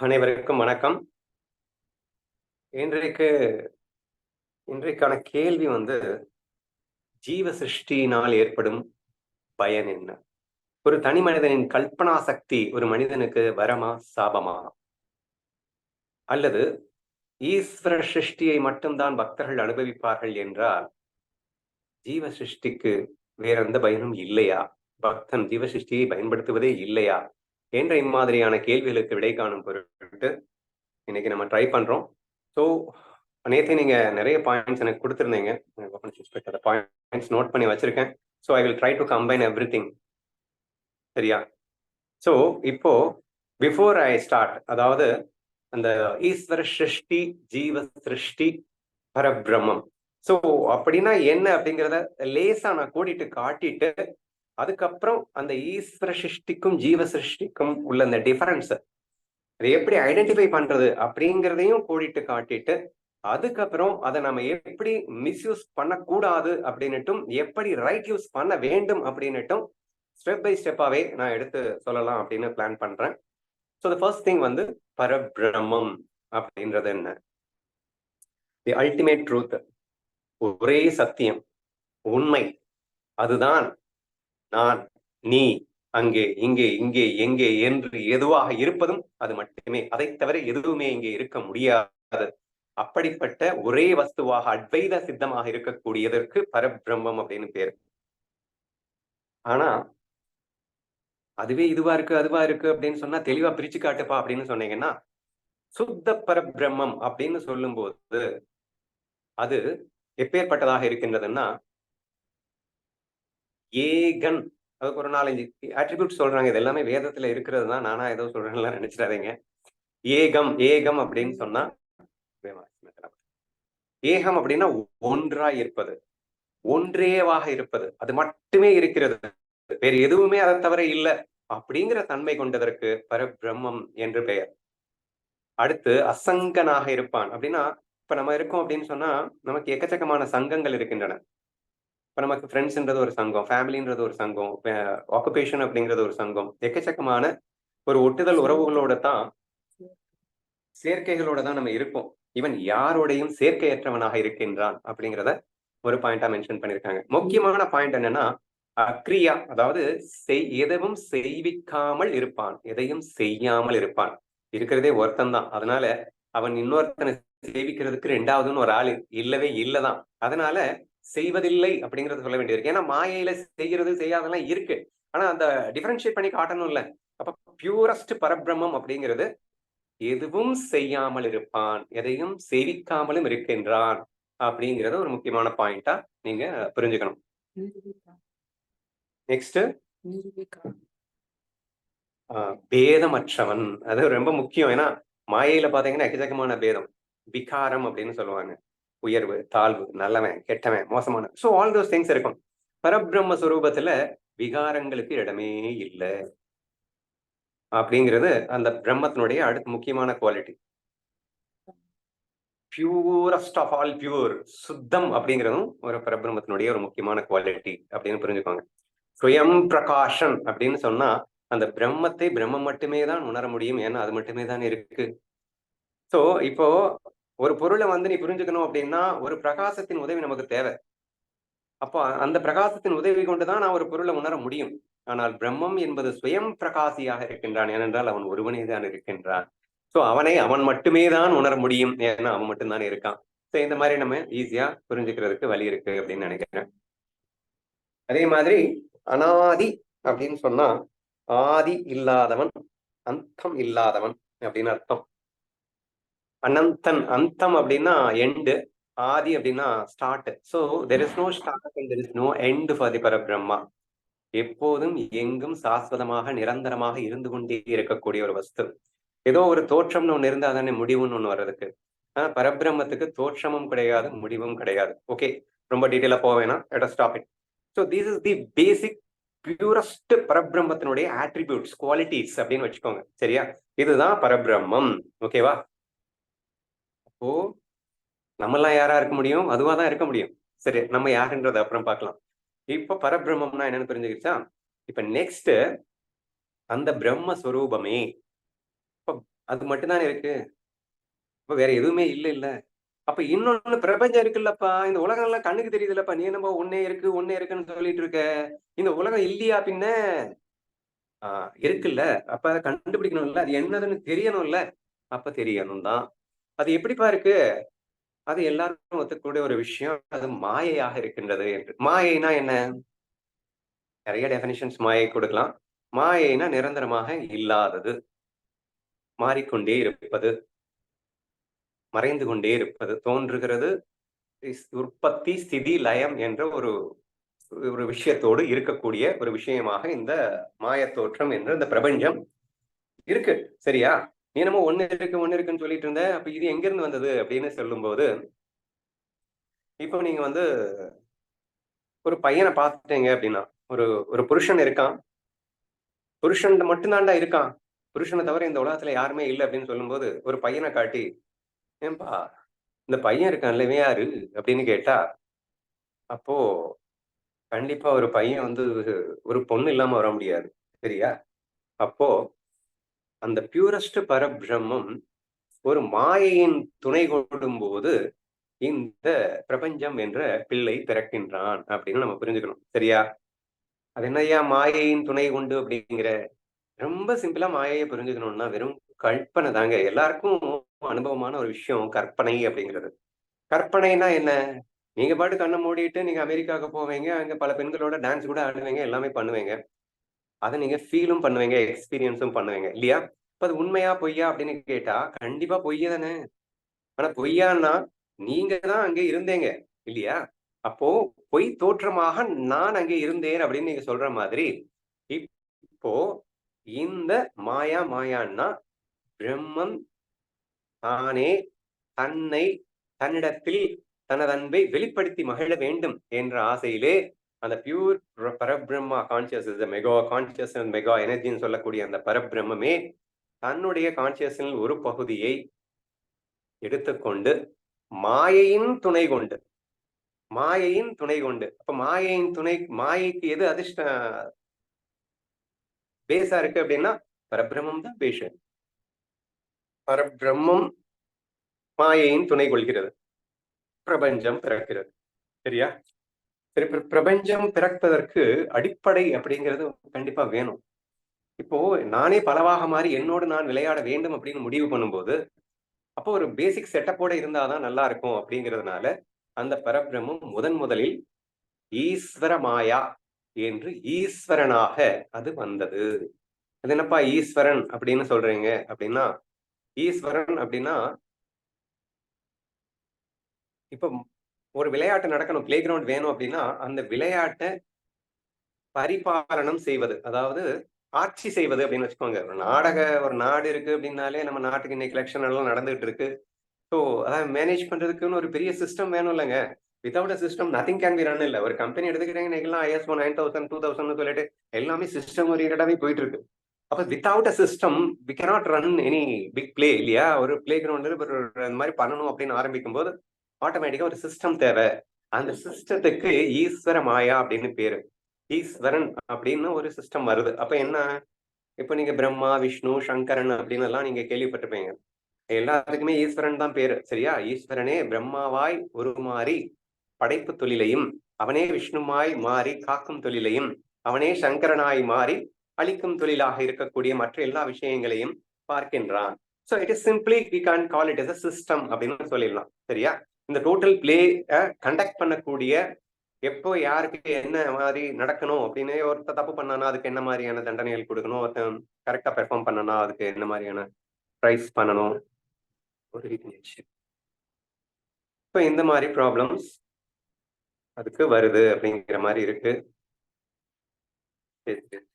அனைவருக்கும் வணக்கம். இன்றைக்கு இன்றைக்கான கேள்வி ஜீவ சிருஷ்டியினால் ஏற்படும் பயன் என்ன? ஒரு தனி மனிதனின் கல்பனா சக்தி ஒரு மனிதனுக்கு வரமா, சாபமா? அல்லது ஈஸ்வர சிருஷ்டியை மட்டும்தான் பக்தர்கள் அனுபவிப்பார்கள் என்றால் ஜீவ சிருஷ்டிக்கு வேற எந்த பயனும் இல்லையா? பக்தன் ஜீவ சிருஷ்டியை பயன்படுத்துவதே இல்லையா? என்ற இம்மாதிரியான கேள்விகளுக்கு விடை காணும் பொருட்டு இன்னைக்கு நம்ம ட்ரை பண்றோம். ஸோ நேற்று நீங்க நிறைய பாயிண்ட்ஸ் எனக்கு கொடுத்துருந்தீங்க. பாயிண்ட்ஸ் நோட் பண்ணி வச்சிருக்கேன். So I will try to combine every thing. சரியா? ஸோ இப்போ பிஃபோர் ஐ ஸ்டார்ட், அதாவது அந்த ஈஸ்வர சிருஷ்டி, ஜீவ சிருஷ்டி, பரபிரம்மம். ஸோ அப்படின்னா என்ன அப்படிங்கிறத லேசா நான் கூட்டிட்டு காட்டிட்டு அதுக்கப்புறம் அந்த ஈஸ்வர சிருஷ்டிக்கும் ஜீவ சிருஷ்டிக்கும் உள்ள அந்த டிஃபரன்ஸ் அதை எப்படி ஐடென்டிஃபை பண்றது அப்படிங்கிறதையும் கூட்டிட்டு காட்டிட்டு அதுக்கப்புறம் அதை நம்ம எப்படி மிஸ்யூஸ் பண்ணக்கூடாது அப்படின்னுட்டும் எப்படி ரைட் யூஸ் பண்ண வேண்டும் அப்படின்னுட்டும் ஸ்டெப் பை ஸ்டெப்பாவே நான் எடுத்து சொல்லலாம் அப்படின்னு பிளான் பண்றேன். ஸோ த ஃபர்ஸ்ட் திங் பரபிரம்மம் அப்படின்றது என்ன? தி அல்டிமேட் ட்ரூத், ஒரே சத்தியம், உண்மை, அதுதான் நான், நீ, அங்கே, இங்கே, இங்கே, எங்கே என்று எதுவாக இருப்பதும் அது மட்டுமே. அதை தவிர எதுவுமே இங்கே இருக்க முடியாது. அப்படிப்பட்ட ஒரே வஸ்துவாக அத்வைத சித்தமாக இருக்கக்கூடியதற்கு பரபிரம்மம் அப்படின்னு பேரு. ஆனா அதுவே இதுவா இருக்கு அதுவா இருக்கு அப்படின்னு சொன்னா தெளிவா பிரிச்சு காட்டுப்பா அப்படின்னு சொன்னீங்கன்னா, சுத்த பரபிரம்மம் அப்படின்னு சொல்லும் போது அது எப்பேற்பட்டதாக இருக்கின்றதுன்னா, ஏகன். அதுக்கு ஒரு 4-5 அட்ரிபியூட் சொல்றாங்க. இது எல்லாமே வேதத்துல இருக்கிறது தான், நானா ஏதோ சொல்றேன்லாம் நினைச்சிடாதீங்க. ஏகம் ஏகம் அப்படின்னு சொன்னா ஏகம் அப்படின்னா ஒன்றாய் இருப்பது, ஒன்றேவாக இருப்பது, அது மட்டுமே இருக்கிறது, வேறு எதுவுமே அதை தவிர இல்லை அப்படிங்கிற தன்மை கொண்டதற்கு பரபிரம்மம் என்று பெயர். அடுத்து அசங்கனாக இருப்பான் அப்படின்னா, இப்ப நம்ம இருக்கோம் அப்படின்னு சொன்னா நமக்கு எக்கச்சக்கமான சங்கங்கள் இருக்கின்றன. இப்ப நமக்கு ஃப்ரெண்ட்ஸ்ன்றது ஒரு சங்கம், ஃபேமிலின்றது ஒரு சங்கம், ஆக்குபேஷன் அப்படிங்கிறது ஒரு சங்கம், எக்கச்சக்கமான ஒரு ஒட்டுதல் உறவுகளோட தான், சேர்க்கைகளோட தான் நம்ம இருப்போம். இவன் யாரோடையும் சேர்க்கையற்றவனாக இருக்கின்றான் அப்படிங்கிறத ஒரு பாயிண்டா மென்ஷன் பண்ணிருக்காங்க. முக்கியமான பாயிண்ட் என்னன்னா, அக்ரியா, அதாவது எதுவும் செய்விக்காமல் இருப்பான், எதையும் செய்யாமல் இருப்பான். இருக்கிறதே ஒருத்தன் தான். அதனால அவன் இன்னொருத்தனை சேவிக்கிறதுக்கு ரெண்டாவதுன்னு ஒரு ஆள் இல்லவே இல்லதான். அதனால செய்வதில்லை அப்படிங்கறது சொல்ல வேண்டியிருக்கு. ஏன்னா மாயையில செய்யறது செய்யாதெல்லாம் இருக்கு. ஆனா அந்த டிஃபரன்ஷியேட் பண்ணி காட்டணும்ல. அப்ப பியூரஸ்ட் பரபிரம்மம் அப்படிங்கிறது எதுவும் செய்யாமல் இருப்பான், எதையும் சேவிக்காமலும் இருக்கின்றான் அப்படிங்கறத ஒரு முக்கியமான பாயிண்டா நீங்க புரிஞ்சுக்கணும். நெக்ஸ்ட் பேதமற்றவன். அது ரொம்ப முக்கியம். ஏன்னா மாயையில பாத்தீங்கன்னா எக்கச்சக்கமான பேதம், விகாரம் அப்படின்னு சொல்லுவாங்க. உயர்வு, தாழ்வு, நல்லவன், கெட்டவன், மோசமான, சோ ஆல் தோஸ் திங்ஸ் இருக்கும். பரபிரம்ம சுரூபத்துல விகாரங்களுக்கு இடமே இல்லை அப்படிங்கிறது அந்த பிரம்மத்தினுடைய அடுத்த முக்கியமான quality. Purest of all pure, சுத்தம் அப்படிங்கிறதும் ஒரு பரபிரம்மத்தினுடைய ஒரு முக்கியமான குவாலிட்டி அப்படின்னு புரிஞ்சுக்கோங்க. சுயம் பிரகாஷன் அப்படின்னு சொன்னா அந்த பிரம்மத்தை பிரம்மம் மட்டுமே தான் உணர முடியும். ஏன்னா அது மட்டுமே தான் இருக்கு. சோ இப்போ ஒரு பொருளை நீ புரிஞ்சுக்கணும் அப்படின்னா ஒரு பிரகாசத்தின் உதவி நமக்கு தேவை. அப்போ அந்த பிரகாசத்தின் உதவி கொண்டுதான் நான் ஒரு பொருளை உணர முடியும். ஆனால் பிரம்மம் என்பது சுயம் பிரகாசியாக இருக்கின்றான். ஏனென்றால் அவன் ஒருவனே தான் இருக்கின்றான். சோ அவனை அவன் மட்டுமே தான் உணர முடியும். ஏன்னா அவன் மட்டும்தான் இருக்கான். சோ இந்த மாதிரி நம்ம ஈஸியா புரிஞ்சுக்கிறதுக்கு வழி இருக்கு அப்படின்னு நினைக்கிறேன். அதே மாதிரி அனாதி அப்படின்னு சொன்னா ஆதி இல்லாதவன், அந்தம் இல்லாதவன் அப்படின்னு அர்த்தம். அனந்தன், அந்தம் அப்படின்னா எண்டு, ஆதி அப்படின்னா start. So there is no start and there is no end for the பரபிரம்மா. எப்போதும் எங்கும் சாஸ்வதமாக நிரந்தரமாக இருந்து கொண்டே இருக்கக்கூடிய ஒரு வஸ்து. ஏதோ ஒரு தோற்றம்னு ஒண்ணு இருந்தா தானே முடிவுன்னு ஒண்ணு வர்றதுக்கு. பரபிரம்மத்துக்கு தோற்றமும் கிடையாது, முடிவும் கிடையாது. ஓகே, ரொம்ப டீட்டெயிலா போவேனா, let us stop it. So this is the basic purest பரபிரம்மத்தினுடைய ஆட்ரிபியூட்ஸ், குவாலிட்டிஸ் அப்படின்னு வச்சுக்கோங்க. சரியா? இதுதான் பரபிரம்மம். ஓகேவா? அப்போ நம்மெல்லாம் யாரா இருக்க முடியும்? அதுவாதான் இருக்க முடியும். சரி, நம்ம யாருன்றத அப்புறம் பார்க்கலாம். இப்ப பரபிரம்மம்னா என்னன்னு புரிஞ்சுக்கிச்சா? இப்ப நெக்ஸ்ட் அந்த பிரம்மஸ்வரூபமே, இப்ப அது மட்டும்தானே இருக்கு. அப்ப வேற எதுவுமே இல்ல. அப்ப இன்னொன்னு பிரபஞ்சம் இருக்குல்லப்பா. இந்த உலகம் எல்லாம் கண்ணுக்கு தெரியுதுல்லப்பா. நீ என்னமோ ஒண்ணே இருக்குன்னு சொல்லிட்டு இருக்க. இந்த உலகம் இல்லையா பின்ன? ஆ இருக்குல்ல. அப்ப அத கண்டுபிடிக்கணும்ல. அது என்னதுன்னு தெரியணும்ல. அப்ப தெரியணும் தான். அது எப்படிப்பா இருக்கு? அது எல்லாரும் ஒத்துக்கக்கூடிய ஒரு விஷயம். அது மாயையாக இருக்கின்றது என்று. மாயைனா என்ன? நெறைய டெஃபினிஷன்ஸ் மாயை குடுக்கலாம். மாயைனா நிரந்தரமாக இல்லாதது. மாறிக்கொண்டே இருப்பது, மறைந்து கொண்டே இருப்பது, தோன்றுகிறது, உற்பத்தி, ஸ்திதி, லயம் என்ற ஒரு ஒரு விஷயத்தோடு இருக்கக்கூடிய ஒரு விஷயமாக இந்த மாயத் தோற்றம் என்ற இந்த பிரபஞ்சம் இருக்கு. சரியா? நீ என்னமோ ஒண்ணு இருக்குன்னு சொல்லிட்டு இருந்த. அப்ப இது எங்கிருந்து வந்தது அப்படின்னு சொல்லும்போது, இப்போ நீங்க வந்து ஒரு பையன பார்த்துட்டீங்க அப்படின்னா, ஒரு ஒரு புருஷன் இருக்கான். புருஷன் மட்டும் தான்டா இருக்கான். புருஷன தவிர இந்த உலகத்துல யாருமே இல்ல அப்படின்னு சொல்லும்போது, ஒரு பையன காட்டி, "ஏன்பா இந்த பையன் இருக்கான்ல, இவன் யாரு?" அப்படின்னு கேட்டா, அப்போ கண்டிப்பா ஒரு பையன் வந்து ஒரு பொண்ணு இல்லாம வர முடியாது. சரியா? அப்போ அந்த பியூரஸ்ட் பரபிரம்மம் ஒரு மாயையின் துணை கொள்ளும்போது, இந்த பிரபஞ்சம் என்ற பிள்ளை பிறக்கின்றான் அப்படின்னு நம்ம புரிஞ்சுக்கணும். சரியா? அது என்னய்யா மாயையின் துணை கொண்டு அப்படிங்கிற? ரொம்ப சிம்பிளா மாயைய புரிஞ்சுக்கணும்னா, வெறும் கற்பனை தாங்க. எல்லாருக்கும் அனுபவமான ஒரு விஷயம் கற்பனை அப்படிங்கிறது. கற்பனைனா என்ன? நீங்க பாட்டுக்கு கண்ண மூடிட்டு நீங்க அமெரிக்காவுக்கு போவீங்க. அங்க பல பெண்களோட டான்ஸ் கூட ஆடுவீங்க. எல்லாமே பண்ணுவீங்க. அத நீங்க ஃபீலும் பண்ணுவீங்க. எக்ஸ்பீரியன்ஸும் பண்ணுவீங்க. இல்லையா? இப்ப அது உண்மையா? பொய்யா? அப்படின்னு கேட்டா, கண்டிப்பா பொய் தானே. ஆனா பொய்யான்னா, நீங்க தான் அங்க இருந்தீங்க. இல்லையா? அப்போ பொய் தோற்றமாக நான் அங்கே இருந்தேன் அப்படின்னு நீங்க சொல்ற மாதிரி, இப்போ இந்த மாயான்னா பிரம்மம் தானே தன்னை தன்னிடத்தில் தனது அன்பை வெளிப்படுத்தி மகிழ வேண்டும் என்ற ஆசையிலே அந்த பியூர் பரபிரம்மா கான்சியஸ் மெகா கான்சியஸ் மெகா எனர்ஜின்னு சொல்லக்கூடிய அந்த பரபிரம்மே தன்னுடைய கான்சியஸின் ஒரு பகுதியை எடுத்துக்கொண்டு மாயையின் துணை கொண்டு அப்ப மாயைக்கு எது அதிர்ஷ்ட பேஸா இருக்கு அப்படின்னா பரபிரம்மம் தான் பேஷ பரபிரம்மம் மாயையின் துணை கொள்கிறது. பிரபஞ்சம் பிறக்கிறது. சரியா? சரி, பிரபஞ்சம் பிறப்பதற்கு அடிப்படை அப்படிங்கிறது கண்டிப்பா வேணும். இப்போ நானே பலவாக மாறி என்னோடு நான் விளையாட வேண்டும் அப்படின்னு முடிவு பண்ணும்போது, அப்போ ஒரு பேசிக் செட்டப்போட இருந்தாதான் நல்லா இருக்கும் அப்படிங்கிறதுனால, அந்த பரபிரம்மம் முதலில் ஈஸ்வர மாயா என்று ஈஸ்வரனாக அது வந்தது. அது என்னப்பா ஈஸ்வரன் அப்படின்னு சொல்றீங்க அப்படின்னா, ஈஸ்வரன் அப்படின்னா, இப்ப ஒரு விளையாட்டு நடக்கணும், பிளே கிரவுண்ட் வேணும் அப்படின்னா, அந்த விளையாட்ட பரிபாலனம் செய்வது. அதாவது ஆட்சி செய்வது அப்படின்னு வச்சுக்கோங்க. ஒரு நாடு இருக்கு அப்படின்னாலே, நம்ம நாட்டுக்கு இன்னைக்கு எலக்ஷன் எல்லாம் நடந்துகிட்டு இருக்கு. ஸோ அதான் மேனேஜ் பண்றதுக்குன்னு ஒரு பெரிய சிஸ்டம் வேணும் இல்லங்க. Without a system nothing can be run இல்ல. ஒரு கம்பெனி எடுத்துக்கிட்டீங்கன்னா இன்னைக்கெல்லாம் ISO 9000, 2000ன்னு சொல்லிட்டு எல்லாமே சிஸ்டம் ஓரியன்டடாவே போயிட்டு இருக்கு. அப்ப without a system we cannot run any big play இல்லையா? ஒரு பிளே கிரவுண்ட்ல ஒரு இந்த மாரி பண்ணணும் அப்படின்னு ஆரம்பிக்கும்போது, ஆட்டோமேட்டிக்கா ஒரு சிஸ்டம் தேவை. அந்த சிஸ்டத்துக்கு ஈஸ்வர மாயா அப்படின்னு பேரு. ஈஸ்வரன் அப்படின்னு ஒரு சிஸ்டம் வருது. அப்ப என்ன? இப்ப நீங்க பிரம்மா, விஷ்ணு, சங்கரன் அப்படின்னு எல்லாம் நீங்க கேள்விப்பட்டிருப்பீங்க. எல்லாத்துக்குமே ஈஸ்வரன் தான் பேரு. சரியா? ஈஸ்வரனே பிரம்மாவாய் உருமாறி படைப்பு தொழிலையும், அவனே விஷ்ணுவாய் மாறி காக்கும் தொழிலையும், அவனே சங்கரனாய் மாறி அழிக்கும் தொழிலாக இருக்கக்கூடிய மற்ற எல்லா விஷயங்களையும் பார்க்கின்றான். So it is simply we can call it as a system அப்படின்னு சொல்லிடலாம். சரியா? இந்த டோட்டல் பிளே கண்டக்ட் பண்ணக்கூடிய எப்போ யாருக்கு என்ன மாதிரி நடக்கணும் அப்படின்னு ஒருத்தர் தப்பு பண்ணானா அதுக்கு என்ன மாதிரியான தண்டனைகள் கொடுக்கணும், ஒருத்தன் கரெக்டா பெர்ஃபார்ம் பண்ணனா அதுக்கு என்ன மாதிரியான பிரைஸ் பண்ணணும். ஒரு இப்போ இந்த மாதிரி ப்ராப்ளம்ஸ் அதுக்கு வருது அப்படிங்கிற மாதிரி இருக்கு. சரி, சரி.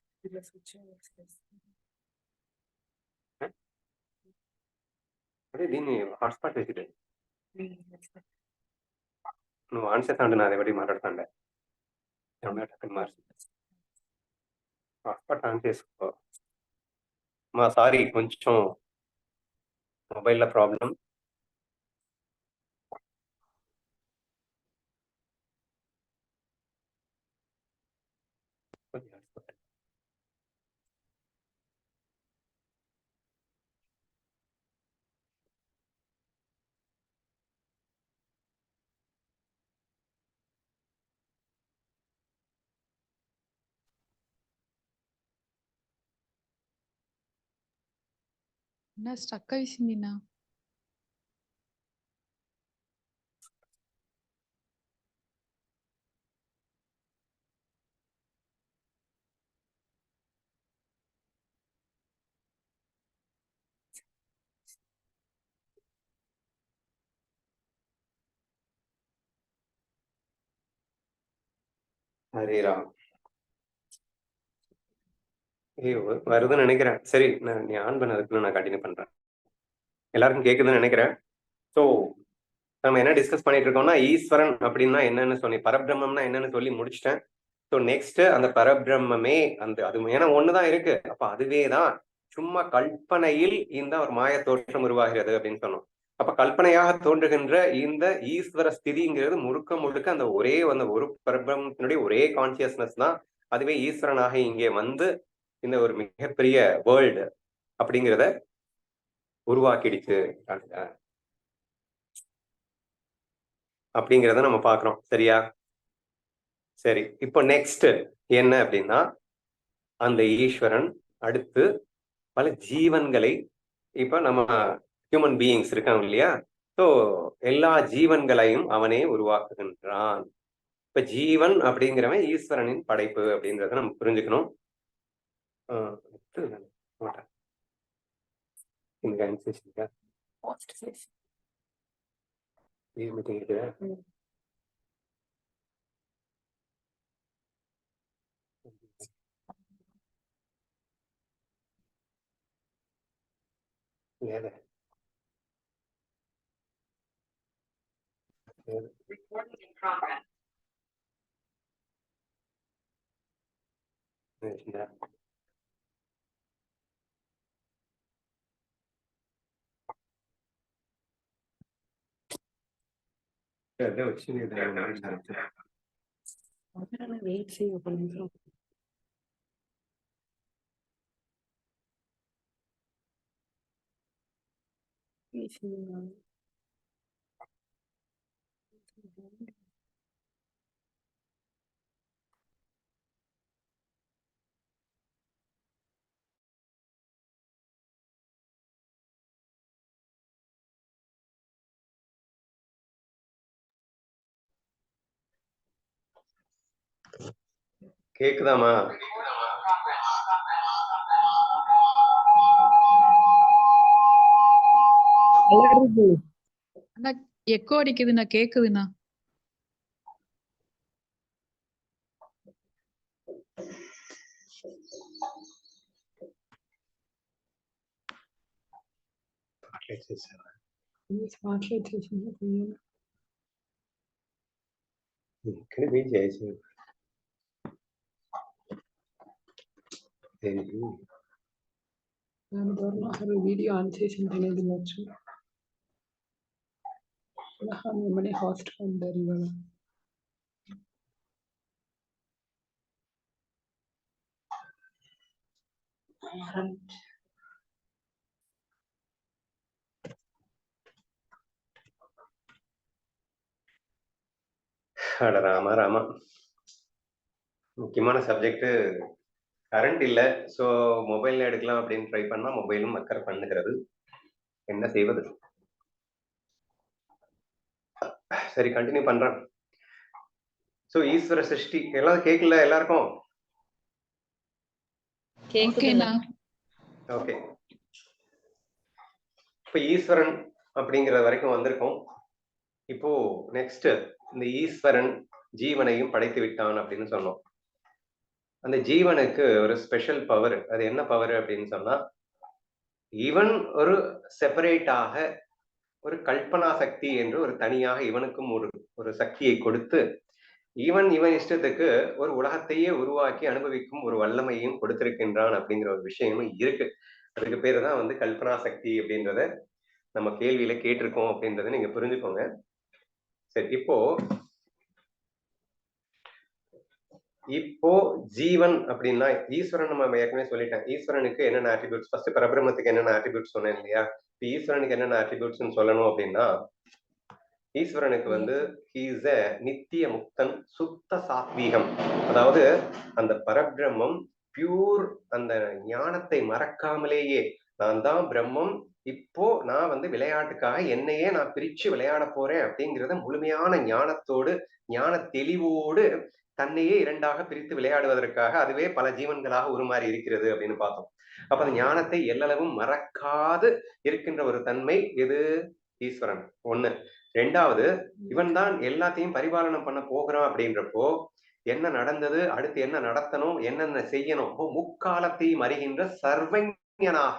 అదే దీన్ని హాట్‌స్పాట్ వేసిర్రు. నువ్వు ఆన్ చేస్తా నాది ఒకటి మాట్లాడుతాండే. ఏమన్నా టక్కుని మార్చు. హాట్‌స్పాట్ ఆన్ చేసుకో. సారీ కొంచెం మొబైల్‌లో ప్రాబ్లమ్. என்ன ஸ்டக் ஆயிடுச்சுங்கண்ணா. ஹரேராம். வருதுன்னு நினைக்கிறேன். சரி, நீ ஆன் பண்ணதுக்குள்ள நான் கண்டினியூ பண்றேன். எல்லாருக்கும் கேக்குதுன்னு நினைக்கிறேன். ஸோ நம்ம என்ன டிஸ்கஸ் பண்ணிட்டு இருக்கோம்னா, ஈஸ்வரன் அப்படின்னா என்னன்னு சொல்லி, பரபிரம்மம்னா என்னன்னு சொல்லி முடிச்சிட்டேன். ஸோ நெக்ஸ்ட் அந்த பரபிரம்மே அது ஏன்னா ஒண்ணுதான் இருக்கு. அப்ப அதுவே தான் சும்மா கல்பனையில் இந்த ஒரு மாய தோற்றம் உருவாகிறது அப்படின்னு சொன்னோம். அப்ப கல்பனையாக தோன்றுகின்ற இந்த ஈஸ்வர ஸ்திதிங்கிறது முழுக்க முழுக்க அந்த ஒரு பரபிரம்மத்தினுடைய ஒரே கான்சியஸ்னஸ் தான். அதுவே ஈஸ்வரனாக இங்கே வந்து இந்த ஒரு மிகப்பெரிய வேர்ல்டு அப்படிங்கிறத உருவாக்கிடுச்சு அப்படிங்கிறத நம்ம பாக்குறோம். சரியா? சரி, இப்போ நெக்ஸ்ட் என்ன அப்படின்னா, அந்த ஈஸ்வரன் அடுத்து பல ஜீவன்களை, இப்ப நம்ம ஹியூமன் பீயிங்ஸ் இருக்காங்க இல்லையா? ஸோ எல்லா ஜீவன்களையும் அவனே உருவாக்குகின்றான். இப்ப ஜீவன் அப்படிங்கிறவன் ஈஸ்வரனின் படைப்பு அப்படின்றத நம்ம புரிஞ்சுக்கணும். வெயிட் செய்ய பண்ணுறோம். கேக்குதாமா? அண்ணா எக்கோ அடிக்குதுண்ணா, கேக்குதுண்ணா. వీడియో ఆన్ చేసి తినేదినొచ్చు. మిమ్మల్ని హాస్ట్ ఉంటారు ఇవాళ. ராமா ராமா, முக்கியமான சப்ஜெக்ட். கரண்ட் இல்ல, சோ மொபைல்ல எடுக்கலாம் அப்படின்னு ட்ரை பண்ணா மொபைலும் மக்கர் பண்ணுகிறது. என்ன செய்வது? சரி, கண்டினியூ பண்றேன். சோ ஈஸ்வர சிருஷ்டி எல்லாம் கேட்கல எல்லாருக்கும்? ஓகே. இப்ப ஈஸ்வரன் அப்படிங்கிற வரைக்கும் வந்திருக்கோம். இப்போ நெக்ஸ்ட் இந்த ஈஸ்வரன் ஜீவனையும் படைத்து விட்டான் அப்படின்னு சொன்னோம். அந்த ஜீவனுக்கு ஒரு ஸ்பெஷல் பவர். அது என்ன பவர் அப்படின்னு சொன்னா, இவன் ஒரு செப்பரேட்டாக ஒரு கல்பனா சக்தி என்று ஒரு தனியாக இவனுக்கும் ஒரு சக்தியை கொடுத்து, இவன் இஷ்டத்துக்கு ஒரு உலகத்தையே உருவாக்கி அனுபவிக்கும் ஒரு வல்லமையும் கொடுத்திருக்கின்றான் அப்படிங்கிற ஒரு விஷயமும் இருக்கு. அதுக்கு பேரு தான் வந்து கல்பனா சக்தி அப்படின்றத நம்ம கேள்வியில கேட்டிருக்கோம் அப்படின்றத நீங்க புரிஞ்சுக்கோங்க. சரி, இப்போ ஜீவன் அப்படின்னா ஈஸ்வரன் நம்ம ஏற்கனவே சொல்லிட்டேன். ஈஸ்வரனுக்கு என்னென்ன ஆட்ரிபியூட்ஸ், ஃபர்ஸ்ட் பரபிரம்மத்துக்கு என்னென்ன ஆட்ரிபியூட்ஸ் சொன்னேன் இல்லையா? ஈஸ்வரனுக்கு என்னென்ன ஆட்ரிபியூட்ஸ் சொல்லணும் அப்படின்னா, ஈஸ்வரனுக்கு வந்து ஹீஸ் எ நித்திய முக்தன், சுத்த சாத்வீகம். அதாவது அந்த பரபிரம்மம் பியூர் அந்த ஞானத்தை மறக்காமலேயே, நான் தான் பிரம்மம், இப்போ நான் வந்து விளையாட்டுக்காக என்னையே நான் பிரிச்சு விளையாட போறேன் அப்படிங்கிறத முழுமையான ஞானத்தோடு, ஞான தெளிவோடு தன்னையே இரண்டாக பிரித்து விளையாடுவதற்காக அதுவே பல ஜீவன்களாக உருமாறி இருக்கிறது அப்படின்னு பார்த்தோம். அப்ப அந்த ஞானத்தை எல்லளவும் மறக்காது இருக்கின்ற ஒரு தன்மை எது? ஈஸ்வரன். ஒண்ணு. ரெண்டாவது, இவன் தான் எல்லாத்தையும் பரிபாலனம் பண்ண போகிறான் அப்படின்றப்போ என்ன நடந்தது, அடுத்து என்ன நடத்தணும், என்னென்ன செய்யணும், முக்காலத்தையும் அறிகின்ற சர்வஞனாக,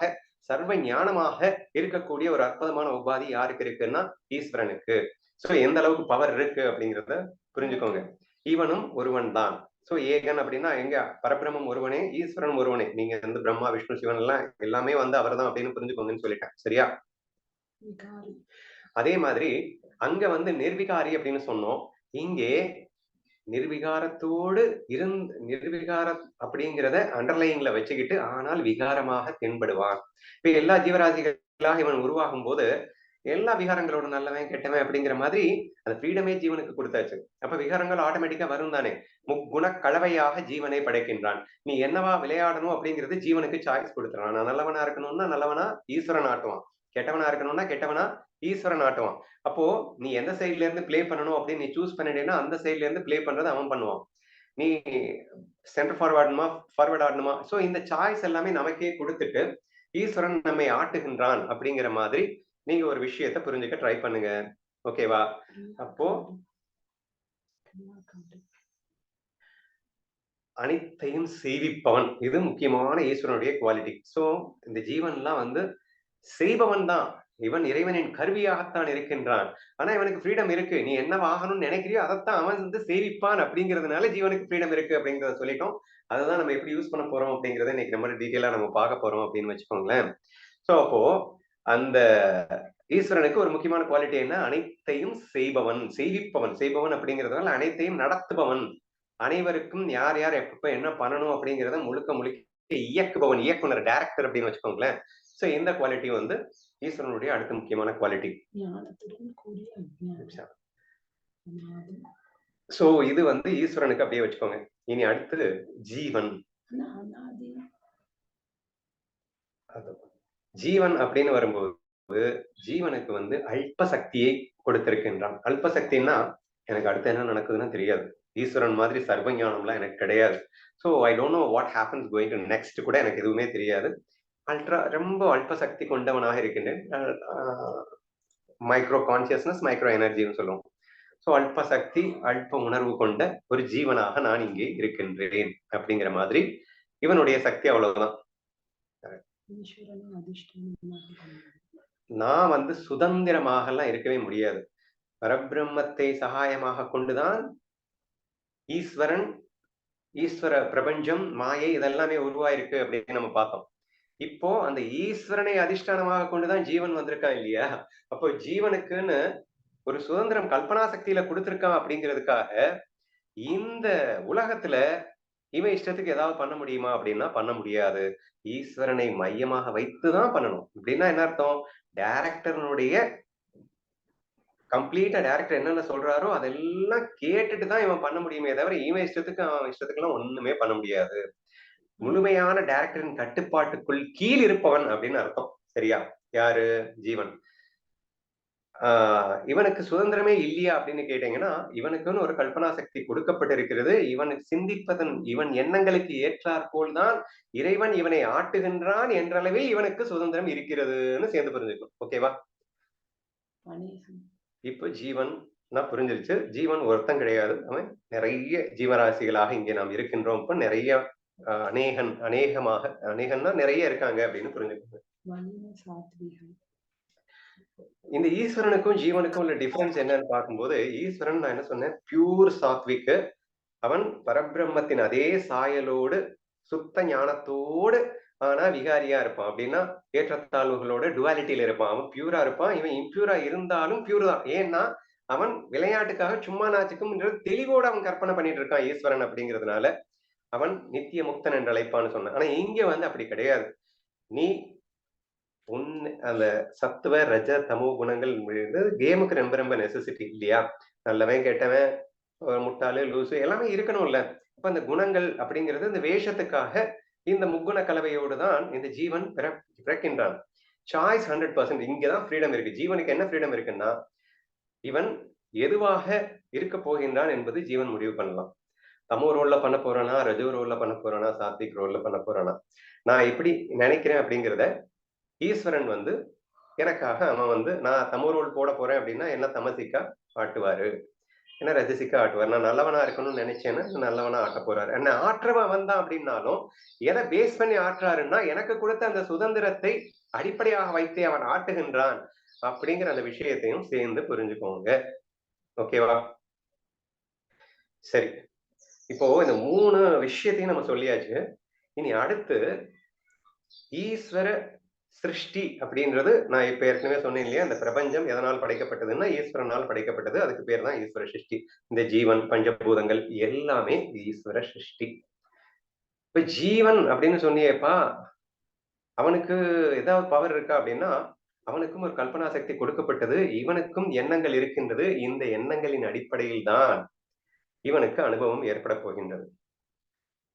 சர்வ ஞானமாக இருக்கக்கூடிய ஒரு அற்புதமான உபாதி யாருக்கு இருக்குன்னா ஈஸ்வரனுக்கு. சோ எந்த அளவுக்கு பவர் இருக்கு அப்படிங்கிறத புரிஞ்சுக்கோங்க. இவனும் ஒருவன் தான். சோ ஏகன் அப்படின்னா எங்க பரபிரம்மம் ஒருவனே, ஈஸ்வரன் ஒருவனே. நீங்க வந்து பிரம்மா, விஷ்ணு, சிவன் எல்லாம் எல்லாமே வந்து அவர்தான் அப்படின்னு புரிஞ்சுக்கோங்கன்னு சொல்லிட்டேன். சரியா? அதே மாதிரி அங்க வந்து நிர்விகாரி அப்படின்னு சொன்னோம். இங்கே நிர்விகாரத்தோடு நிர்விகாரம் அப்படிங்கிறத அண்டர்லைன்ல வச்சுக்கிட்டு ஆனால் விகாரமாக தென்படுவான். இப்ப எல்லா ஜீவராசிகளாக இவன் உருவாகும் போது எல்லா விகாரங்களோட நல்லவன் கெட்டவன் அப்படிங்கிற மாதிரி அந்த ஃப்ரீடமே ஜீவனுக்கு கொடுத்தாச்சு. அப்ப விகாரங்கள் ஆட்டோமேட்டிக்கா வரும் தானே. முக்குண கலவையாக ஜீவனை படைக்கின்றான். நீ என்னவா விளையாடணும் அப்படிங்கிறது ஜீவனுக்கு சாய்ஸ் கொடுத்துறான். நான் நல்லவனா இருக்கணும்னா நல்லவனா ஈஸ்வரன் ஆட்டுவான், கெட்டவனா இருக்கணும்னா கெட்டவனா ஈஸ்வரன் ஆட்டுவான். அப்போ நீ எந்த சைட்ல இருந்து பிளே பண்ணணும் அப்படின்னு நீ சூஸ் பண்ணிட்டேன்னா அந்த சைட்ல இருந்து பிளே பண்றது அவன் பண்ணுவான். நீ சென்டர் ஃபார்வர்ட் ஆடணுமா? சோ இந்த சாய்ஸ் எல்லாமே நமக்கே கொடுத்துட்டு ஈஸ்வரன் நம்மை ஆட்டுகின்றான் அப்படிங்கிற மாதிரி நீங்க ஒரு விஷயத்தை புரிஞ்சுக்க ட்ரை பண்ணுங்க. ஓகேவா? அப்போ அனைத்தையும் செய்விப்பவன், இது முக்கியமான ஈஸ்வரனுடைய குவாலிட்டி. சோ இந்த ஜீவன்லாம் வந்து செய்பவன் தான். இவன் இறைவனின் கருவியாகத்தான் இருக்கின்றான். ஆனா இவனுக்கு ஃப்ரீடம் இருக்கு. நீ என்ன ஆகணும்னு நினைக்கிறியோ அதைத்தான் அவன் வந்து சேவிப்பான் அப்படிங்கிறதுனால ஜீவனுக்கு ஃப்ரீடம் இருக்கு அப்படிங்கிறத சொல்லிட்டோம். அதுதான் நம்ம எப்படி யூஸ் பண்ண போறோம் அப்படிங்கறத இன்னைக்கு ரொம்ப டீட்டெயிலா நம்ம பார்க்க போறோம் அப்படின்னு வச்சுக்கோங்களேன். சோ அப்போ அந்த ஈஸ்வரனுக்கு ஒரு முக்கியமான குவாலிட்டி என்ன? அனைத்தையும் செய்பவன், செய்விப்பவன். செய்பவன் அப்படிங்கிறதுனால அனைத்தையும் நடத்துபவன். அனைவருக்கும் யார் யார் எப்ப என்ன பண்ணணும் அப்படிங்கிறத முழுக்க முழுக்க இயக்குபவன், இயக்குனர், டைரக்டர் அப்படின்னு வச்சுக்கோங்களேன். சோ இந்த குவாலிட்டி வந்து ஈஸ்வரனுடைய அடுத்த முக்கியமான குவாலிட்டி. சோ இது வந்து ஈஸ்வரனுக்கு அப்படியே வச்சுக்கோங்க. இனி அடுத்து ஜீவன். ஜீவன் அப்படின்னு வரும்போது ஜீவனுக்கு வந்து அல்ப சக்தியை கொடுத்திருக்கின்றான். அல்ப சக்தின்னா எனக்கு அடுத்து என்ன நடக்குதுன்னு தெரியாது. ஈஸ்வரன் மாதிரி சர்வஞானம்லாம் எனக்கு கிடையாது. So I don't know what happens going to next கூட எனக்கு எதுவுமே தெரியாது. ரொம்ப அல்ப சக்தி கொண்டவனாக இருக்கின்றேன். மைக்ரோ கான்சியஸ்னஸ், மைக்ரோ எனர்ஜின்னு சொல்லுவோம். ஸோ அல்ப சக்தி, அல்ப உணர்வு கொண்ட ஒரு ஜீவனாக நான் இங்கே இருக்கின்றேன் அப்படிங்கிற மாதிரி இவனுடைய சக்தி அவ்வளவுதான். நான் வந்து சுதந்திரமாக எல்லாம் இருக்கவே முடியாது. பரபிரம்மத்தை சகாயமாக கொண்டுதான் ஈஸ்வரன், ஈஸ்வர பிரபஞ்சம், மாயை இதெல்லாமே உருவாயிருக்கு அப்படின்னு நம்ம பார்த்தோம். இப்போ அந்த ஈஸ்வரனை அதிஷ்டானமாக கொண்டுதான் ஜீவன் வந்திருக்கான் இல்லையா? அப்போ ஜீவனுக்குன்னு ஒரு சுதந்திரம் கல்பனா சக்தியில கொடுத்திருக்கான் அப்படிங்கிறதுக்காக இந்த உலகத்துல இவன் இஷ்டத்துக்கு ஏதாவது பண்ண முடியுமா அப்படின்னா பண்ண முடியாது. ஈஸ்வரனை மையமாக வைத்துதான் பண்ணணும். அப்படின்னா என்ன அர்த்தம்? டைரக்டர்னுடைய கம்ப்ளீட்டா டைரக்டர் என்னென்ன சொல்றாரோ அதெல்லாம் கேட்டுட்டு தான் இவன் பண்ண முடியுமே தவிர இவன் இஷ்டத்துக்கு அவன் இஷ்டத்துக்குலாம் ஒண்ணுமே பண்ண முடியாது. முழுமையான டைரக்டரின் கட்டுப்பாட்டுக்குள் கீழ் இருப்பவன் அப்படின்னு அர்த்தம். சரியா? யாரு? ஜீவன். இவனுக்கு சுதந்திரமே இல்லையா அப்படின்னு கேட்டீங்கன்னா இவனுக்குன்னு ஒரு கல்பனா சக்தி கொடுக்கப்பட்டிருக்கிறது. இவனுக்கு சிந்திப்பதன், இவன் எண்ணங்களுக்கு ஏற்றாற்போல் தான் இறைவன் இவனை ஆட்டுகின்றான் என்றளவில் இவனுக்கு சுதந்திரம் இருக்கிறதுன்னு சேர்ந்து புரிஞ்சுக்கணும். ஓகேவா? இப்ப ஜீவன் புரிஞ்சிருச்சு. ஜீவன் ஒருத்தன் கிடையாது, அவன் நிறைய ஜீவராசிகளாக இங்கே நாம் இருக்கின்றோம். இப்ப நிறைய அநேகன்னா நிறைய இருக்காங்க அப்படின்னு புரிஞ்சுக்கோங்க. இந்த ஈஸ்வரனுக்கும் ஜீவனுக்கும் உள்ள டிஃபரன்ஸ் என்னன்னு பார்க்கும்போது, ஈஸ்வரன் நான் என்ன சொன்னேன், பியூர் சாத்விக்கு. அவன் பரபிரம்மத்தின் அதே சாயலோடு சுத்த ஞானத்தோடு ஆனா விகாரியா இருப்பான். அப்படின்னா ஏற்றத்தாழ்வுகளோட டுவாலிட்டியில இருப்பான். அவன் பியூரா இருப்பான், இவன் இம்பியூரா இருந்தாலும் பியூர் தான். ஏன்னா அவன் விளையாட்டுக்காக சும்மா நாச்சுக்கும் தெளிவோட அவன் கற்பனை பண்ணிட்டு இருக்கான் ஈஸ்வரன் அப்படிங்கிறதுனால அவன் நித்திய முக்தன் என்று அழைப்பான்னு சொன்னான். ஆனா இங்க வந்து அப்படி கிடையாது. நீ அந்த சத்துவ ரஜ தமோ குணங்கள் கேமுக்கு ரொம்ப ரொம்ப நெசசிட்டி இல்லையா? நல்லவன் கெட்டவன் முட்டாளு லூசு எல்லாமே இருக்கணும்ல. அப்ப அந்த குணங்கள் அப்படிங்கிறது இந்த வேஷத்துக்காக இந்த முக்குண கலவையோடு தான் இந்த ஜீவன் பிறக்கின்றான். சாய்ஸ் 100%. இங்கதான் ஃப்ரீடம் இருக்கு. ஜீவனுக்கு என்ன ஃப்ரீடம் இருக்குன்னா, இவன் எதுவாக இருக்க போகின்றான் என்பது ஜீவன் முடிவு பண்ணலாம். தமோ ரோல்ல பண்ண போறானா, ரஜோ ரோல்ல பண்ண போறானா, சாத்விக் ரோல்ல பண்ண போறானா, நான் எப்படி நினைக்கிறேன் அப்படிங்கிறத ஈஸ்வரன் எனக்காக அவன் நான் தமோ ரோல் போட போறேன் அப்படின்னா என்ன தமசிக்கா ஆட்டுவாரு, என்ன ரஜசிக்கா ஆட்டுவார். நான் நல்லவனா இருக்கணும்னு நினைச்சேன்னா நல்லவனா ஆட்ட போறாரு. என்ன ஆற்றவன் வந்தான் அப்படின்னாலும் எதை பேஸ் பண்ணி ஆட்டுறாருன்னா, எனக்கு கொடுத்த அந்த சுதந்திரத்தை அடிப்படையாக வைத்தே அவன் ஆட்டுகின்றான் அப்படிங்கிற அந்த விஷயத்தையும் சேர்ந்து புரிஞ்சுக்கோங்க. ஓகேவா? சரி, இப்போ இந்த 3 விஷயத்தையும் நம்ம சொல்லியாச்சு. இனி அடுத்து ஈஸ்வர சிருஷ்டி அப்படின்றது நான் இப்ப ஏற்கனவே சொன்னேன் இல்லையா, இந்த பிரபஞ்சம் எதனால் படைக்கப்பட்டதுன்னா ஈஸ்வரனால் படைக்கப்பட்டது. அதுக்கு பேர் தான் ஈஸ்வர சிருஷ்டி. இந்த ஜீவன், பஞ்சபூதங்கள் எல்லாமே ஈஸ்வர சிருஷ்டி. இப்ப ஜீவன் அப்படின்னு சொன்னியேப்பா, அவனுக்கு ஏதாவது பவர் இருக்கா அப்படின்னா, அவனுக்கும் ஒரு கல்பனா சக்தி கொடுக்கப்பட்டது. இவனுக்கும் எண்ணங்கள் இருக்கின்றது. இந்த எண்ணங்களின் அடிப்படையில் தான் இவனுக்கு அனுபவம் ஏற்பட போகின்றது.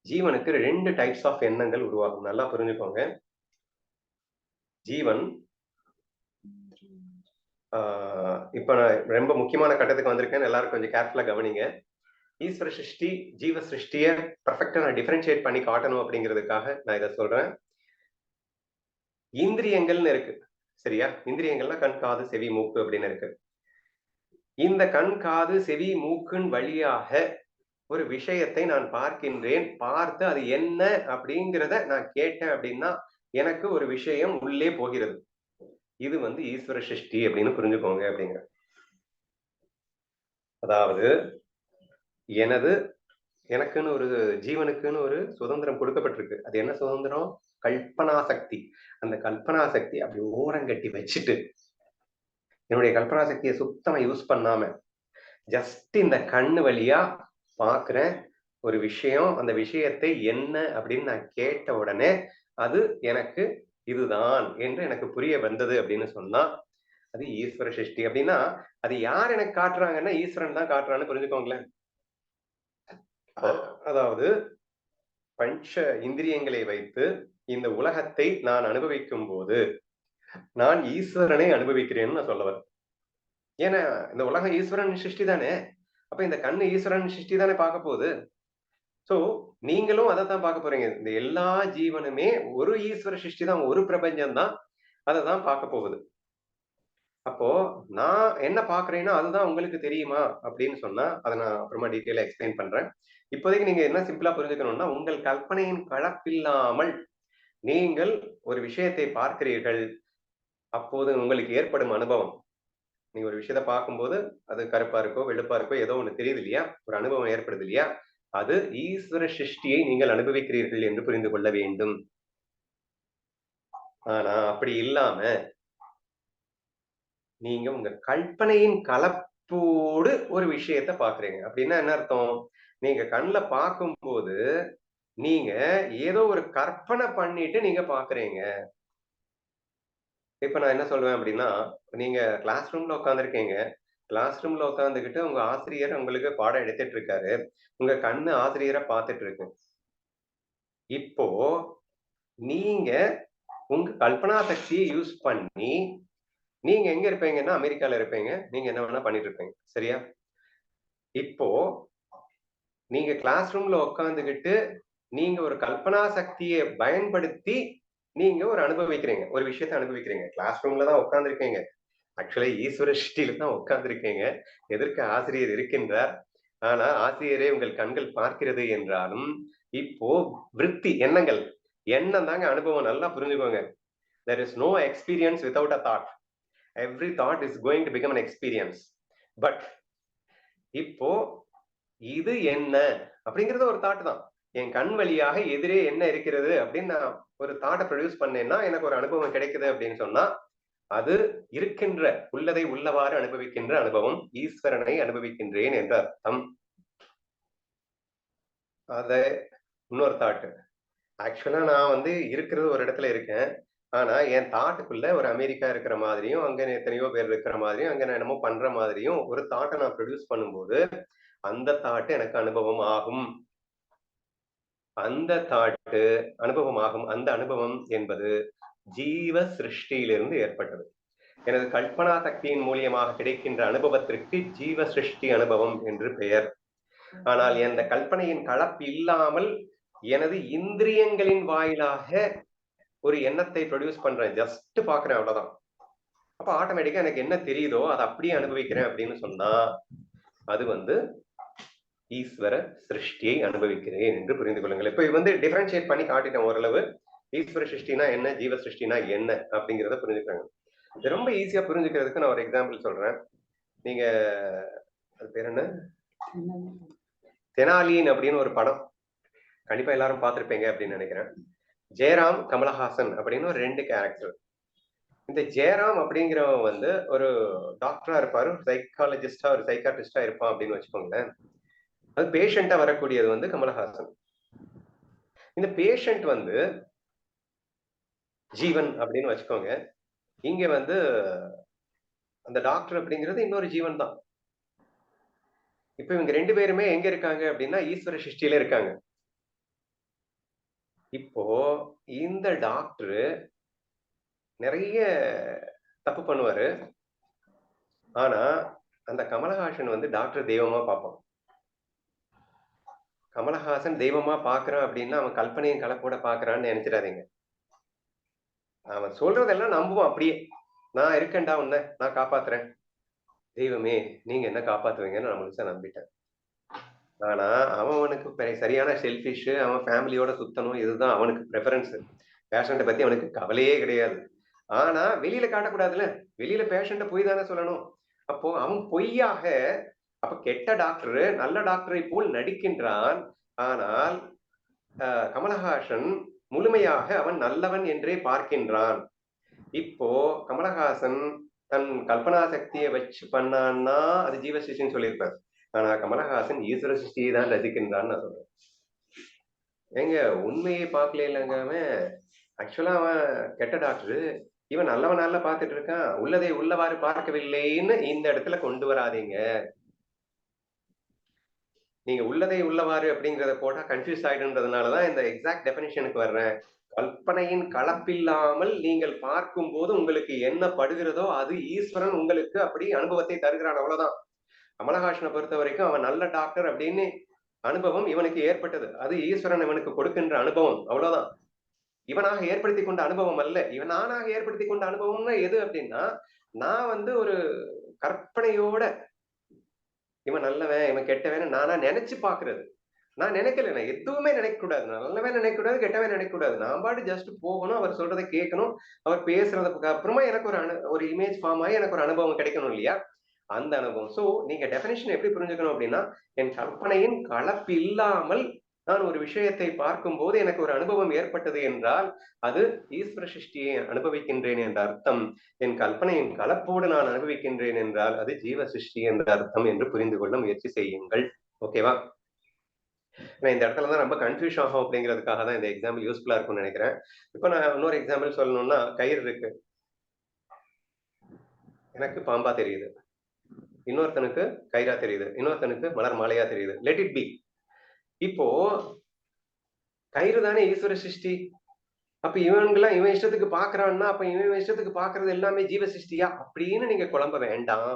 ஜீவனுக்கு 2 டைப்ஸ் ஆஃப் எண்ணங்கள் உருவாகும். நல்லா புரிஞ்சுக்கோங்க. ஜீவன் இப்ப நான் ரொம்ப முக்கியமான கட்டத்துக்கு வந்திருக்கேன். எல்லாரும் கொஞ்சம் கேர்ஃபுல்லா கவனிங்க. ஈஸ்வர சிருஷ்டி, ஜீவ சிருஷ்டிய பெர்ஃபெக்ட்டா நான் டிஃபரன்ஷியேட் பண்ணி காட்டணும் அப்படிங்கிறதுக்காக நான் இதை சொல்றேன். இந்திரியங்கள்னு இருக்கு, சரியா? இந்திரியங்கள்னா கண், காது, செவி, மூக்கு அப்படின்னு இருக்கு. இந்த கண், காது, செவி, மூக்கின் வழியாக ஒரு விஷயத்தை நான் பார்க்கின்றேன். பார்த்து அது என்ன அப்படிங்கிறத நான் கேட்டேன் அப்படின்னா எனக்கு ஒரு விஷயம் உள்ளே போகிறது. இது ஈஸ்வர சிருஷ்டி அப்படின்னு புரிஞ்சுக்கோங்க அப்படிங்கிற. அதாவது எனக்குன்னு ஒரு ஜீவனுக்குன்னு ஒரு சுதந்திரம் கொடுக்கப்பட்டிருக்கு. அது என்ன சுதந்திரம்? கல்பனா சக்தி. அந்த கல்பனா சக்தி அப்படி ஓரங்கட்டி வச்சுட்டு, என்னுடைய கல்பனா சக்தியை சுத்தமா யூஸ் பண்ணாம ஜஸ்ட் இந்த கண்ணு வழியா பாக்குறேன் ஒரு விஷயம். அந்த விஷயத்தை என்ன அப்படின்னு நான் கேட்ட உடனே அது எனக்கு இதுதான் என்று எனக்கு புரிய வந்தது அப்படின்னு சொன்னா அது ஈஸ்வர சிருஷ்டி. அப்படின்னா அது யார் எனக்கு காட்டுறாங்கன்னா ஈஸ்வரன் தான் காட்டுறான்னு புரிஞ்சுக்கோங்களேன். அதாவது பஞ்ச இந்திரியங்களை வைத்து இந்த உலகத்தை நான் அனுபவிக்கும் போது நான் ஈஸ்வரனை அனுபவிக்கிறேன்னு நான் சொல்ல வரேன். ஏன்னா இந்த உலகம் ஈஸ்வரன் சிருஷ்டி தானே. அப்ப இந்த கண்ணு ஈஸ்வரன் சிருஷ்டி தானே பார்க்க போகுது. சோ நீங்களும் அதைத்தான் பார்க்க போறீங்க. இந்த எல்லா ஜீவனுமே ஒரு ஈஸ்வர சிருஷ்டி தான், ஒரு பிரபஞ்சம் தான், அதை தான் பார்க்க போகுது. அப்போ நான் என்ன பாக்குறேன்னா அதுதான் உங்களுக்கு தெரியுமா அப்படின்னு சொன்னா அதை நான் அப்புறமா டீட்டெயிலா எக்ஸ்பிளைன் பண்றேன். இப்போதைக்கு நீங்க என்ன சிம்பிளா புரிஞ்சுக்கணும்னா, உங்கள் கற்பனையின் கலப்பில்லாமல் நீங்கள் ஒரு விஷயத்தை பார்க்கிறீர்கள். அப்போது உங்களுக்கு ஏற்படும் அனுபவம், நீங்க ஒரு விஷயத்தை பார்க்கும்போது அது கருப்பா இருக்கோ வெளுப்பா இருக்கோ ஏதோ ஒண்ணு தெரியுது இல்லையா, ஒரு அனுபவம் ஏற்படுது இல்லையா, அது ஈஸ்வர சிருஷ்டியை நீங்கள் அனுபவிக்கிறீர்கள் என்று புரிந்து கொள்ள வேண்டும். ஆனா அப்படி இல்லாம நீங்க உங்க கற்பனையின் கலப்போடு ஒரு விஷயத்த பாக்குறீங்க அப்படின்னா என்ன அர்த்தம்? நீங்க கண்ணுல பார்க்கும்போது நீங்க ஏதோ ஒரு கற்பனை பண்ணிட்டு நீங்க பாக்குறீங்க. இப்ப நான் என்ன சொல்வேன் அப்படின்னா, நீங்க கிளாஸ் ரூம்ல உட்கார்ந்திருக்கீங்க. கிளாஸ் ரூம்ல உட்கார்ந்துகிட்டு உங்க ஆசிரியர் உங்களுக்கு பாடம் எடுத்துட்டு இருக்காரு. உங்க கண்ணு ஆசிரியரை பார்த்துட்டு இருக்கு. இப்போ நீங்க உங்க கல்பனா சக்தியை யூஸ் பண்ணி நீங்க எங்க இருப்பீங்கன்னா அமெரிக்கால இருப்பீங்க. நீங்க என்ன வேணா பண்ணிட்டு இருப்பீங்க. சரியா? இப்போ நீங்க கிளாஸ் ரூம்ல உட்கார்ந்துகிட்டு நீங்க ஒரு கல்பனா சக்தியை பயன்படுத்தி நீங்க ஒரு அனுபவிக்கிறீங்க. ஒரு விஷயத்தை அனுபவிக்கிறீங்க. கிளாஸ் ரூம்ல தான் உட்கார்ந்திருக்கீங்க. ஆக்சுவலா ஈஸ்வர சிருஷ்டியில தான் உட்கார்ந்திருக்கீங்க. எதற்கு ஆசிரியர் இருக்கின்றார். ஆனா ஆசிரியரே உங்கள் கண்கள் பார்க்கிறது என்றாலும் இப்போ விருத்தி எண்ணங்கள் எண்ணம் தாங்க அனுபவம். நல்லா புரிஞ்சுக்கோங்க. there is no experience without a thought. every thought is going to become an experience. But இப்போ இது என்ன அப்படிங்கிறது ஒரு தாட் தான். என் கண் வழியாக எதிரே என்ன இருக்கிறது அப்படின்னு நான் ஒரு தாட்டை ப்ரொடியூஸ் பண்ணேன்னா எனக்கு ஒரு அனுபவம் கிடைக்குது அப்படின்னு சொன்னா அது இருக்கின்ற உள்ளதை உள்ளவாறு அனுபவிக்கின்ற அனுபவம். ஈஸ்வரனை அனுபவிக்கின்றேன் என்ற அர்த்தம். அத இன்னொரு தாட். ஆக்சுவலா நான் இருக்கிறது ஒரு இடத்துல இருக்கேன். ஆனா என் தாட்டுக்குள்ள ஒரு அமெரிக்கா இருக்கிற மாதிரியும் அங்க எத்தனையோ பேர் இருக்கிற மாதிரியும் அங்க நான் என்னமோ பண்ற மாதிரியும் ஒரு தாட்டை நான் ப்ரொடியூஸ் பண்ணும்போது அந்த தாட் எனக்கு அனுபவம் ஆகும். அந்த தாட்டு அனுபவமாகும். அந்த அனுபவம் என்பது ஜீவ சிருஷ்டியிலிருந்து ஏற்பட்டது. எனது கல்பனா சக்தியின் மூலியமாக கிடைக்கின்ற அனுபவத்திற்கு ஜீவ சிருஷ்டி அனுபவம் என்று பெயர். ஆனால் அந்த கல்பனையின் கலப்பு இல்லாமல் எனது இந்திரியங்களின் வாயிலாக ஒரு எண்ணத்தை ப்ரொடியூஸ் பண்றேன், ஜஸ்ட் பாக்குறேன், அவ்வளவுதான். அப்ப ஆட்டோமேட்டிக்கா எனக்கு என்ன தெரியுதோ அதை அப்படியே அனுபவிக்கிறேன் அப்படின்னு சொன்னா அது வந்து ஈஸ்வர சிருஷ்டியை அனுபவிக்கிறேன் என்று புரிந்து கொள்ளுங்கள். இப்ப இது டிஃபரன்ஷியேட் பண்ணி காட்டிட்டேன் ஓரளவு. ஈஸ்வர சிருஷ்டினா என்ன, ஜீவ சிருஷ்டினா என்ன அப்படிங்கிறத புரிஞ்சுக்கிறாங்க. இது ரொம்ப ஈஸியா புரிஞ்சுக்கிறதுக்கு நான் ஒரு எக்ஸாம்பிள் சொல்றேன். நீங்க அது பேர் என்ன, தெனாலியின் அப்படின்னு ஒரு படம் கண்டிப்பா எல்லாரும் பார்த்திருப்பீங்க அப்படின்னு நினைக்கிறேன். ஜெயராம், கமலஹாசன் அப்படின்னு ஒரு 2 கேரக்டர். இந்த ஜெயராம் அப்படிங்கிறவன் ஒரு டாக்டரா இருப்பாரு, சைக்காலஜிஸ்டா ஒரு சைக்காட்ரிஸ்டா இருப்பான் அப்படின்னு வச்சுக்கோங்களேன். அது பேஷண்டா வரக்கூடியது கமலஹாசன். இந்த பேஷண்ட் ஜீவன் அப்படின்னு வச்சுக்கோங்க. இங்க அந்த டாக்டர் அப்படிங்கிறது இன்னொரு ஜீவன் தான். இப்ப இவங்க 2 பேருமே எங்க இருக்காங்க அப்படின்னா ஈஸ்வர சிருஷ்டியில இருக்காங்க. இப்போ இந்த டாக்டர் நிறைய தப்பு பண்ணுவாரு. ஆனா அந்த கமலஹாசன் டாக்டர் தெய்வமா பார்ப்பான். கமலஹாசன் தெய்வமா பாக்குறான் அப்படின்னா அவன் கல்பனையின் கலப்போட பாக்குறான்னு நினைச்சிடாதீங்க. அவன் சொல்றதெல்லாம் நம்புவான் அப்படியே. நான் இருக்கேன்டா, உன்னை நான் காப்பாத்துறேன், தெய்வமே நீங்க என்ன காப்பாத்துவீங்கன்னு நான் முழுசா நம்பிட்டேன். ஆனா அவனுக்கு சரியான செல்ஃபிஷ், அவன் ஃபேமிலியோட சுத்தணும், இதுதான் அவனுக்கு ப்ரெஃபரன்ஸ். பேஷண்ட்டை பத்தி அவனுக்கு கவலையே கிடையாது. ஆனா வெளியில காட்டக்கூடாதுல்ல, வெளியில பேஷண்ட்டை பொய் தானே சொல்லணும். அப்போ அவன் பொய்யாக, அப்ப கெட்ட டாக்டர் நல்ல டாக்டரை போல் நடிக்கின்றான். ஆனால் கமலஹாசன் முழுமையாக அவன் நல்லவன் என்றே பார்க்கின்றான். இப்போ கமலஹாசன் தன் கல்பனா சக்தியை வச்சு பண்ணான்னா அது ஜீவ சிருஷ்டின்னு சொல்லியிருப்பார். ஆனா கமலஹாசன் ஈஸ்வர சிருஷ்டியை தான் ரசிக்கின்றான்னு நான் சொல்றேன். ஏங்க உண்மையை பார்க்கல இல்லைங்க அவன். ஆக்சுவலா அவன் கெட்ட டாக்டர், இவன் நல்லவன் நல்ல பார்த்துட்டு இருக்கான். உள்ளதை உள்ளவாறு பார்க்கவில்லைன்னு இந்த இடத்துல கொண்டு வராதீங்க. நீங்க உள்ளதை உள்ளவாறு அப்படிங்கிறத போட்டா கன்ஃபியூஸ் ஆயிடுன்றதுனாலதான் இந்த எக்ஸாக்ட் டெபினிஷனுக்கு வர்றேன். கல்பனையின் கலப்பில்லாமல் நீங்கள் பார்க்கும் போது உங்களுக்கு என்ன படுகிறதோ அது ஈஸ்வரன் உங்களுக்கு அப்படி அனுபவத்தை தருகிறான், அவ்வளவுதான். கமலஹாசனை பொறுத்த வரைக்கும் அவன் நல்ல டாக்டர் அப்படின்னு அனுபவம் இவனுக்கு ஏற்பட்டது. அது ஈஸ்வரன் இவனுக்கு கொடுக்கின்ற அனுபவம், அவ்வளவுதான். இவனாக ஏற்படுத்தி கொண்ட அனுபவம் அல்ல. இவன் நானாக ஏற்படுத்தி கொண்ட அனுபவம்னா எது அப்படின்னா, நான் ஒரு கற்பனையோட இவன் நல்லவன் இவன் கெட்டவன் நானா நினைச்சு பாக்குறது. நான் நினைக்கல, நான் எதுவுமே நினைக்க கூடாது. நான் நல்லவன் நினைக்க கூடாது, கெட்டவன் நினைக்க கூடாது. நான் பாட்டு ஜஸ்ட் போகணும், அவர் சொல்றதை கேட்கணும், அவர் பேசுறதுக்கு அப்புறமா எனக்கு ஒரு இமேஜ் ஃபார்ம் ஆகி எனக்கு ஒரு அனுபவம் கிடைக்கணும் இல்லையா, அந்த அனுபவம். சோ நீங்க டெபினிஷன் எப்படி புரிஞ்சுக்கணும் அப்படின்னா, என் கற்பனையின் கலப்பு இல்லாமல் நான் ஒரு விஷயத்தை பார்க்கும் போது எனக்கு ஒரு அனுபவம் ஏற்பட்டது என்றால் அது ஈஸ்வர சிருஷ்டியை அனுபவிக்கின்றேன் என்ற அர்த்தம். என் கல்பனையின் கலப்போடு நான் அனுபவிக்கின்றேன் என்றால் அது ஜீவ சிருஷ்டி என்ற அர்த்தம் என்று புரிந்து கொள்ள முயற்சி செய்யுங்கள். ஓகேவா? இந்த இடத்துலதான் ரொம்ப கன்ஃபியூஷன் ஆகும் அப்படிங்கிறதுக்காக தான் இந்த எக்ஸாம்பிள் யூஸ்ஃபுல்லா இருக்கும்னு நினைக்கிறேன். இப்ப நான் இன்னொரு எக்ஸாம்பிள் சொல்லணும்னா, கயிறு இருக்கு, எனக்கு பாம்பா தெரியுது, இன்னொருத்தனுக்கு கயிறா தெரியுது, இன்னொருத்தனுக்கு மலர் மாலையா தெரியுது. Let it be. இப்போ கயிறு தானே ஈஸ்வர சிருஷ்டி. அப்ப இவன்கெல்லாம் இவன் இஷ்டத்துக்கு பாக்குறான்னா அப்ப இவன் இஷ்டத்துக்கு பாக்குறது எல்லாமே ஜீவ சிருஷ்டியா அப்படின்னு நீங்க குழம்ப வேண்டாம்.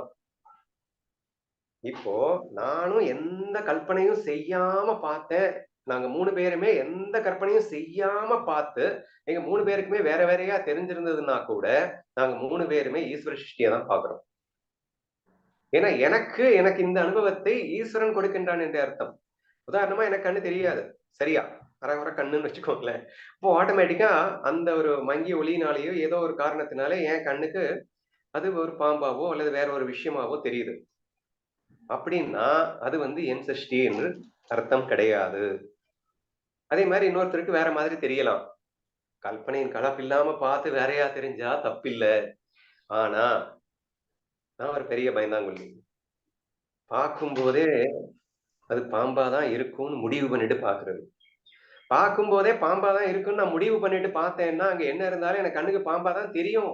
இப்போ நானும் எந்த கல்பனையும் செய்யாம பார்த்தேன். நாங்க 3 பேருமே எந்த கற்பனையும் செய்யாம பார்த்து எங்க 3 பேருக்குமே வேற வேறையா தெரிஞ்சிருந்ததுன்னா கூட நாங்க 3 பேருமே ஈஸ்வர சிருஷ்டியை தான் பாக்குறோம். ஏன்னா எனக்கு இந்த அனுபவத்தை ஈஸ்வரன் கொடுக்கின்றான் என்ற அர்த்தம். உதாரணமா எனக்கு கண்ணு தெரியாது, சரியா, அரைகுறை கண்ணுன்னு வச்சுக்கோங்களேன். இப்போ ஆட்டோமேட்டிக்கா அந்த ஒரு மங்கிய ஒளியினாலேயோ ஏதோ ஒரு காரணத்தினாலே என் கண்ணுக்கு அது ஒரு பாம்பாவோ அல்லது வேற ஒரு விஷயமாவோ தெரியுது. அப்படின்னா அது என் சிருஷ்டி என்று அர்த்தம் கிடையாது. அதே மாதிரி இன்னொருத்தருக்கு வேற மாதிரி தெரியலாம். கல்பனையின் கலப்பில்லாம பார்த்து வேறையா தெரிஞ்சா தப்பில்லை. ஆனா நான் ஒரு பெரிய பயந்தாங்குள்ளி. பார்க்கும் போதே அது பாம்பாதான் இருக்கும்னு முடிவு பண்ணிட்டு பாக்குறது. பார்க்கும் போதே பாம்பாதான் இருக்குன்னு நான் முடிவு பண்ணிட்டு பார்த்தேன்னா அங்க என்ன இருந்தாலும் எனக்கு கண்ணுக்கு பாம்பாதான் தெரியும்.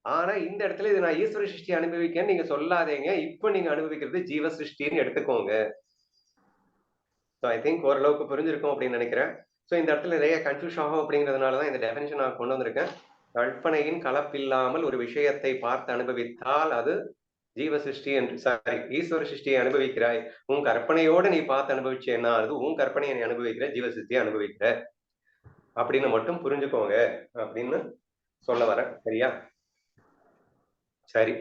ஆனா இந்த இடத்துல இது நான் ஈஸ்வர சிருஷ்டி அனுபவிக்கேன்னு நீங்க சொல்லாதீங்க. இப்ப நீங்க அனுபவிக்கிறது ஜீவ சிருஷ்டின்னு எடுத்துக்கோங்க. ஸோ ஐ திங்க் ஓரளவுக்கு புரிஞ்சிருக்கும் அப்படின்னு நினைக்கிறேன். ஸோ இந்த இடத்துல நிறைய கன்ஃபியூஸ் ஆகும் அப்படிங்கிறதுனால தான் இந்த டெஃபினிஷன் நான் கொண்டு வந்திருக்கேன். கற்பனையின் கலப்பில்லாமல் ஒரு விஷயத்தை பார்த்து அனுபவித்தால் அது ஜீவ சிருஷ்டி என்று ஈஸ்வர சிருஷ்டியை அனுபவிக்கிறாய். உன் கற்பனையோடு நீ பார்த்து அனுபவிச்சேன்னா அது உன் கற்பனையை நீ அனுபவிக்கிற, ஜீவ சிருஷ்டியை அனுபவிக்கிற அப்படின்னு மட்டும் புரிஞ்சுக்கோங்க அப்படின்னு சொல்ல வரேன். சரியா? சரி,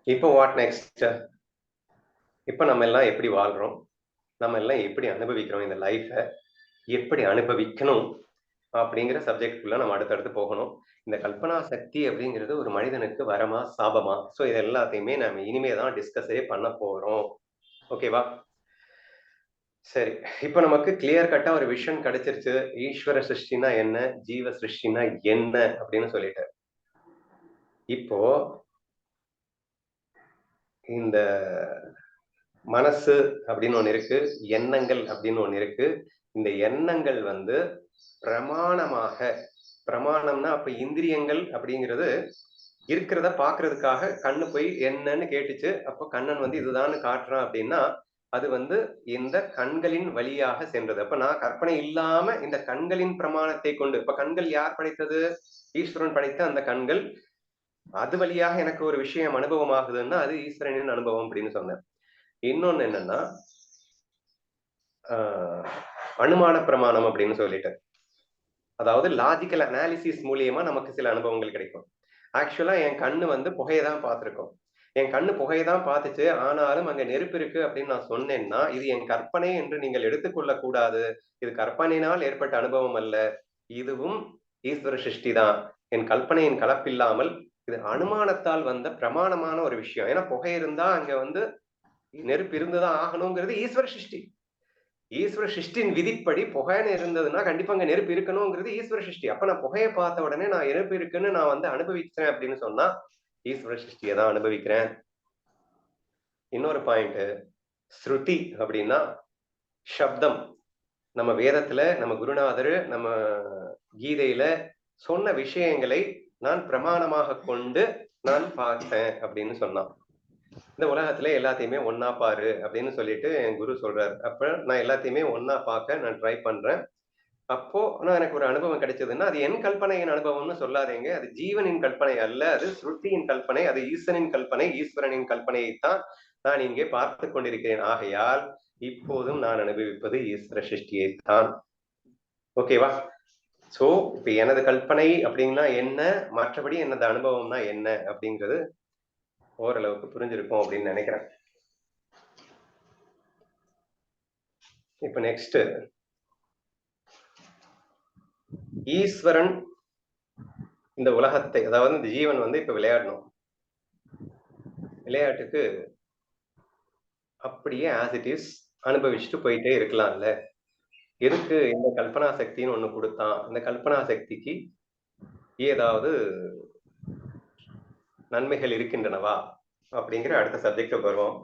இப்போ வாட் நெக்ஸ்ட்? இப்போ நம்ம எல்லாம் எப்படி வாழ்றோம், நம்ம எல்லாம் எப்படி அனுபவிக்கிறோம், இந்த லைஃபை எப்படி அனுபவிக்கணும் அப்படிங்கிற சப்ஜெக்ட்குள்ள நம்ம அடுத்தடுத்து போகணும். இந்த கல்பனா சக்தி அப்படிங்கிறது ஒரு மனிதனுக்கு வரமா சாபமா? ஸோ இது எல்லாத்தையுமே நம்ம இனிமே தான் டிஸ்கஸே பண்ண போறோம். ஓகேவா? சரி, இப்போ நமக்கு கிளியர் கட்டா ஒரு விஷன் கிடைச்சிருச்சு. ஈஸ்வர சிருஷ்டினா என்ன, ஜீவ சிருஷ்டினா என்ன அப்படின்னு சொல்லிட்டு. இப்போ இந்த மனசு அப்படின்னு ஒண்ணு இருக்கு, எண்ணங்கள் அப்படின்னு ஒண்ணு இருக்கு. இந்த எண்ணங்கள் வந்து பிரமாணம்னா அப்ப இந்திரியங்கள் அப்படிங்கிறது இருக்கிறத பாக்குறதுக்காக கண்ணு போய் என்னன்னு கேட்டுச்சு. அப்போ கண்ணன் வந்து இதுதான் காட்டுறான் அப்படின்னா அது வந்து இந்த கண்களின் வழியாக சென்றது. அப்ப நான் கற்பனை இல்லாம இந்த கண்களின் பிரமாணத்தை கொண்டு, இப்ப கண்கள் யார் படைத்தது? ஈஸ்வரன் படைத்த அந்த கண்கள். அது வழியாக எனக்கு ஒரு விஷயம் அனுபவம் ஆகுதுன்னா அது ஈஸ்வரனின் அனுபவம் அப்படின்னு சொன்னேன். இன்னொன்னு என்னன்னா அனுமான பிரமாணம் அப்படின்னு சொல்லிட்டு, அதாவது லாஜிக்கல் அனாலிசிஸ் மூலியமா நமக்கு சில அனுபவங்கள் கிடைக்கும். ஆக்சுவலா என் கண்ணு வந்து புகையை தான் பார்த்திருக்கும். என் கண்ணு புகையை தான் பார்த்துச்சு, ஆனாலும் அங்க நெருப்பு இருக்கு அப்படின்னு நான் சொன்னேன்னா இது என் கற்பனை என்று நீங்கள் எடுத்துக்கொள்ள கூடாது. இது கற்பனையினால் ஏற்பட்ட அனுபவம் அல்ல, இதுவும் ஈஸ்வர சிருஷ்டி தான். என் கல்பனையின் கலப்பில்லாமல் இது அனுமானத்தால் வந்த பிரமாணமான ஒரு விஷயம். ஏன்னா புகை இருந்தா அங்க வந்து நெருப்பு இருந்துதான் ஆகணுங்கிறது ஈஸ்வர சிருஷ்டி. ஈஸ்வர சிருஷ்டின் விதிப்படி புகைன்னு இருந்ததுன்னா கண்டிப்பா அங்க நெருப்பு இருக்கணுங்கிறது ஈஸ்வர சிருஷ்டி. அப்ப நான் புகையை பார்த்த உடனே நான் நெருப்பு இருக்குன்னு நான் வந்து அனுபவிக்கிறேன் அப்படின்னு சொன்னா ஈஸ்வர சிருஷ்டியை தான் அனுபவிக்கிறேன். இன்னொரு பாயிண்ட், ஸ்ருதி அப்படின்னா சப்தம். நம்ம வேதத்துல நம்ம குருநாதர் நம்ம கீதையில சொன்ன விஷயங்களை நான் பிரமாணமாக கொண்டு நான் பார்த்தேன் அப்படின்னு சொன்னான். இந்த உலகத்துல எல்லாத்தையுமே ஒன்னா பாரு அப்படின்னு சொல்லிட்டு என் குரு சொல்றாரு. அப்ப நான் எல்லாத்தையுமே ஒன்னா பார்க்க நான் ட்ரை பண்றேன். அப்போ நான் எனக்கு ஒரு அனுபவம் கிடைச்சதுன்னா அது என் கல்பனையின் அனுபவம்னு சொல்லாதீங்க. அது ஜீவனின் கல்பனை அல்ல, அது ஸ்ருதியின் கல்பனை, அது ஈசனின் கல்பனை, ஈஸ்வரனின் கல்பனையைத்தான் நான் இங்கே பார்த்து கொண்டிருக்கிறேன். ஆகையால் இப்போதும் நான் அனுபவிப்பது ஈஸ்வர சிருஷ்டியைத்தான். ஓகேவா? சோ இப்ப எனது கல்பனை அப்படின்னா என்ன, மற்றபடி எனது அனுபவம்னா என்ன அப்படிங்கிறது ஓரளவுக்கு புரிஞ்சிருக்கும் அப்படின்னு நினைக்கிறேன். இப்ப நெக்ஸ்ட், ஈஸ்வரன் இந்த உலகத்தை, அதாவது இந்த ஜீவன் வந்து இப்ப விளையாடணும். விளையாட்டுக்கு அப்படியே ஆஸ் இட் இஸ் அனுபவிச்சுட்டு போயிட்டே இருக்கலாம்ல. எதுக்கு இந்த கல்பனா சக்தின்னு ஒண்ணு கொடுத்தான்? இந்த கல்பனா சக்திக்கு ஏதாவது நன்மைகள் இருக்கின்றனவா அப்படிங்கிற அடுத்த சப்ஜெக்ட் வருவோம்.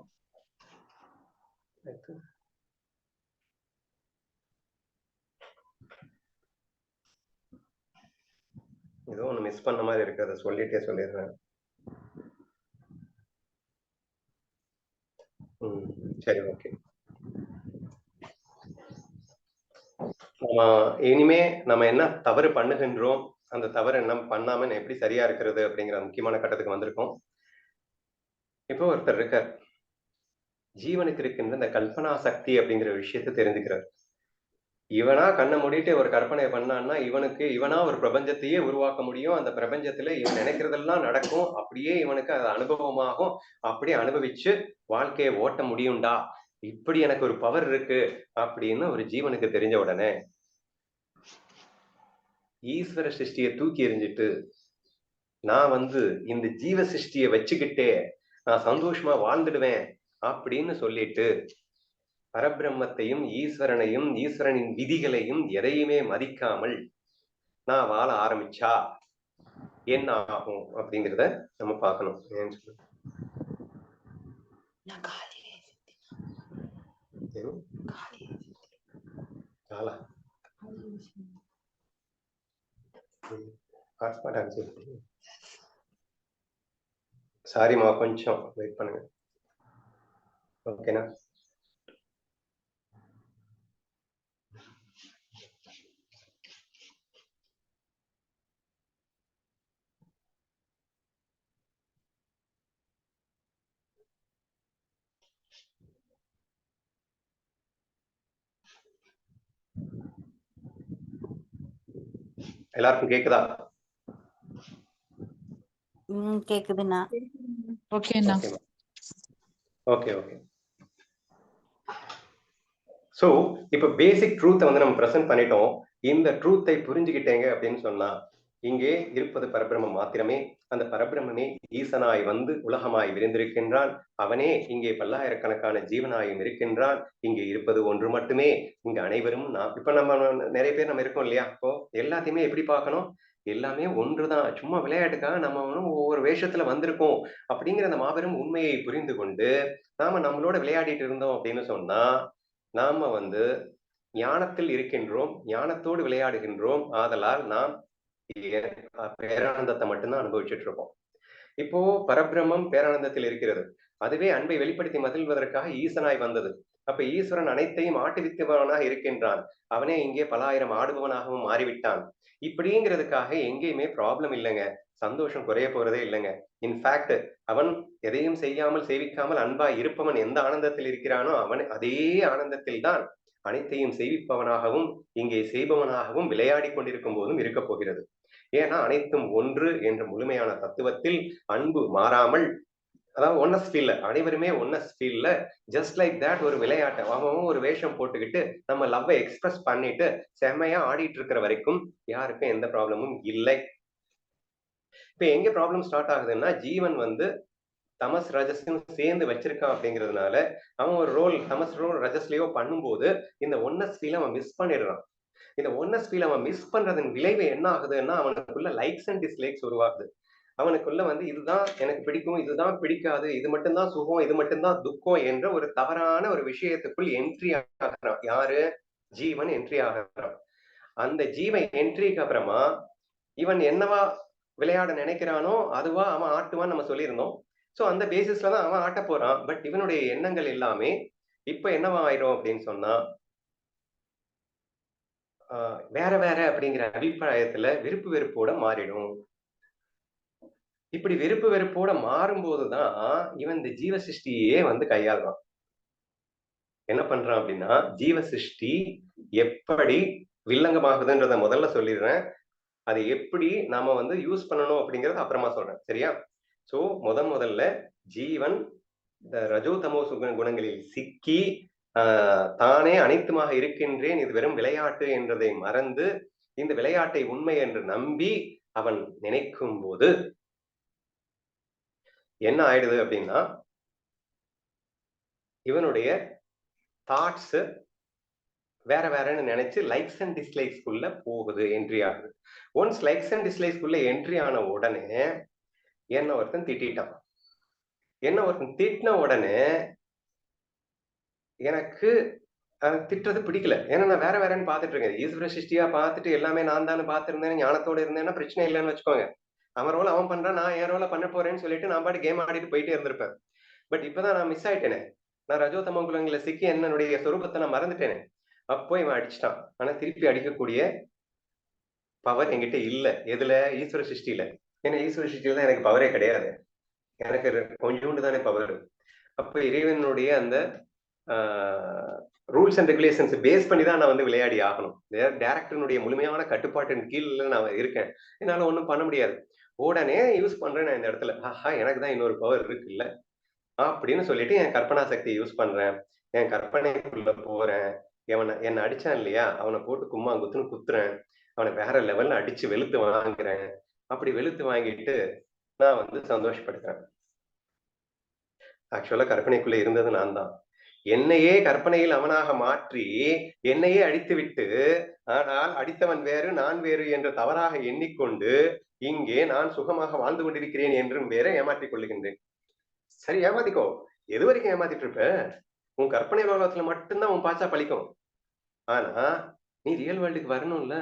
ஏதோ ஒண்ணு மிஸ் பண்ண மாதிரி இருக்கு, அதை சொல்லிட்டே சொல்லிடுறேன். சரி, ஓகே. இனிமே நம்ம என்ன தவறு பண்ணுகின்றோம், அந்த தவறு என்ன பண்ணாம எப்படி சரியா இருக்கிறது அப்படிங்கிற முக்கியமான கட்டத்துக்கு வந்திருக்கோம். இப்போ ஒருத்தர் இருக்கார், ஜீவனுக்கு இருக்கின்ற இந்த கல்பனா சக்தி அப்படிங்கிற விஷயத்தை தெரிஞ்சுக்கிறார். இவனா கண்ணை மூடிட்டு ஒரு கற்பனை பண்ணான்னா இவனா ஒரு பிரபஞ்சத்தையே உருவாக்க முடியும். அந்த பிரபஞ்சத்துல இவன் நினைக்கிறதெல்லாம் நடக்கும், அப்படியே இவனுக்கு அது அனுபவமாகும். அப்படியே அனுபவிச்சு வாழ்க்கையை ஓட்ட முடியும்டா, இப்படி எனக்கு ஒரு பவர் இருக்கு அப்படின்னு ஒரு ஜீவனுக்கு தெரிஞ்ச உடனே ஈஸ்வர சிருஷ்டியை தூக்கி எறிஞ்சிட்டு நான் வந்து இந்த ஜீவ சிருஷ்டியை வச்சுக்கிட்டே நான் சந்தோஷமா வாழ்ந்துடுவேன் அப்படின்னு சொல்லிட்டு பரபிரம்மத்தையும் ஈஸ்வரனையும் ஈஸ்வரனின் விதிகளையும் எதையுமே மதிக்காமல் நான் வாழ ஆரம்பிச்சா என்ன ஆகும் அப்படிங்கிறத நம்ம பார்க்கணும். சாரிமா, கொஞ்சம் வெயிட் பண்ணுங்க. ஓகேனா? எல்லாருக்கும் கேக்குதா? கேக்குதுண்ணா. ஓகேண்ணா. Okay okay. சோ இப்ப பேசிக் ட்ரூத்தை வந்து நம்ம பிரசன்ட் பண்ணிட்டோம். இந்த ட்ரூத்தை புரிஞ்சுக்கிட்டேங்க அப்படின்னு சொன்னா, இங்கே இருப்பது பரபிரம்மம் மாத்திரமே. அந்த பரபிரம்மே ஈசனாய் வந்து உலகமாய் விரிந்திருக்கின்றான். அவனே இங்கே பல்லாயிரக்கணக்கான ஜீவனாயும் இருக்கின்றான். இங்கே இருப்பது ஒன்று மட்டுமே. இங்க அனைவரும் இப்ப நம்ம நிறைய பேர் நம்ம இருக்கோம் இல்லையா? இப்போ எல்லாத்தையுமே எப்படி பார்க்கணும்? எல்லாமே ஒன்றுதான். சும்மா விளையாட்டுக்காக நம்ம ஒவ்வொரு வேஷத்துல வந்திருக்கோம் அப்படிங்கிற அந்த மாபெரும் உண்மையை புரிந்து கொண்டு நாம நம்மளோட விளையாடிட்டு இருந்தோம் அப்படின்னு சொன்னா, நாம வந்து ஞானத்தில் இருக்கின்றோம், ஞானத்தோடு விளையாடுகின்றோம். ஆதலால் நாம் பேரானந்தத்தை மட்டும்தான் அனுபவிச்சுட்டு இருக்கோம். இப்போ பரபிரம்மம் பேரானந்தத்தில் இருக்கிறது. அதுவே அன்பை வெளிப்படுத்தி மகிழ்வதற்காக ஈசனாய் வந்தது. அப்ப ஈஸ்வரன் அனைத்தையும் ஆட்டுவித்தவனாக இருக்கின்றான். அவனே இங்கே பல ஆயிரம் ஆடுபவனாகவும் மாறிவிட்டான். இப்படிங்கிறதுக்காக எங்கேயுமே ப்ராப்ளம் இல்லைங்க. சந்தோஷம் குறைய போறதே இல்லைங்க. இன்ஃபேக்ட் அவன் எதையும் செய்யாமல் சேவிக்காமல் அன்பாய் இருப்பவன் எந்த ஆனந்தத்தில் இருக்கிறானோ அவன் அதே ஆனந்தத்தில் தான் அனைத்தையும் செய்விப்பவனாகவும் இங்கே செய்பவனாகவும் விளையாடி கொண்டிருக்கும் போதும் இருக்க போகிறது. ஏன்னா அனைத்தும் ஒன்று என்ற முழுமையான தத்துவத்தில் அன்பு மாறாமல், அதாவது ஒன்னஸ் ஃபீல்ல அனைவருமே ஒன்னஸ் ஃபீல்ல ஜஸ்ட் லைக் தட் ஒரு விளையாட்டை அவன் ஒரு வேஷம் போட்டுக்கிட்டு நம்ம லவ்வை எக்ஸ்பிரஸ் பண்ணிட்டு செம்மையா ஆடிட்டு இருக்கிற வரைக்கும் யாருக்கும் எந்த ப்ராப்ளமும் இல்லை. இப்ப எங்க ப்ராப்ளம் ஸ்டார்ட் ஆகுதுன்னா, ஜீவன் வந்து தமஸ் ரஜஸும் சேர்ந்து வச்சிருக்கான் அப்படிங்கிறதுனால அவன் ஒரு ரோல் தமஸ் ரோல் ரஜஸ்லயோ பண்ணும்போது இந்த ஒன்னஸ் ஃபீல் அவன் மிஸ் பண்ணிடுறான். இந்த ஒன்னஸ் ஃபீல் அவன் மிஸ் பண்றதன் விளைவு என்ன ஆகுதுன்னா, அவனுக்குள்ள லைக்ஸ் அண்ட் டிஸ்லைக்ஸ் உருவாகுது. அவனுக்குள்ள வந்து இதுதான் எனக்கு பிடிக்கும், இதுதான் பிடிக்காது, இது மட்டும்தான் சுகம், இது மட்டும்தான் துக்கம் என்ற ஒரு தவறான ஒரு விஷயத்துக்குள் என்ட்ரி ஆகிறான். யாரு? ஜீவன் என்ட்ரி ஆகிறான். அந்த ஜீவன் என்ட்ரிக்கு அப்புறமா இவன் என்னவா விளையாட நினைக்கிறானோ அதுவா அவன் ஆட்டுவான்னு நம்ம சொல்லியிருந்தோம். சோ அந்த பேசிஸ்ல தான் அவன் ஆட்ட போறான். பட் இவனுடைய எண்ணங்கள் எல்லாமே இப்ப என்னவா ஆயிரும் அப்படின்னு சொன்னா, வேற வேற அப்படிங்கிற அபிப்பிராயத்துல விருப்பு வெறுப்போட மாறிடும். இப்படி வெறுப்பு வெறுப்போட மாறும்போதுதான் இவன் இந்த ஜீவ சிருஷ்டியே வந்து கையாளுறான். என்ன பண்றான் அப்படின்னா, ஜீவ சிருஷ்டி எப்படி வில்லங்கமாகுதுன்றத முதல்ல சொல்லிடுறேன். அதை எப்படி நாம வந்து யூஸ் பண்ணணும் அப்படிங்கறத அப்புறமா சொல்றேன். சரியா? சோ முதல்ல ஜீவன் இந்த ரஜோ தமோ குணங்களில் சிக்கி தானே அனைத்துமாக இருக்கின்றேன், இது வெறும் விளையாட்டு என்றதை மறந்து இந்த விளையாட்டை உண்மை என்று நம்பி அவன் நினைக்கும் போது என்ன ஆயிடுது அப்படின்னா, இவனுடைய தாட்ஸ் வேற வேறன்னு நினைச்சு லைக்ஸ் அண்ட் டிஸ்லைக்ஸ்குள்ள போகுது, என்ட்ரி ஆகுது. ஒன்ஸ் லைக்ஸ் அண்ட் டிஸ்லைக்ஸ்குள்ள என்ட்ரி ஆன உடனே என்ன ஒருத்தன் திட்டான். என்ன ஒருத்தன் திட்டின உடனே எனக்கு திட்டுறது பிடிக்கல. ஏன்னா நான் வேற வேறன்னு பார்த்துட்டு இருக்கேன். ஈஸ்வர சிருஷ்டியா பார்த்துட்டு எல்லாமே நான் தானே பார்த்திருந்தேன், ஞானத்தோட இருந்தேன்னா பிரச்சனை இல்லைன்னு வச்சுக்கோங்க. அவன் ரோல் அவன் பண்றான், நான் என் ரோல பண்ண போறேன்னு சொல்லிட்டு நான் பாட்டு கேம் ஆடிட்டு போயிட்டே இருந்திருப்பேன். பட் இப்பதான் நான் மிஸ் ஆயிட்டேனே. நான் ரஜோ தமோ குணங்களை சிக்கி என்னுடைய சொரூபத்தை நான் மறந்துட்டேனே. அப்போ இவன் அடிச்சிட்டான். ஆனா திருப்பி அடிக்கக்கூடிய பவர் என்கிட்ட இல்ல. எதுல? ஈஸ்வர சிருஷ்டியில. ஏன்னா ஈஸ்வர சிருஷ்டியில தான் எனக்கு பவரே கிடையாது. எனக்கு கொஞ்சோண்டு தானே பவர். அப்ப இறைவனுடைய அந்த ரூல்ஸ் அண்ட் ரெகுலேஷன்ஸ் பேஸ் பண்ணி தான் நான் வந்து விளையாடி ஆகணும். டைரக்டருடைய முழுமையான கட்டுப்பாட்டின் கீழே நான் இருக்கேன். என்னால ஒன்றும் பண்ண முடியாது. உடனே யூஸ் பண்றேன் நான் இந்த இடத்துல. ஆஹா, எனக்கு தான் இன்னொரு பவர் இருக்கு இல்ல அப்படின்னு சொல்லிட்டு என் கற்பனா சக்தியை யூஸ் பண்றேன். என் கற்பனைக்குள்ள போறேன். என்னை அடிச்சான் இல்லையா, அவனை போட்டு கும்மாங்குத்துன்னு குத்துறேன். அவனை வேற லெவல்ல அடிச்சு வெளுத்து வாங்குறேன். அப்படி வெளுத்து வாங்கிட்டு நான் வந்து சந்தோஷப்படுத்துறேன். ஆக்சுவலா கற்பனைக்குள்ள இருந்தது நான் தான். என்னையே கற்பனையில் அவனாக மாற்றி என்னையே அடித்து விட்டு, ஆனால் அடித்தவன் வேறு நான் வேறு என்று தவறாக எண்ணிக்கொண்டு இங்கே நான் சுகமாக வாழ்ந்து கொண்டிருக்கிறேன் என்றும் வேற ஏமாற்றிக் கொள்ளுகின்றேன். சரி, ஏமாத்திக்கோ. எது வரைக்கும் ஏமாத்திட்டு இருப்ப? உன் கற்பனை உலகத்துல மட்டும்தான் உன் பாச்சா பழிக்கும். ஆனா நீ ரியல் வேர்ல்டுக்கு வரணும்ல.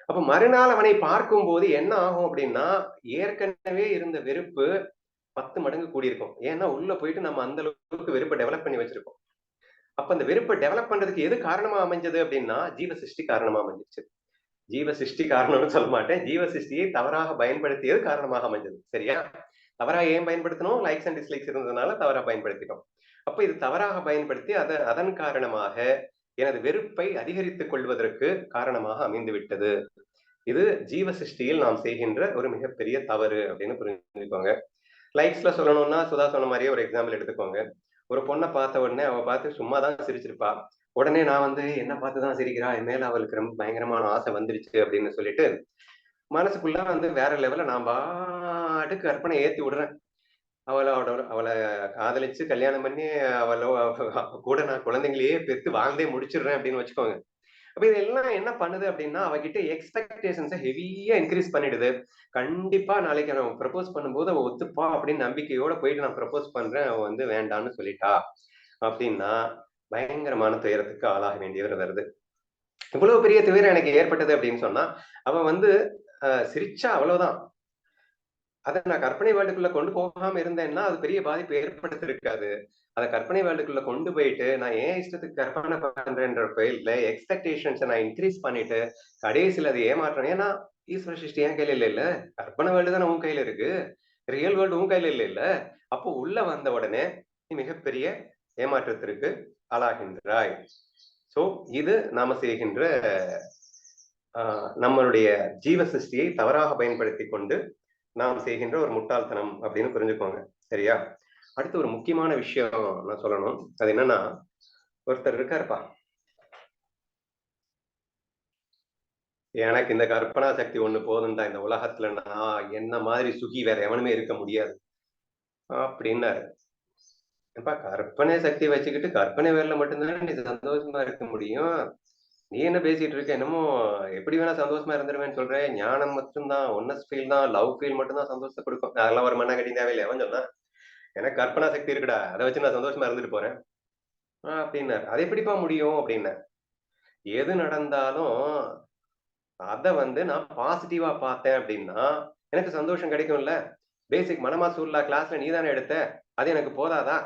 அப்ப மறுநாள் அவனை பார்க்கும் போது என்ன ஆகும் அப்படின்னா, ஏற்கனவே இருந்த வெறுப்பு 10 மடங்கு கூடியிருக்கும். ஏன்னா உள்ள போயிட்டு நம்ம அந்த அளவுக்கு வெறுப்பை டெவலப் பண்ணி வச்சிருக்கோம். அப்ப அந்த வெறுப்பை டெவலப் பண்றதுக்கு எது காரணமா அமைஞ்சது அப்படின்னா, ஜீவ சிருஷ்டி காரணமா அமைஞ்சிச்சு. ஜீவ சிருஷ்டி காரணம்னு சொல்ல மாட்டேன், ஜீவ சிருஷ்டியை தவறாக பயன்படுத்தியது காரணமாக அமைஞ்சது. சரியா? தவறா ஏன் பயன்படுத்தணும்? லைக்ஸ் அண்ட் டிஸ்லைக்ஸ் இருந்ததுனால தவறா பயன்படுத்திட்டோம். அப்ப இது தவறாக பயன்படுத்தி அதன் காரணமாக எனது வெறுப்பை அதிகரித்துக் கொள்வதற்கு காரணமாக அமைந்து விட்டது. இது ஜீவ சிருஷ்டியில் நாம் செய்கின்ற ஒரு மிகப்பெரிய தவறு அப்படின்னு புரிஞ்சுக்கோங்க. லைக்ஸ்ல சொல்லணும்னா சுதா சொன்ன மாதிரியே ஒரு எக்ஸாம்பிள் எடுத்துக்கோங்க. ஒரு பொண்ணை பார்த்த உடனே அவ பார்த்து சும்மா தான் சிரிச்சிருப்பா. உடனே நான் வந்து என்ன பார்த்துதான் சிரிக்கிறா, என் மேல அவளுக்கு ரொம்ப பயங்கரமான ஆசை வந்துருச்சு அப்படின்னு சொல்லிட்டு மனசுக்குள்ள வந்து வேற லெவல்ல நான் பாட்டுக்கு கற்பனை ஏத்தி விடுறேன். அவளை காதலிச்சு கல்யாணம் பண்ணி கூட நான் குழந்தைங்களையே பெத்து வாழ்ந்தே முடிச்சிடுறேன் அப்படின்னு வச்சுக்கோங்க. அப்ப இதெல்லாம் என்ன பண்ணுது அப்படின்னா அவகிட்ட எக்ஸ்பெக்டேஷன்ஸை ஹெவியா இன்க்ரீஸ் பண்ணிடுது. கண்டிப்பா நாளைக்கு அவன் ப்ரப்போஸ் பண்ணும்போது அவ ஒத்துப்பா அப்படின்னு நம்பிக்கையோட போயிட்டு நான் ப்ரப்போஸ் பண்றேன், அவ வந்து வேண்டான்னு சொல்லிட்டா அப்படின்னா பயங்கரமான துயரத்துக்கு ஆளாக வேண்டியவர் வருது. இவ்வளவு பெரிய துயரம் எனக்கு ஏற்பட்டது அப்படின்னு சொன்னா அவ வந்து சிரிச்சா அவ்வளவுதான். அதை நான் கற்பனை வேர்ல்டுக்குள்ள கொண்டு போகாம இருந்தேன்னா அது பெரிய பாதிப்பு ஏற்படுத்திருக்காது. அதை கற்பனை வேர்ல்டுக்குள்ள கொண்டு போயிட்டு நான் ஏன் இஷ்டத்துக்கு கற்பனை பண்றேன்ற பெயர்ல எக்ஸ்பெக்டேஷன்ஸை நான் இன்க்ரீஸ் பண்ணிட்டு கடைசியில் அதை ஏமாற்றேன். ஏன்னா ஈஸ்வர சிருஷ்டி என் கையில இல்ல இல்ல, கற்பனை வேர்ல்டு தானே உன் கையில இருக்கு, ரியல் வேர்ல்டு உன் கையில இல்ல இல்ல. அப்போ உள்ள வந்த உடனே நீ மிகப்பெரிய ஏமாற்றத்திற்கு ஆளாகின்றாய். சோ இது நாம செய்கின்ற நம்மளுடைய ஜீவ சிருஷ்டியை தவறாக பயன்படுத்தி கொண்டு நாம் செய்கின்ற ஒரு முட்டாள்தனம் அப்படின்னு புரிஞ்சுக்கோங்க. சரியா? அடுத்து ஒரு முக்கியமான விஷயம் நான் சொல்லணும். அது என்னன்னா, ஒருத்தர் இருக்காருப்பா, எனக்கு இந்த கற்பனா சக்தி ஒண்ணு போதும்டா, இந்த உலகத்துல நான் என்ன மாதிரி சுகி வேற எவனுமே இருக்க முடியாது அப்படின்னாரு. கற்பனை சக்தி வச்சுக்கிட்டு கற்பனை வேலை மட்டும்தானே நீ சந்தோஷமா இருக்க முடியும். நீ என்ன பேசிட்டு இருக்க, என்னமோ எப்படி வேணா சந்தோஷமா இருந்துருவேன்னு சொல்ற. ஞானம் மட்டும்தான், ஒன்னஸ் ஃபீல் தான், லவ் ஃபீல் மட்டும்தான் சந்தோஷத்தை கொடுக்கும். அதெல்லாம் ஒரு மண்ணா கட்டி தேவையில்லை. அவன் சொன்னா எனக்கு கற்பனா சக்தி இருக்குடா, அதை வச்சு நான் சந்தோஷமா இருந்துட்டு போறேன் அப்படின்னாரு. அது எப்படிப்பா முடியும் அப்படின்ன. எது நடந்தாலும் அதை வந்து நான் பாசிட்டிவா பார்த்தேன் அப்படின்னா எனக்கு சந்தோஷம் கிடைக்கும்ல. பேசிக் மனமா சூர்லா கிளாஸ்ல நீ தானே எடுத்த, அது எனக்கு போதாதா?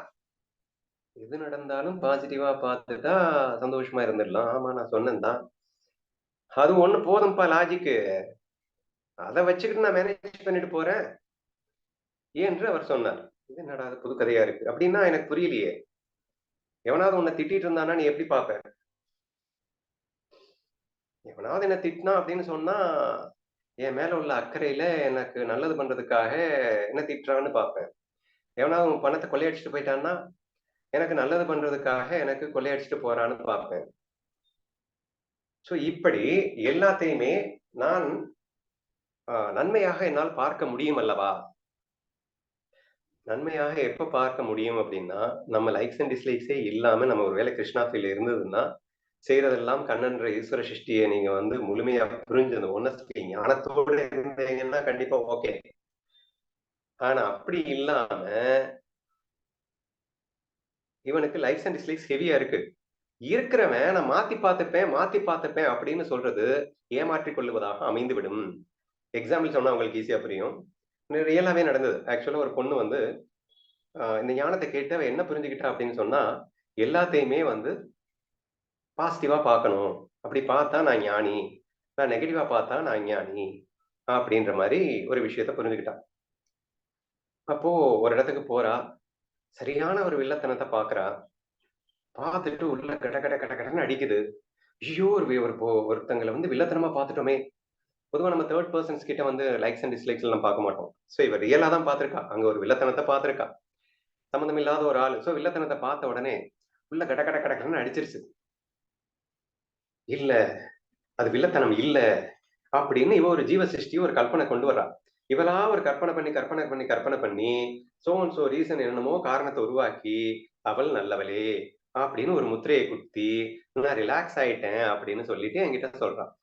எது நடந்தாலும் பாசிட்டிவா பார்த்துட்டா சந்தோஷமா இருந்துடலாம். ஆமா நான் சொன்னேன் தான், அது ஒண்ணு போதும்பா லாஜிக்கு, அதை வச்சுக்கிட்டு நான் மேனேஜ் பண்ணிட்டு போறேன் என்று அவர் சொன்னார். இது என்னடா புது கதையா இருக்கு அப்படின்னா எனக்கு புரியலையே. எவனாவது உன்னை திட்டிட்டு இருந்தானா நீ எப்படி பார்ப்ப? எவனாவது என்ன திட்டினா அப்படின்னு சொன்னா என் மேல உள்ள அக்கறையில எனக்கு நல்லது பண்றதுக்காக என்ன திட்டுறான்னு பார்ப்பேன். எவனாவது உன் பணத்தை கொள்ளையடிச்சிட்டு போயிட்டான்னா எனக்கு நல்லது பண்றதுக்காக எனக்கு கொள்ளையடிச்சிட்டு போறான்னு பார்ப்பேன். சோ இப்படி எல்லாத்தையுமே நான் நன்மையாக என்னால் பார்க்க முடியும் அல்லவா? நன்மையாக எப்ப பார்க்க முடியும் அப்படின்னா நம்ம லைக்ஸ் அண்ட் டிஸ்லைக்ஸே இல்லாம நம்ம ஒருவேளை கிருஷ்ணா ஃபீல் இருந்ததுன்னா செய்யறதெல்லாம் கண்ணன்ற ஈஸ்வர சிருஷ்டியை நீங்க வந்து முழுமையா புரிஞ்சு அந்த ஒன்னஸ்டி ஞானத்தோட இருந்தீங்கன்னா கண்டிப்பா ஓகே. ஆனா அப்படி இல்லாம இவனுக்கு லைக்ஸ் அண்ட் டிஸ்லைக்ஸ் ஹெவியா இருக்கு, இருக்கிறவன் நான் மாத்தி பார்த்துப்பேன் அப்படின்னு சொல்றது ஏமாற்றிக் கொள்ளுவதாக அமைந்துவிடும். எக்ஸாம்பிள் சொன்னா உங்களுக்கு ஈஸியா புரியும். ரியலாவே நடந்தது. ஆக்சுவலா ஒரு பொண்ணு வந்து இந்த ஞானத்தை கேட்டு அவ என்ன புரிஞ்சுக்கிட்டா அப்படின்னு சொன்னா எல்லாத்தையுமே வந்து பாசிட்டிவா பார்க்கணும், அப்படி பார்த்தா நான் ஞானி, நான் நெகட்டிவா பார்த்தா நான் ஞானி அப்படின்ற மாதிரி ஒரு விஷயத்த புரிஞ்சுக்கிட்டான். அப்போ ஒரு இடத்துக்கு போறா, சரியான ஒரு வில்லத்தனத்தை பாக்குறா. பார்த்துட்டு உள்ள கட கட கட கடன்னு அடிக்குது. ஐயோ ஒருத்தங்களை வந்து வில்லத்தனமா பார்த்துட்டோமே. பொதுவா நம்ம தேர்ட் பர்சன்ஸ் கிட்ட வந்து லைக்ஸ் அண்ட் டிஸ்லைக்ஸ் எல்லாம் பார்க்க மாட்டோம். சோ இவ ரியலா தான் பார்த்திருக்கா, அங்க ஒரு வில்லத்தனத்தை பார்த்திருக்கா, சம்பந்தம் இல்லாத ஒரு ஆளு. சோ வில்லத்தனத்தை பார்த்த உடனே உள்ள கட கட கட கடன்னு அடிச்சிருச்சு. இல்ல அது வில்லத்தனம் இல்ல அப்படின்னு இவ ஒரு ஜீவ சிருஷ்டி ஒரு கல்பனை கொண்டு வர்றா. இவளா ஒரு கற்பனை பண்ணி சோ ரீசன் என்னமோ காரணத்தை உருவாக்கி அவள் நல்லவளே அப்படின்னு ஒரு முத்திரையை குத்தி நான் ரிலாக்ஸ் ஆயிட்டேன் அப்படின்னு சொல்லிட்டு என்கிட்ட சொல்றான்.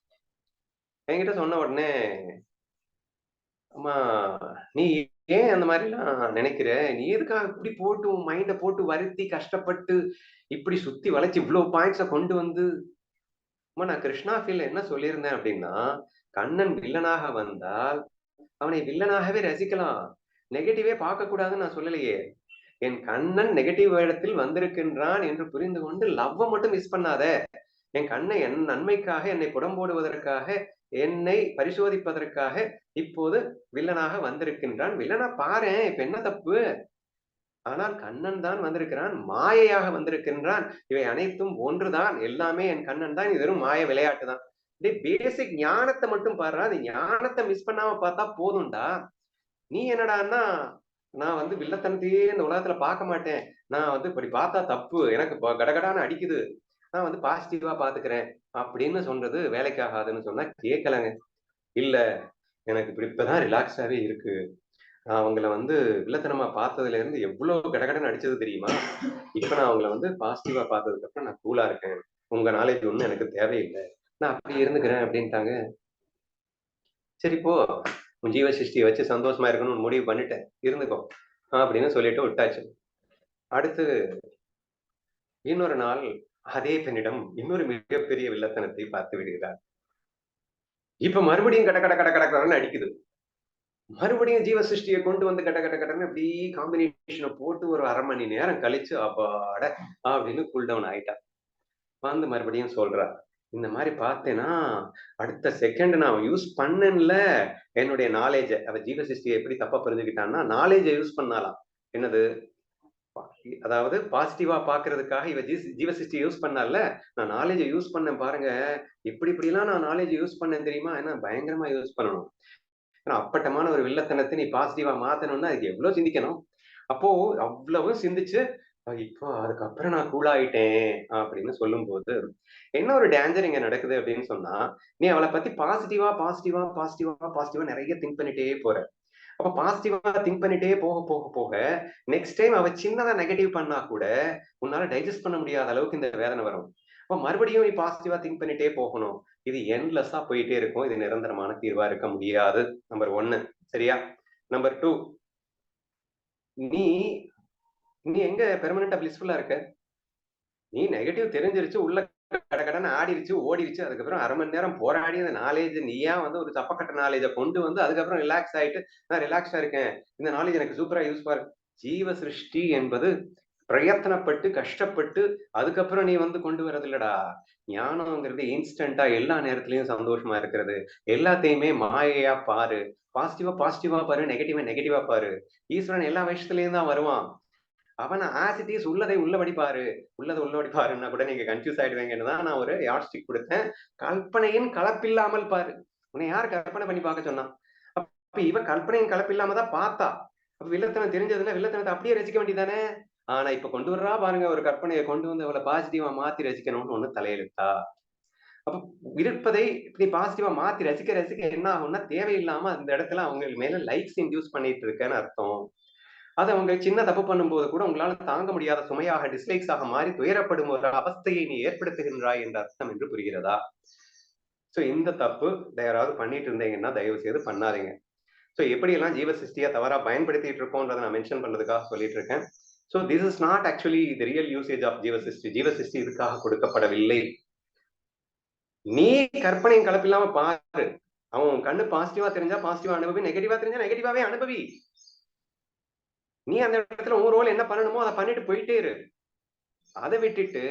என்கிட்ட சொன்ன உடனே அம்மா நீ ஏன் அந்த மாதிரி எல்லாம் நினைக்கிற, நீ எதுக்காக இப்படி போட்டு உன் மைண்ட போட்டு வருத்தி கஷ்டப்பட்டு இப்படி சுத்தி வளைச்சு இவ்வளவு பாயிண்ட்ஸை கொண்டு வந்து. நான் கிருஷ்ணா ஃபீல்ல என்ன சொல்லியிருந்தேன் அப்படின்னா கண்ணன் வில்லனாக வந்தால் அவனை வில்லனாகவே ரசிக்கலாம், நெகட்டிவே பார்க்க கூடாதுன்னு நான் சொல்லலையே. என் கண்ணன் நெகட்டிவ் இடத்தில் வந்திருக்கின்றான் என்று புரிந்து கொண்டு லவ்வை மட்டும் மிஸ் பண்ணாத. என் கண்ணை என் நன்மைக்காக என்னை புடம்போடுவதற்காக என்னை பரிசோதிப்பதற்காக இப்போது வில்லனாக வந்திருக்கின்றான், வில்லனா பாரு இப்ப என்ன தப்பு. ஆனால் கண்ணன் தான் வந்திருக்கிறான், மாயையாக வந்திருக்கின்றான். இவை அனைத்தும் ஒன்றுதான், எல்லாமே என் கண்ணன் தான், இது வெறும் மாய விளையாட்டு தான். பேசிக் ஞானத்தை மட்டும் பாரு, அது ஞானத்தை மிஸ் பண்ணாம பார்த்தா போதும்டா. நீ என்னடான்னா, நான் வந்து வில்லத்தனத்தையே இந்த உலகத்துல பார்க்க மாட்டேன், நான் வந்து இப்படி பார்த்தா தப்பு, எனக்கு கடகடான்னு அடிக்குது, நான் வந்து பாசிட்டிவா பாத்துக்கிறேன் அப்படின்னு சொல்றது வேலைக்கு ஆகாதுன்னு சொன்னா கேட்கலங்க. இல்ல, எனக்கு இப்பதான் ரிலாக்ஸாவே இருக்கு, நான் அவங்கள வந்து வில்லத்தனமா பார்த்ததுல இருந்து எவ்வளவு கடகடன்னு அடிச்சது தெரியுமா, இப்ப நான் அவங்கள வந்து பாசிட்டிவா பார்த்ததுக்கு அப்புறம் நான் கூலா இருக்கேன், உங்க நாலேஜ் ஒண்ணும் எனக்கு தேவையில்லை, நான் அப்படி இருந்துக்கிறேன் அப்படின்ட்டாங்க. சரி போ, உன் ஜீவ சிருஷ்டியை வச்சு சந்தோஷமா இருக்கணும்னு முடிவு பண்ணிட்டேன், இருந்துக்கோ அப்படின்னு சொல்லிட்டு விட்டாச்சு. அடுத்து இன்னொரு நாள் அதே பெண்ணிடம் இன்னொரு மிகப்பெரிய வில்லத்தனத்தை பார்த்து விடுகிறார். இப்ப மறுபடியும் கட கட கட கடன்னு அடிக்குது. மறுபடியும் ஜீவ சிருஷ்டியை கொண்டு வந்து கட கட கடன்னு அப்படி காம்பினேஷனை போட்டு ஒரு 1/2 மணி நேரம் கழிச்சு அப்பாட அப்படின்னு கூல் டவுன் ஆயிட்டா. வந்து மறுபடியும் சொல்றா, இந்த மாதிரி பார்த்தேன்னா அடுத்த செகண்ட் நான் யூஸ் பண்ணல என்னுடைய நாலேஜ. அவ ஜீவ சிருஷ்டியை எப்படி தப்பா புரிஞ்சுக்கிட்டான்னா, நாலேஜை யூஸ் பண்ணலாம். என்னது, அதாவது பாசிட்டிவா பாக்குறதுக்காக இவ ஜீவ சிருஷ்டி யூஸ் பண்ணல, நான் நாலேஜ் யூஸ் பண்ணேன் பாருங்க, இப்படி இப்படிலாம் நான் நாலேஜ் யூஸ் பண்ணேன் தெரியுமா, ஏன்னா பயங்கரமா யூஸ் பண்ணணும். ஏன்னா அப்பட்டமான ஒரு வில்லத்தனத்தை நீ பாசிட்டிவா மாத்தணும்னா அதுக்கு எவ்வளவு சிந்திக்கணும். அப்போ அவ்வளவு சிந்திச்சு இப்போ அதுக்கப்புறம் நான் கூல் ஆயிட்டேன் அப்படின்னு சொல்லும் போது என்ன ஒரு டேஞ்சர் இங்க நடக்குது அப்படின்னு சொன்னா, நீ அவளை பத்தி பாசிட்டிவா பாசிட்டிவா பாசிட்டிவா பாசிட்டிவா நிறைய திங்க் பண்ணிட்டே போற. அப்ப பாசிட்டிவா திங்க் பண்ணிட்டே போக போக போக நெக்ஸ்ட் டைம் அவ சின்னதா நெகட்டிவ் பண்ணா கூட உன்னால டைஜஸ்ட் பண்ண முடியாத அளவுக்கு இந்த வேதனை வரும். அப்ப மறுபடியும் நீ பாசிட்டிவா திங்க் பண்ணிட்டே போகணும். இது எண்ட்லெஸ்ஸா போயிட்டே இருக்கும். இது நிரந்தரமான தீர்வா இருக்க முடியாது. நம்பர் 1. சரியா? நம்பர் 2, நீ நீ எங்க பெர்மனண்டா பிளிஸ்ஃபுல்லா இருக்க? நீ நெகட்டிவ் தெரிஞ்சிருச்சு, உள்ள கடகடன்னு ஆடிருச்சு, ஓடிருச்சு. அதுக்கப்புறம் 1/2 மணி நேரம் போராடி அந்த நாலேஜ் நீயா வந்து ஒரு தப்பக்கட்ட நாலேஜை கொண்டு வந்து அதுக்கப்புறம் ரிலாக்ஸ் ஆயிட்டு நான் ரிலாக்ஸா இருக்கேன், இந்த நாலேஜ் எனக்கு சூப்பரா யூஸ் பாரு. ஜீவ சிருஷ்டி என்பது பிரயத்தனப்பட்டு கஷ்டப்பட்டு அதுக்கப்புறம் நீ வந்து கொண்டு வரது இல்லடா. ஞானம்ங்கிறது இன்ஸ்டன்டா எல்லா நேரத்திலயும் சந்தோஷமா இருக்கிறது. எல்லாத்தையுமே மாயையா பாரு. பாசிட்டிவா பாசிட்டிவா பாரு, நெகட்டிவா நெகட்டிவா பாரு. ஈஸ்வரன் எல்லா விஷயத்திலயும் தான் வருவான். அவன் ஆஸ் இட் இஸ் உள்ளதை உள்ளபடி பாரு, உள்ளதை உள்ளபடி பாருன்னா கூட நீங்க கன்ஃபியூஸ் ஆயிடுவீங்கன்னு தான் நான் ஒரு யார்ட்ஸ்டிக் கொடுத்தேன். கற்பனையின் கலப்பில்லாமல் பாரு. உன்னை யார் கற்பனை பண்ணி பார்க்க சொன்னா? அப்ப இவ கற்பனையின் கலப்பில்லாம தான் பார்த்தா. அப்ப வில்லத்தனம் தெரிஞ்சதுல வில்லத்தனத்தை அப்படியே ரசிக்க வேண்டியதானே. ஆனா இப்ப கொண்டு வர்றா பாருங்க ஒரு கற்பனையை கொண்டு வந்து அவளை பாசிட்டிவா மாத்தி ரசிக்கணும்னு ஒண்ணு தலையெழுத்தா. அப்ப இருப்பதை இப்படி பாசிட்டிவா மாத்தி ரசிக்க ரசிக்க என்ன ஆகும்னா, தேவையில்லாம அந்த இடத்துல அவங்க மேல லைக்ஸ் இன்டியூஸ் பண்ணிட்டு இருக்கேன்னு அர்த்தம். அது அவங்க சின்ன தப்பு பண்ணும்போது கூட உங்களால தாங்க முடியாத சுமையாக டிஸ்லைக்ஸாக மாறி துயரப்படும் ஒரு அவஸ்தையை நீ ஏற்படுத்துகின்றாய் என்ற அர்த்தம் என்று புரிகிறதா? சோ இந்த தப்பு யாராவது பண்ணிட்டு இருந்தீங்கன்னா தயவு செய்து பண்ணாதீங்க. சோ எப்படியெல்லாம் ஜீவ சிருஷ்டியை தவறா பயன்படுத்திட்டு இருக்கோன்றதை நான் மென்ஷன் பண்றதுக்காக சொல்லிட்டு இருக்கேன். So this is not actually the real usage of ஜீவ சிருஷ்டி. ஜீவ சிருஷ்டி இதுக்காக கொடுக்கப்படவில்லை. நீ கற்பனையும் கலப்பில்லாம பாரு. அவன் கண்ணு பாசிட்டிவா தெரிஞ்சா பாசிட்டிவா அனுபவி, நெகட்டிவா தெரிஞ்சா நெகட்டிவாவே அனுபவி. நீ அந்த இடத்துல உன் ரோல் என்ன பண்ணணுமோ அதை பண்ணிட்டு போயிட்டே இரு. அதை விட்டுட்டு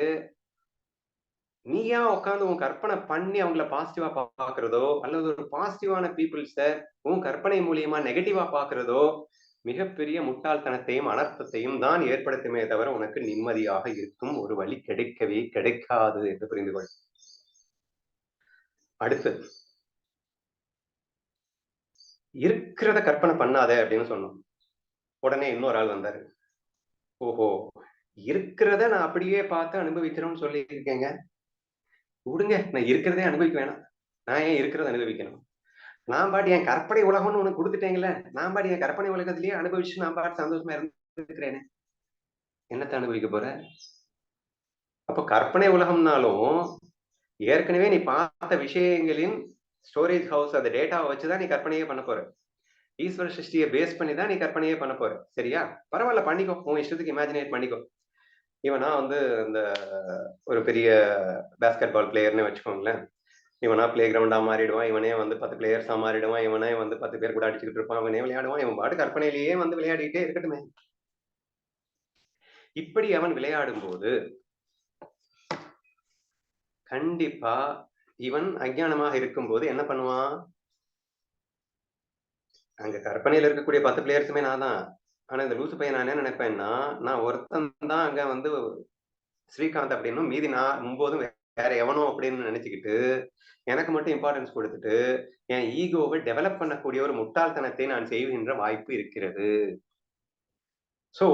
நீயா உட்காந்து உன் கற்பனை பண்ணி அவங்கள பாசிட்டிவா பாக்குறதோ அல்லது ஒரு பாசிட்டிவான பீப்புள்ஸ உன் கற்பனை மூலியமா நெகட்டிவா பாக்குறதோ மிகப்பெரிய முட்டாள்தனத்தையும் அனர்த்தத்தையும் தான் ஏற்படுத்துமே தவிர உனக்கு நிம்மதியாக இருக்கும் ஒரு வழி கிடைக்கவே கிடைக்காது என்று புரிந்து கொள். அடுத்து, இருக்கிறத கற்பனை பண்ணாத அப்படின்னு சொன்னோம். உடனே இன்னொரு ஆள் வந்தாரு. ஓஹோ, இருக்கிறத நான் அப்படியே பார்த்து அனுபவிக்கிறோம்னு சொல்லி இருக்கேங்க. விடுங்க, நான் இருக்கிறதே அனுபவிக்க வேணாம். நான் ஏன் இருக்கிறத அனுபவிக்கணும்? நான் பாட்டு என் கற்பனை உலகம்னு உனக்கு கொடுத்துட்டேங்கல்ல, நான் பாட்டு என் கற்பனை உலகத்திலேயே அனுபவிச்சு நான் பாட்டு சந்தோஷமா இருந்துக்கிறேனே, என்னத்தை அனுபவிக்க போற? அப்ப கற்பனை உலகம்னாலும் ஏற்கனவே நீ பார்த்த விஷயங்களின் ஸ்டோரேஜ் ஹவுஸ், அந்த டேட்டாவை வச்சுதான் நீ கற்பனையே பண்ண போற. ஈஸ்வர சிருஷ்டியை பேஸ் பண்ணி தான் நீ கற்பனையே பண்ண போற. சரியா? பரவாயில்ல, பண்ணிக்கோ, உன் இஷ்டத்துக்கு இமேஜினேட் பண்ணிக்கோ. இவனா வந்து இந்த ஒரு பெரிய பேஸ்கெட் பால் பிளேயர்னு வச்சுக்கோங்களேன். இவனா பிளே கிரவுண்டா மாறிடுவான், இவனே வந்து 10 பிளேயர்ஸா மாறிடுவான், இவனே வந்து 10 பேர் கூட அடிச்சுக்கிட்டு இருப்பான், இவனே விளையாடுவான், இவன் பாட்டு கற்பனையிலேயே வந்து விளையாடிட்டே இருக்கட்டுமே. இப்படி அவன் விளையாடும் போது கண்டிப்பா இவன் அஞ்ஞானமாக இருக்கும் போது என்ன பண்ணுவான்? அங்க கற்பனையில இருக்கக்கூடிய 10 பிளேயர்ஸுமே நான் தான். ஆனா இந்த லூசு பையன் நான் என்ன நினைப்பேன்னா, நான் ஒருத்தன் தான் அங்க வந்து ஸ்ரீகாந்த் அப்படின்னும், மீதி நான் 9 வேற எவனோ அப்படின்னு நினைச்சுக்கிட்டு எனக்கு மட்டும் இம்பார்ட்டன்ஸ் கொடுத்துட்டு என் ஈகோவை டெவலப் பண்ணக்கூடிய ஒரு முட்டாள்தனத்தை நான் செய்கின்ற வாய்ப்பு இருக்கிறது. சோ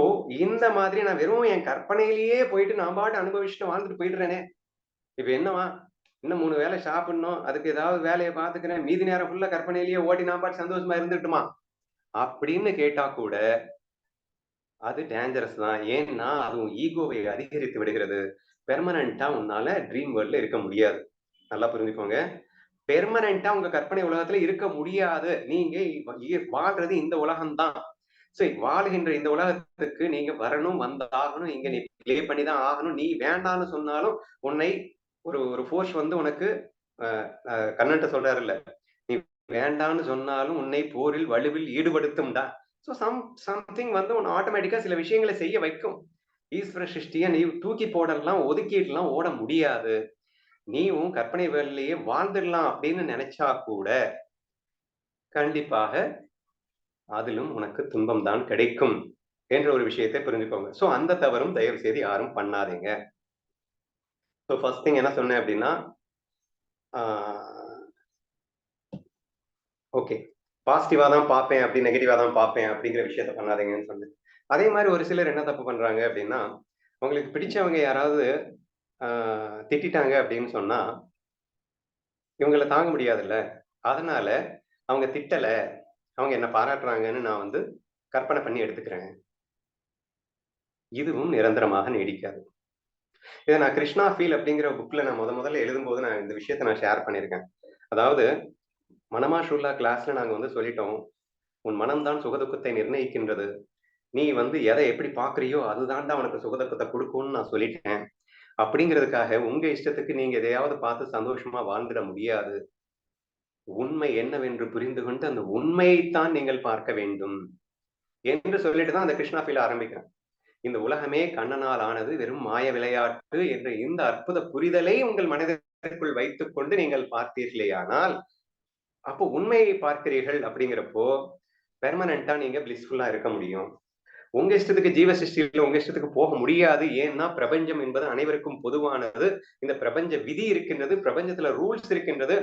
இந்த மாதிரி நான் வெறும் என் கற்பனையிலேயே போயிட்டு நான் பாட்டு அனுபவிச்சுட்டு வாழ்ந்துட்டு போயிடுறேனே. இப்ப என்னவா, இன்னும் 3 வேளை சாப்பிடணும், அதுக்கு ஏதாவது வேலையை பார்த்துக்கிறேன், மீதி நேரம் ஃபுல்லா கற்பனையிலேயே ஓட்டி நான் பாட்டு சந்தோஷமா இருந்துட்டுமா அப்படின்னு கேட்டா கூட அது டேஞ்சரஸ் தான். ஏன்னா அதுவும் ஈகோவை அதிகரித்து விடுகிறது. பெர்மனண்டா உன்னால ட்ரீம் வேர்ல்ட்ல இருக்க முடியாது. நல்லா புரிஞ்சுக்கோங்க. பெர்மனண்டா உங்க கற்பனை உலகத்துல இருக்க முடியாது. நீங்க வாழ்றது இந்த உலகம்தான். சரி, வாழ்கின்ற இந்த உலகத்துக்கு நீங்க வரணும், வந்தாகணும், இங்க நீ பிளே பண்ணிதான் ஆகணும். நீ வேண்டான்னு சொன்னாலும் உன்னை ஒரு ஃபோர்ஸ் வந்து உனக்கு கண்ணன்ட்ட சொல்றாருல்ல, நீ வேண்டான்னு சொன்னாலும் உன்னை போரில் வலுவில் ஈடுபடுத்தும்டா. ஸோ சம்திங் வந்து உன்னை ஆட்டோமேட்டிக்கா சில விஷயங்களை செய்ய வைக்கும். ஈஸ்வர சிருஷ்டியை நீ தூக்கி போடலாம், ஒதுக்கிடலாம், ஓட முடியாது. நீ உன் கற்பனை வேலையிலேயே வாழ்ந்துடலாம் அப்படின்னு நினைச்சா கூட கண்டிப்பாக அதிலும் உனக்கு துன்பம் தான் கிடைக்கும் என்ற ஒரு விஷயத்தை புரிஞ்சுக்கோங்க. சோ அந்த தவறும் தயவு செய்து யாரும் பண்ணாதீங்க. ஸோ ஃபர்ஸ்ட் திங் என்ன சொன்னேன் அப்படின்னா, ஓகே, பாசிட்டிவா தான் பார்ப்பேன் அப்படி நெகட்டிவா தான் பார்ப்பேன் அப்படிங்கிற விஷயத்த பண்ணாதீங்கன்னு சொன்னேன். அதே மாதிரி ஒரு சிலர் என்ன தப்பு பண்றாங்க அப்படின்னா, உங்களுக்கு பிடிச்சவங்க யாராவது திட்டாங்க அப்படின்னு சொன்னா இவங்களை தாங்க முடியாதுல்ல. அதனால அவங்க திட்டல, அவங்க என்ன பாராட்டுறாங்கன்னு நான் வந்து கற்பனை பண்ணி எடுத்துக்கிறேன். இதுவும் நிரந்தரமாக நீடிக்காது. இதை நான் கிருஷ்ணா ஃபீல் அப்படிங்கிற புக்ல நான் முதல்ல எழுதும்போது நான் இந்த விஷயத்தை நான் ஷேர் பண்ணியிருக்கேன். அதாவது மனமா ஷுல்லா கிளாஸ்ல நாங்க வந்து சொல்லிட்டோம், உன் மனம்தான் சுகதுக்கத்தை நிர்ணயிக்கின்றது. நீ வந்து எதை எப்படி பாக்குறியோ அதுதான்டா உனக்கு சுகதுக்கத்தை கொடுக்கும்னு நான் சொல்லிட்டேன். அப்படிங்கிறதுக்காக உங்க இஷ்டத்துக்கு நீங்க எதையாவது பார்த்து சந்தோஷமா வாழ்ந்துட முடியாது. உண்மை என்னவென்று புரிந்து கொண்டு அந்த உண்மையைத்தான் நீங்கள் பார்க்க வேண்டும் என்று சொல்லிட்டு தான் அந்த கிருஷ்ணா ஃபீல் ஆரம்பிக்கிறேன். இந்த உலகமே கண்ணனால் ஆனது, வெறும் மாய விளையாட்டு என்ற இந்த அற்புத புரிதலை உங்கள் மனதிற்குள் வைத்துக் கொண்டு நீங்கள் பார்த்தீர்களேயானால் அப்போ உண்மையை பார்க்கிறீர்கள். அப்படிங்கிறப்போ பெர்மனண்டா நீங்க பிளிஸ்ஃபுல்லா இருக்க முடியும். உங்க இஷ்டத்துக்கு ஜீவ சிருஷ்டியில உங்க இஷ்டத்துக்கு போக முடியாது. ஏன்னா பிரபஞ்சம் என்பது அனைவருக்கும் பொதுவானது. இந்த பிரபஞ்ச விதி இருக்கின்றது, பிரபஞ்சத்துல ரூல்ஸ் இருக்கின்றது.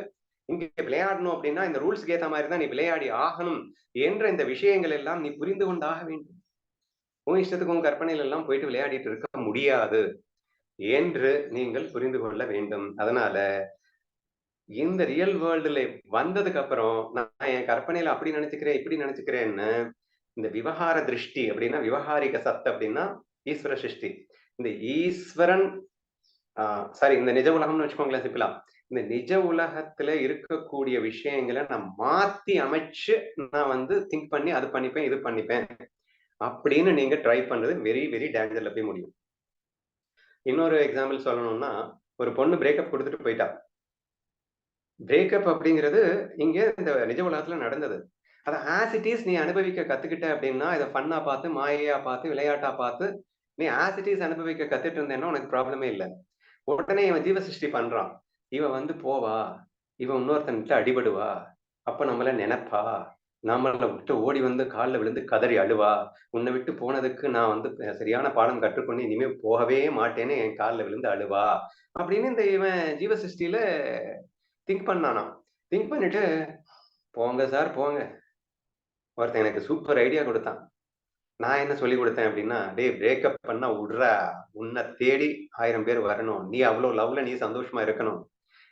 இங்க விளையாடணும் அப்படின்னா இந்த ரூல்ஸ்க்கு ஏத்த மாதிரி தான் நீ விளையாடி ஆகணும் என்ற இந்த விஷயங்கள் எல்லாம் நீ புரிந்து கொண்டாக வேண்டும். உன் இஷ்டத்துக்கு உங்க கற்பனையில எல்லாம் போயிட்டு விளையாடிட்டு இருக்க முடியாது என்று நீங்கள் புரிந்து கொள்ள வேண்டும். அதனால இந்த ரியல் வேர்ல்டுல வந்ததுக்கு அப்புறம் நான் என் கற்பனையில அப்படி நினைச்சுக்கிறேன் இப்படி நினைச்சுக்கிறேன்னு இந்த விவகார திருஷ்டி அப்படின்னா விவகாரிக சத்து அப்படின்னா ஈஸ்வர சிருஷ்டி, இந்த ஈஸ்வரன் சாரி இந்த நிஜ உலகம்னு வச்சுக்கோங்களேன் சிம்பிளா. இந்த நிஜ உலகத்துல இருக்கக்கூடிய விஷயங்களை நான் மாத்தி அமைச்சு நான் வந்து திங்க் பண்ணி அது பண்ணிப்பேன் இது பண்ணிப்பேன் அப்படின்னு நீங்க ட்ரை பண்றது வெரி வெரி டேஞ்சர்ல போய் முடியும். இன்னொரு எக்ஸாம்பிள் சொல்லணும்னா, ஒரு பொண்ணு பிரேக்கப் கொடுத்துட்டு போயிட்டா. பிரேக்கப் அப்படிங்கிறது இங்க இந்த நிஜ உலகத்துல நடந்தது. அதை ஆஸ் இட் இஸ் நீ அனுபவிக்க கத்துக்கிட்ட அப்படின்னா இதை ஃபன்னா பார்த்து மாயையா பார்த்து விளையாட்டா பார்த்து நீ ஆஸ் இட் இஸ் அனுபவிக்க கத்துட்டு இருந்தேன்னா உனக்கு ப்ராப்ளமே இல்லை. உடனே இவன் ஜீவ சிருஷ்டி பண்றான். இவன் வந்து போவா, இவன் இன்னொருத்தன்கிட்ட அடிபடுவா, அப்ப நம்மள நினைப்பா, நம்மள விட்டு ஓடி வந்து காலில் விழுந்து கதறி அழுவா, உன்னை விட்டு போனதுக்கு நான் வந்து சரியான பாடம் கற்றுக்கொண்டு இனிமே போகவே மாட்டேன்னு என் காலில் விழுந்து அழுவா அப்படின்னு இந்த இவன் ஜீவ சிருஷ்டியில திங்க் பண்ணானா. திங்க் பண்ணிட்டு போங்க சார் போங்க, ஒருத்தன் எனக்கு சூப்பர் ஐடியா கொடுத்தான். நான் என்ன சொல்லி கொடுத்தேன் அப்படின்னா, டேய் பிரேக்கப் பண்ணா விட்றா, உன்னை தேடி 1000 பேர் வரணும், நீ அவ்வளவு லவ்ல நீ சந்தோஷமா இருக்கணும்,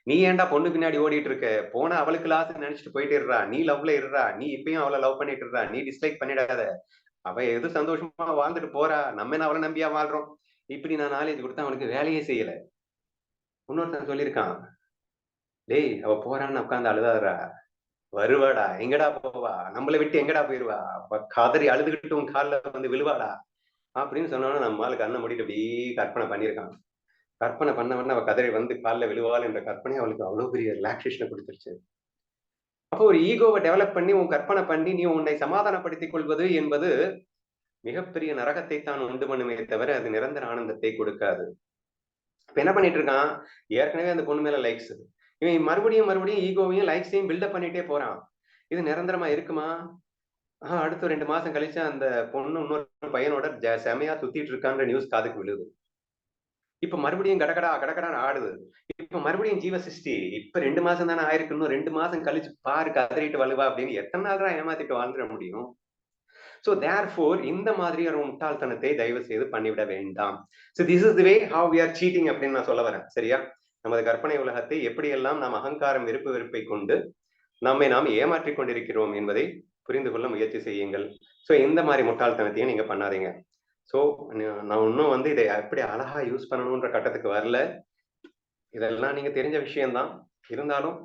நீ ஏன்டா பொண்ணு பின்னாடி ஓடிட்டு இருக்க, போனா அவளுக்கு லாஸ் நினைச்சிட்டு போயிட்டு இருறா, நீ லவ்ல இருறா, நீ இப்பயும் அவளை லவ் பண்ணிட்டு இருறா, நீ டிஸ்லைக் பண்ணிடாத, அவ எது சந்தோஷமா வாழ்ந்துட்டு போறா, நம்ம என்ன அவளை நம்பியா வாழ்றோம். இப்படி நான் நாலேஜ் கொடுத்தா அவனுக்கு வேலையே செய்யல. இன்னொருத்தன் சொல்லியிருக்கான், டேய் அவ போறான்னு உட்காந்து அழுதாதரா, வருவாடா, எங்கடா போவா, நம்மளை விட்டு எங்கடா போயிருவா, கதறி அழுதுகிட்டு உன் காலில் வந்து விழுவாடா அப்படின்னு சொன்னோன்னா நம்மளால கண்ணை மூடிட்டு அப்படியே கற்பனை பண்ணியிருக்கான். கற்பனை பண்ணவன அவ கதறி வந்து காலில் விழுவாள் என்ற கற்பனை அவளுக்கு அவ்வளவு பெரிய ரிலாக்ஸேஷனை கொடுத்துருச்சு. அப்போ ஒரு ஈகோவை டெவலப் பண்ணி உன் கற்பனை பண்ணி நீ உன்னை சமாதானப்படுத்திக் கொள்வது என்பது மிகப்பெரிய நரகத்தை தான் உண்டு பண்ணுமே தவிர அது நிரந்தர ஆனந்தத்தை கொடுக்காது. இப்ப என்ன பண்ணிட்டு இருக்கான், ஏற்கனவே அந்த பொண்ணு மேல லைக்ஸ், இவன் மறுபடியும் ஈகோவையும் லைக்ஸையும் பில்டப் பண்ணிட்டே போறான். இது நிரந்தரமா இருக்குமா? அடுத்த 2 மாசம் கழிச்சு அந்த பொண்ணு இன்னொரு பையனோட செமையா சுத்திட்டு இருக்கான்ற நியூஸ் காதுக்கு விழுது. இப்ப மறுபடியும் கடகடான்னு ஆடுது. இப்ப இப்ப மறுபடியும் ஜீவ சிருஷ்டி இப்ப 2 மாசம் தானே ஆயிருக்கு, இன்னும் 2 மாசம் கழிச்சு பாரு கதறிட்டு வலுவா அப்படின்னு எத்தனை நாள் தான் ஏமாத்திட்டு வாழ்ந்துட முடியும்? சோ தேர்ஃபோர் இந்த மாதிரி ஒரு முட்டாள்தனத்தை தயவு செய்து பண்ணிவிட வேண்டாம். So this is the way how we are cheating அப்படின்னு நான் சொல்ல வரேன். சரியா? நமது கற்பனை உலகத்தை எப்படியெல்லாம் நாம் அகங்காரம் வெறுப்பை கொண்டு நம்மை நாம் ஏமாற்றிக் கொண்டிருக்கிறோம் என்பதை புரிந்து கொள்ள முயற்சி செய்யுங்கள். சோ இந்த மாதிரி முட்டாள்தனத்தையும் நீங்க பண்ணாதீங்க. சோ நான் இன்னும் வந்து இதை எப்படி அழகா யூஸ் பண்ணணும்ன்ற கட்டத்துக்கு வரல. இதெல்லாம் நீங்க தெரிஞ்ச விஷயம்தான், இருந்தாலும்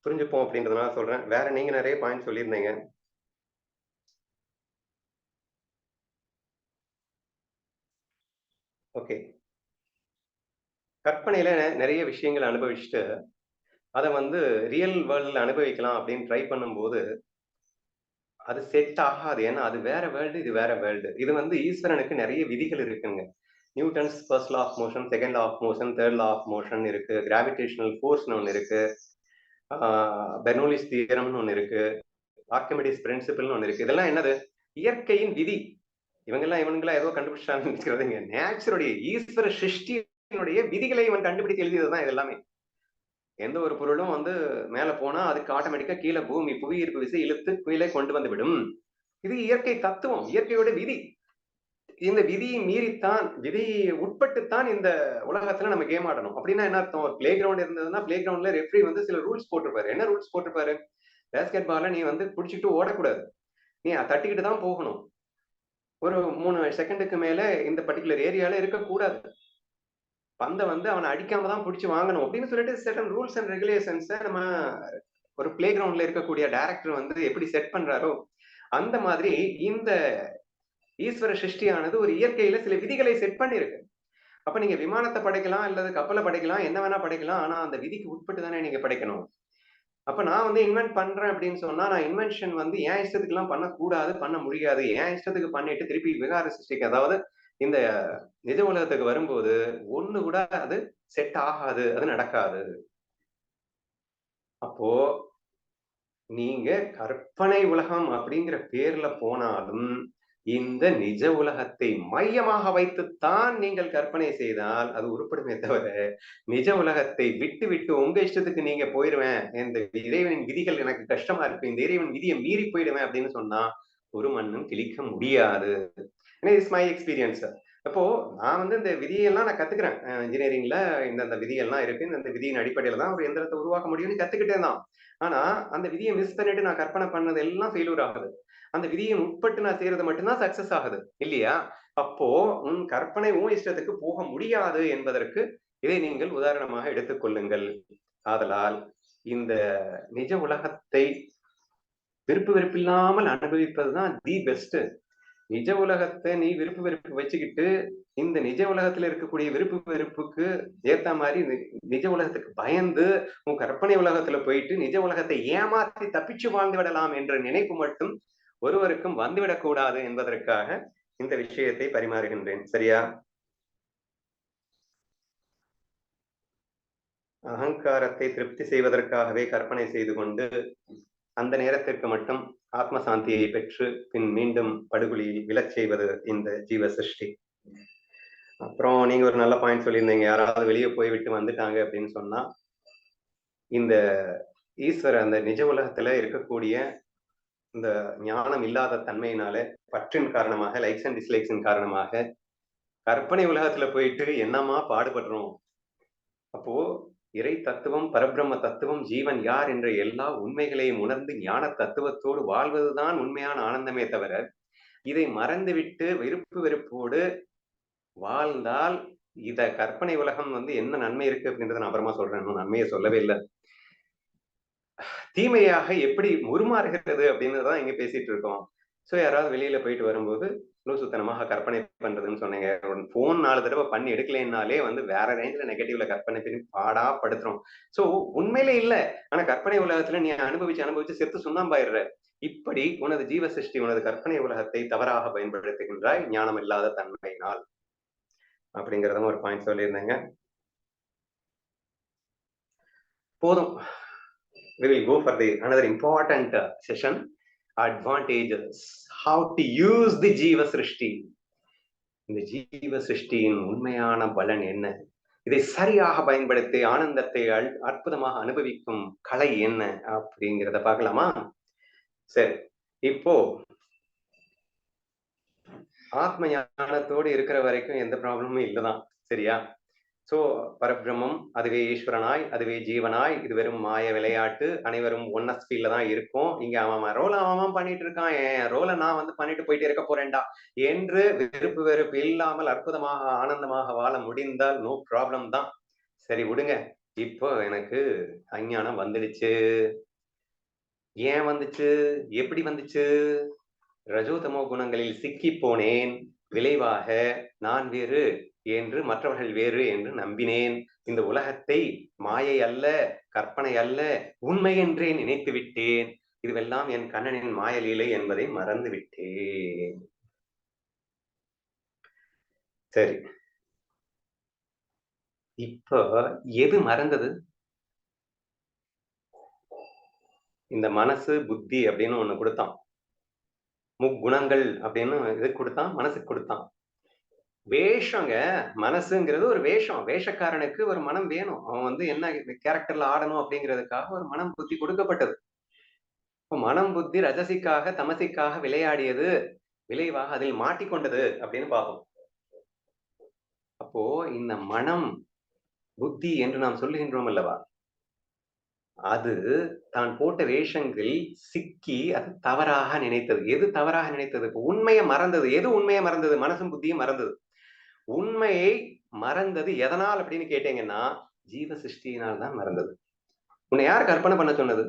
புரிஞ்சுப்போம் அப்படின்றதுனால சொல்றேன். வேற நீங்க நிறைய பாயிண்ட் சொல்லியிருந்தீங்க. ஓகே, கற்பனையில நிறைய விஷயங்கள் அனுபவிச்சுட்டு அதை வந்து ரியல் வேர்ல்ட்ல அனுபவிக்கலாம் அப்படின்னு ட்ரை பண்ணும்போது அது செட் ஆகாது. ஏன்னா அது வேற வேர்ல்டு, இது வேற வேர்ல்டு. இது வந்து ஈஸ்வரனுக்கு நிறைய விதிகள் இருக்குங்க. Newton's first law of motion, second law of motion, third law of motion இருக்கு. கிராவிடேஷனல் ஃபோர்ஸ்னு ஒன்று இருக்கு. பெர்னோலிஸ் தியரம்னு ஒன்று இருக்கு. ஆர்க்கிமிடிஸ் பிரின்சிபிள்னு ஒன்று இருக்கு. இதெல்லாம் என்னது? இயற்கையின் விதி. இவனுங்களா ஏதோ கண்டுபிடிச்சாங்க. நேச்சருடைய ஈஸ்வர சிருஷ்டியினுடைய விதிகளை இவன் கண்டுபிடித்து எழுதியதுதான் இது எல்லாமே. எந்த ஒரு பொருளும் வந்து மேல போனா அதுக்கு ஆட்டோமேட்டிக்கா கீழே பூமி புவியீர்ப்பு விசை இழுத்து கீழே கொண்டு வந்து விடும். இது இயற்கை தத்துவம், இயற்கையோட விதி. இந்த விதியை மீறித்தான், விதியை உட்பட்டுத்தான் இந்த உலகத்துல நம்ம கேம் ஆடணும். அப்படின்னா என்ன அர்த்தம்? பிளே கிரவுண்ட் இருந்ததுன்னா பிளே கிரவுண்ட்ல ரெஃப்ரி வந்து சில ரூல்ஸ் போட்டிருப்பாரு. என்ன ரூல்ஸ் போட்டிருப்பாரு? பேஸ்கெட் பால்ல நீ வந்து பிடிச்சிட்டு ஓடக்கூடாது, நீ தட்டிக்கிட்டு தான் போகணும். ஒரு 3 செகண்டுக்கு மேல இந்த பர்டிகுலர் ஏரியால இருக்கக்கூடாது. பந்தை வந்து அவனை அடிக்காம தான் பிடிச்சி வாங்கணும் அப்படின்னு சொல்லிட்டு சர்டன் ரூல்ஸ் அண்ட் ரெகுலேஷன்ஸை நம்ம ஒரு பிளே கிரவுண்ட்ல இருக்கக்கூடிய டைரக்டர் வந்து எப்படி செட் பண்றாரோ அந்த மாதிரி இந்த ஈஸ்வர சிருஷ்டியானது ஒரு இயற்கையில சில விதிகளை செட் பண்ணிருக்கு. அப்ப நீங்க விமானத்தை படைக்கலாம் அல்லது கப்பலை படைக்கலாம், என்ன வேணா படைக்கலாம். ஆனா அந்த விதிக்கு உட்பட்டு தானே நீங்க படைக்கணும். அப்ப நான் வந்து இன்வென்ட் பண்றேன் அப்படின்னு சொன்னா நான் இன்வென்ஷன் வந்து என் இஷ்டத்துக்கு எல்லாம் பண்ணக்கூடாது, பண்ண முடியாது. என் இஷ்டத்துக்கு பண்ணிட்டு திருப்பி விகார சிருஷ்டிக்கு, அதாவது இந்த நிஜ உலகத்துக்கு வரும்போது ஒண்ணு கூட அது செட் ஆகாது, அது நடக்காது. அப்போ நீங்க கற்பனை உலகம் அப்படிங்கிற பேர்ல போனாலும் இந்த நிஜ உலகத்தை மையமாக வைத்துத்தான் நீங்கள் கற்பனை செய்தால் அது உருப்படுமே தவிர, நிஜ உலகத்தை விட்டு விட்டு உங்க இஷ்டத்துக்கு நீங்க போயிடுவேன், இந்த இறைவனின் விதிகள் எனக்கு கஷ்டமா இருக்கு, இந்த இறைவன் விதியை மீறி போயிடுவேன் அப்படின்னு சொன்னா ஒரு மண்ணும் கிழிக்க முடியாது. It's my experience. அப்போ நான் வந்து இந்த விதியெல்லாம் நான் கத்துக்கிறேன். இன்ஜினியரிங்ல இந்த விதியெல்லாம் இருக்கு, இந்த விதியின் அடிப்படையில தான் ஒரு எந்திரத்தை உருவாக்க முடியும்னு கத்துக்கிட்டே தான். ஆனா அந்த விதியை மிஸ் பண்ணிட்டு நான் கற்பனை பண்ணது எல்லாம் ஃபெயிலூர் ஆகுது. அந்த விதியை உட்பட்டு நான் செய்யறது மட்டும்தான் சக்சஸ் ஆகுது இல்லையா? அப்போ உன் கற்பனை உன் இஷ்டத்துக்கு போக முடியாது என்பதற்கு இதை நீங்கள் உதாரணமாக எடுத்துக்கொள்ளுங்கள். ஆதலால் இந்த நிஜ உலகத்தை விருப்பு வெறுப்பில்லாமல் அனுபவிப்பதுதான் தி பெஸ்ட். நிஜ உலகத்தை நீ விருப்பு வெறுப்பு வச்சுக்கிட்டு இந்த நிஜ உலகத்துல இருக்கக்கூடிய விருப்பு வெறுப்புக்கு ஏத்த மாதிரி நிஜ உலகத்துக்கு பயந்து உன் கற்பனை உலகத்துல போயிட்டு நிஜ உலகத்தை ஏமாற்றி தப்பிச்சு வாழ்ந்து விடலாம் என்ற நினைப்பு மட்டும் ஒருவருக்கும் வந்துவிடக் கூடாது என்பதற்காக இந்த விஷயத்தை பரிமாறுகின்றேன். சரியா? அகங்காரத்தை திருப்தி செய்வதற்காகவே கற்பனை செய்து கொண்டு அந்த நேரத்திற்கு மட்டும் ஆத்ம சாந்தியை பெற்று பின் மீண்டும் படுகொலியில் விழச் செய்வது இந்த ஜீவ சிருஷ்டி. அப்புறம் நீங்க ஒரு நல்ல பாயிண்ட் சொல்லியிருந்தீங்க, யாராவது வெளியே போய்விட்டு வந்துட்டாங்க அப்படின்னு சொன்னா இந்த ஈஸ்வர அந்த நிஜ உலகத்துல இருக்கக்கூடிய இந்த ஞானம் இல்லாத தன்மையினால, பற்றின் காரணமாக, லைக்ஸ் அண்ட் டிஸ்லைக்ஸின் காரணமாக கற்பனை உலகத்துல போயிட்டு என்னமா பாடுபடுறோம். அப்போ இறை தத்துவம், பரபிரம்ம தத்துவம், ஜீவன் யார் என்ற எல்லா உண்மைகளையும் உணர்ந்து ஞான தத்துவத்தோடு வாழ்வதுதான் உண்மையான ஆனந்தமே தவிர, இதை மறந்துவிட்டு விருப்பு வெறுப்போடு வாழ்ந்தால் இத கற்பனை உலகம் வந்து என்ன நன்மை இருக்கு அப்படின்றத நான் அப்புறமா சொல்றேன். இன்னும் நன்மையை சொல்லவே இல்லை. தீமையாக எப்படி உருமாறுகிறது அப்படின்னு தான் இங்க பேசிட்டு இருக்கோம். சோ யாராவது வெளியில போயிட்டு வரும்போது லூசுத்தனமாக கற்பனை பண்றதுன்னு சொன்னீங்க. போன் 4 தடவை பண்ணி எடுக்கலைன்னாலே வந்து வேற ரேஞ்சில நெகட்டிவ்ல கற்பனை பண்ணி பாடா படுத்துறோம். சோ உண்மையிலே இல்ல, ஆனா கற்பனை உலகத்துல நீ அனுபவிச்சு செத்து சுண்ணாம்பாயிடுற. இப்படி உனது ஜீவ சிருஷ்டி உனது கற்பனை உலகத்தை தவறாக பயன்படுத்துகின்றாய் ஞானம் இல்லாத தன்மையினால் அப்படிங்கறதும் ஒரு பாயிண்ட் சொல்லியிருந்தேங்க. போதும். We will go for another important session, advantages, how to use the ஜீவ சிருஷ்டி. இந்த ஜீவ சிருஷ்டியின் உண்மையான பலன் என்ன? இதை சரியாக பயன்படுத்தி ஆனந்தத்தை அற்புதமாக அனுபவிக்கும் கலை என்ன அப்படிங்கிறத பார்க்கலாமா? சரி, இப்போ ஆத்ம ஞானத்தோடு இருக்கிற வரைக்கும் எந்த ப்ராப்ளமும் இல்லைதான், சரியா? சோ பரபிரம்மம், அதுவே ஈஸ்வரனாய், அதுவே ஜீவனாய், இது வெறும் மாய விளையாட்டு, அனைவரும் ஒன்னஸ் ஃபீல்ல தான் இருக்கும். இங்க அவன் ரோல அவன் பண்ணிட்டு இருக்கான், என் ரோல நான் வந்து பண்ணிட்டு போயிட்டு இருக்க போறேன்டா என்று விருப்பு வெறுப்பு இல்லாமல் அற்புதமாக ஆனந்தமாக வாழ முடிந்தால் நோ ப்ராப்ளம் தான். சரி விடுங்க, இப்போ எனக்கு அஞ்ஞானம் வந்துடுச்சு. ஏன் வந்துச்சு? எப்படி வந்துச்சு? ரஜோதமோ குணங்களில் சிக்கி போனேன். விளைவாக நான் வேறு என்று, மற்றவர்கள் வேறு என்று நம்பினேன். இந்த உலகத்தை மாயை அல்ல, கற்பனை அல்ல, உண்மை என்றே நினைத்து விட்டேன். இதுவெல்லாம் என் கண்ணனின் மாயலீலை என்பதை மறந்து விட்டேன். சரி, இப்போ எது மறந்தது? இந்த மனசு புத்தி அப்படின்னு ஒண்ணு கொடுத்தான். முக்குணங்கள் அப்படின்னு இது கொடுத்தான், மனசுக்கு கொடுத்தான். வேஷங்க, மனசுங்கிறது ஒரு வேஷம். வேஷக்காரனுக்கு ஒரு மனம் வேணும். அவன் வந்து என்ன கேரக்டர்ல ஆடணும் அப்படிங்கிறதுக்காக ஒரு மனம் புத்தி கொடுக்கப்பட்டது. இப்போ மனம் புத்தி ரஜசிக்காக தமசிக்காக விளையாடியது, விளைவாக அதில் மாட்டிக்கொண்டது அப்படின்னு பார்ப்போம். அப்போ இந்த மனம் புத்தி என்று நாம் சொல்லுகின்றோம் அல்லவா, அது தான் போட்ட வேஷங்கள் சிக்கி அது தவறாக நினைத்தது. எது தவறாக நினைத்தது? இப்போ உண்மையை மறந்தது. எது உண்மையை மறந்தது? மனசும் புத்தியும் மறந்தது. உண்மையை மறந்தது எதனால் அப்படின்னு கேட்டீங்கன்னா, ஜீவ சிருஷ்டியினால் தான் மறந்தது. உன்னை யார் கற்பனை பண்ண சொன்னது?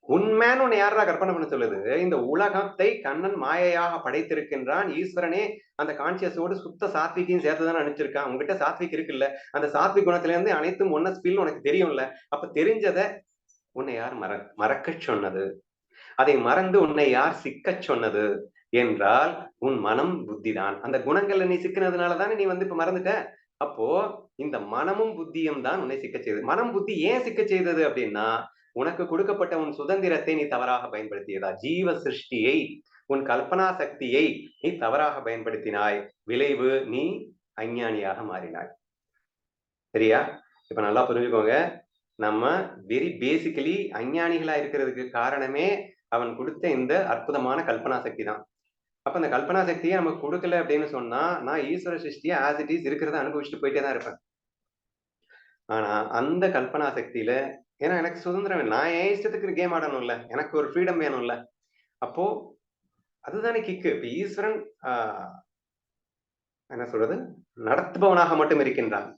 உண்மைன்னு உன்னை யாரா கற்பனை பண்ண சொல்லுது? இந்த உலகத்தை கண்ணன் மாயையாக படைத்திருக்கின்றான். ஈஸ்வரனே அந்த கான்சியஸோடு சுத்த சாத்விகையும் சேர்த்துதான் அனுப்பிச்சிருக்கான். உங்ககிட்ட சாத்விக் இருக்குல்ல, அந்த சாத்விக் குணத்துல இருந்து அனைத்தும் ஒன்ன ஸ்பில் உனக்கு தெரியும்ல. அப்ப தெரிஞ்சத உன்னை யார் மறக்க சொன்னது? அதை மறந்து உன்னை யார் சிக்க சொன்னது என்றால் உன் மனம் புத்தி தான். அந்த குணங்கள்ல நீ சிக்கினதுனாலதானே நீ வந்து இப்ப மறந்துட்ட. அப்போ இந்த மனமும் புத்தியும் தான் உன்னை சிக்க செய்தது. மனம் புத்தி ஏன் சிக்க செய்தது அப்படின்னா, உனக்கு கொடுக்கப்பட்ட உன் சுதந்திரத்தை நீ தவறாக பயன்படுத்தியதா? ஜீவ சிருஷ்டியை, உன் கல்பனா சக்தியை நீ தவறாக பயன்படுத்தினாய். விளைவு நீ அஞ்ஞானியாக மாறினாய். சரியா? இப்ப நல்லா புரிஞ்சுக்கோங்க. நம்ம வெரி பேசிக்கலி அஞ்ஞானிகளா இருக்கிறதுக்கு காரணமே அவன் கொடுத்த இந்த அற்புதமான கல்பனா சக்தி தான். அப்ப அந்த கல்பனா சக்தியை நமக்கு கொடுக்கல அப்படின்னு சொன்னா, நான் ஈஸ்வர சிருஷ்டியை ஆஸ் இட் இஸ் இருக்கிறத அனுபவிச்சுட்டு போயிட்டே தான் இருப்பேன். ஆனா அந்த கல்பனா சக்தியில, ஏன்னா எனக்கு சுதந்திரம், நான் என் இஷ்டத்துக்கு கேம் ஆடணும்ல, எனக்கு ஒரு ஃப்ரீடம் வேணும்ல. அப்போ அதுதானே கிக்கு. இப்ப ஈஸ்வரன் என்ன சொல்றது, நடத்துபவனாக மட்டும் இருக்கின்றான்.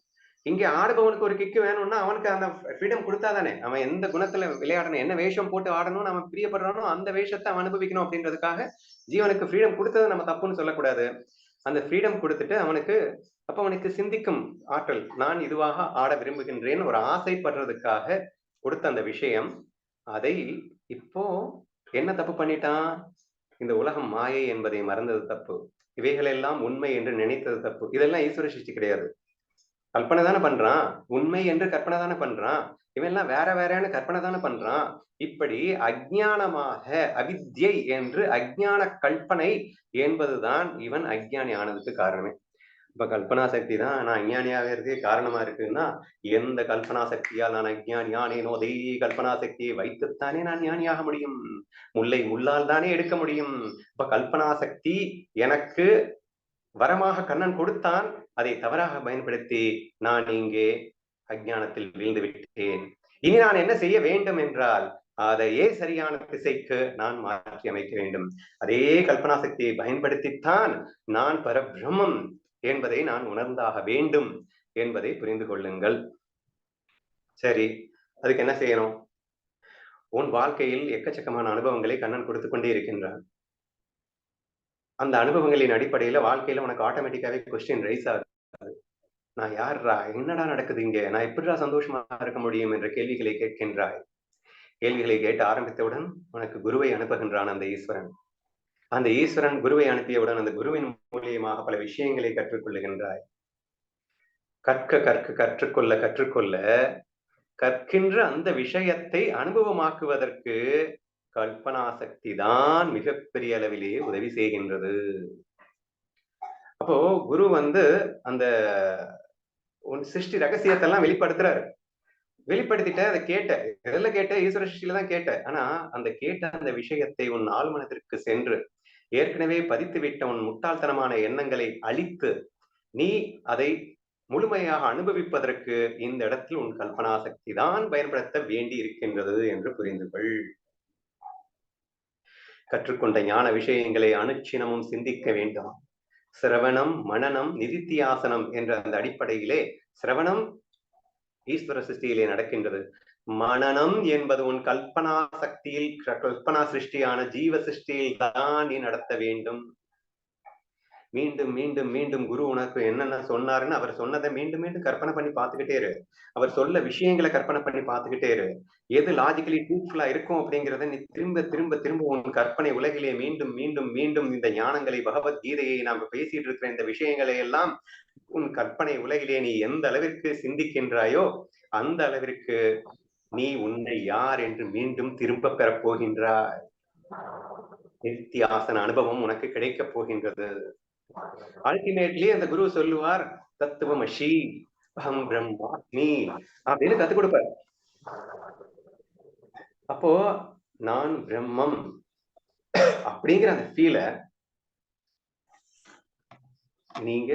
இங்க ஆடுபவனுக்கு ஒரு கிக்கு வேணும்னா அவனுக்கு அந்த ஃப்ரீடம் கொடுத்தாதானே. அவன் எந்த குணத்துல விளையாடணும், என்ன வேஷம் போட்டு ஆடணும்னு அவன் பிரியப்படுறானோ அந்த வேஷத்தை அவன் அனுபவிக்கணும் அப்படின்றதுக்காக ஜீவனுக்கு ஃப்ரீடம் கொடுத்தது நம்ம தப்புன்னு சொல்லக்கூடாது. அந்த ஃப்ரீடம் கொடுத்துட்டு அவனுக்கு, அப்ப அவனுக்கு சிந்திக்கும் ஆற்றல், நான் இதுவாக ஆட விரும்புகின்றேன் ஒரு ஆசைப்படுறதுக்காக கொடுத்த அந்த விஷயம், அதை இப்போ என்ன தப்பு பண்ணிட்டான்? இந்த உலகம் மாயை என்பதை மறந்தது தப்பு. இவைகளெல்லாம் உண்மை என்று நினைத்தது தப்பு. இதெல்லாம் ஈஸ்வர சிருஷ்டி கிடையாது. கற்பனை தானே பண்றான். உண்மை என்று கற்பனை தானே பண்றான். இவன் எல்லாம் வேற வேறன்னு கற்பனை தானே பண்றான். இப்படி அஜ்ஞானமாக அவித்யை என்று அஜ்ஞான கல்பனை என்பதுதான் இவன் அஜ்ஞானி ஆனதுக்கு காரணமே. இப்ப கல்பனா சக்தி தான் நான் அஞ்ஞானியாக இருக்க காரணமா இருக்குன்னா, எந்த கல்பனா சக்தியால் நான் அஞ்ஞானி ஆனேனோ அதே கல்பனா சக்தியை வைத்துத்தானே நான் ஞானியாக முடியும். முல்லை முள்ளால் தானே எடுக்க முடியும். இப்ப கல்பனா சக்தி எனக்கு வரமாக கண்ணன் கொடுத்தான். அதை தவறாக பயன்படுத்தி நான் இங்கே அஞ்ஞானத்தில் வீழ்ந்து விட்டேன். இனி நான் என்ன செய்ய வேண்டும் என்றால், அதையே சரியான திசைக்கு நான் மாற்றி அமைக்க வேண்டும். அதே கல்பனா சக்தியை பயன்படுத்தித்தான் நான் பரபிரம்மம் என்பதை நான் உணர்ந்தாக வேண்டும் என்பதை புரிந்து கொள்ளுங்கள். சரி, அதுக்கு என்ன செய்யணும்? உன் வாழ்க்கையில் எக்கச்சக்கமான அனுபவங்களை கண்ணன் கொடுத்து கொண்டே இருக்கின்றான். அந்த அனுபவங்களின் அடிப்படையில வாழ்க்கையில உனக்கு ஆட்டோமேட்டிக்காவே கொஸ்டின் ரைஸ் ஆகுது. நான் யார்ரா, என்னடா நடக்குது இங்க, நான் எப்படிடா சந்தோஷமா இருக்க முடியும் என்ற கேள்விகளை கேட்கின்றாய். கேள்விகளை கேட்டு ஆரம்பித்தவுடன் உனக்கு குருவை அனுப்புகின்றான் அந்த ஈஸ்வரன். அந்த ஈஸ்வரன் குருவை அனுப்பியவுடன் அந்த குருவின் மூலியமாக பல விஷயங்களை கற்றுக்கொள்ளுகின்றாய். கற்க கற்க கற்றுக்கொள்ள கற்றுக்கொள்ள கற்கின்ற அந்த விஷயத்தை அனுபவமாக்குவதற்கு கல்பனா சக்தி தான் மிகப்பெரிய அளவிலேயே உதவி செய்கின்றது. அப்போ குரு வந்து அந்த உன் சிருஷ்டி ரகசியத்தை எல்லாம் வெளிப்படுத்துறாரு. வெளிப்படுத்திட்ட, அதை கேட்ட, எதில் கேட்ட? ஈஸ்வர சிருஷ்டியில தான் கேட்ட. ஆனா அந்த கேட்ட அந்த விஷயத்தை உன் ஆழ்மனத்திற்கு சென்று ஏற்கனவே பதித்து விட்ட உன் முட்டாள்தனமான எண்ணங்களை அழித்து நீ அதை முழுமையாக அனுபவிப்பதற்கு இந்த இடத்தில் உன் கல்பனா சக்தி தான் பயன்படுத்த வேண்டி இருக்கின்றது என்று புரிந்து கொள். கற்றுக்கொண்ட ஞான விஷயங்களை அனுட்சிணமும் சிந்திக்க வேண்டும். சிரவணம், மனனம், நிதித்தியாசனம் என்ற அந்த அடிப்படையிலே சிரவணம் ஈஸ்வர சிருஷ்டியிலே நடக்கின்றது. மனனம் என்பது உன் கல்பனா சக்தியில், கல்பனா சிருஷ்டியான ஜீவ சிருஷ்டியில் தான் நீ நடத்த வேண்டும். மீண்டும் மீண்டும் மீண்டும் குரு உனக்கு என்னென்ன சொன்னாருன்னு அவர் சொன்னதை மீண்டும் மீண்டும் கற்பனை பண்ணி பார்த்துக்கிட்டே இரு. அவர் சொல்ல விஷயங்களை கற்பனை பண்ணி பார்த்துக்கிட்டே இரு. எது லாஜிக்கலி ட்ரூத்ஃபுல்லா இருக்கும் அப்படிங்கிறத நீ திரும்ப திரும்ப திரும்ப உன் கற்பனை உலகிலே மீண்டும் மீண்டும் மீண்டும் இந்த ஞானங்களை, பகவத்கீதையை நாம் பேசிட்டு இருக்கிற இந்த விஷயங்களை எல்லாம் உன் கற்பனை உலகிலே நீ எந்த அளவிற்கு சிந்திக்கின்றாயோ அந்த அளவிற்கு நீ உன்னை யார் என்று மீண்டும் திரும்ப பெறப் போகின்றாய். நித்தியாசன அனுபவம் உனக்கு கிடைக்க போகின்றது. அல்டிமேட்லி அந்த குரு சொல்லுவார், தத்துவமசி அகம் பிரம்மாஸ்மி அப்படின்னு கத்துக் கொடுப்பார். அப்போ நான் பிரம்மம் அப்படிங்கிற அந்த ஃபீலை நீங்க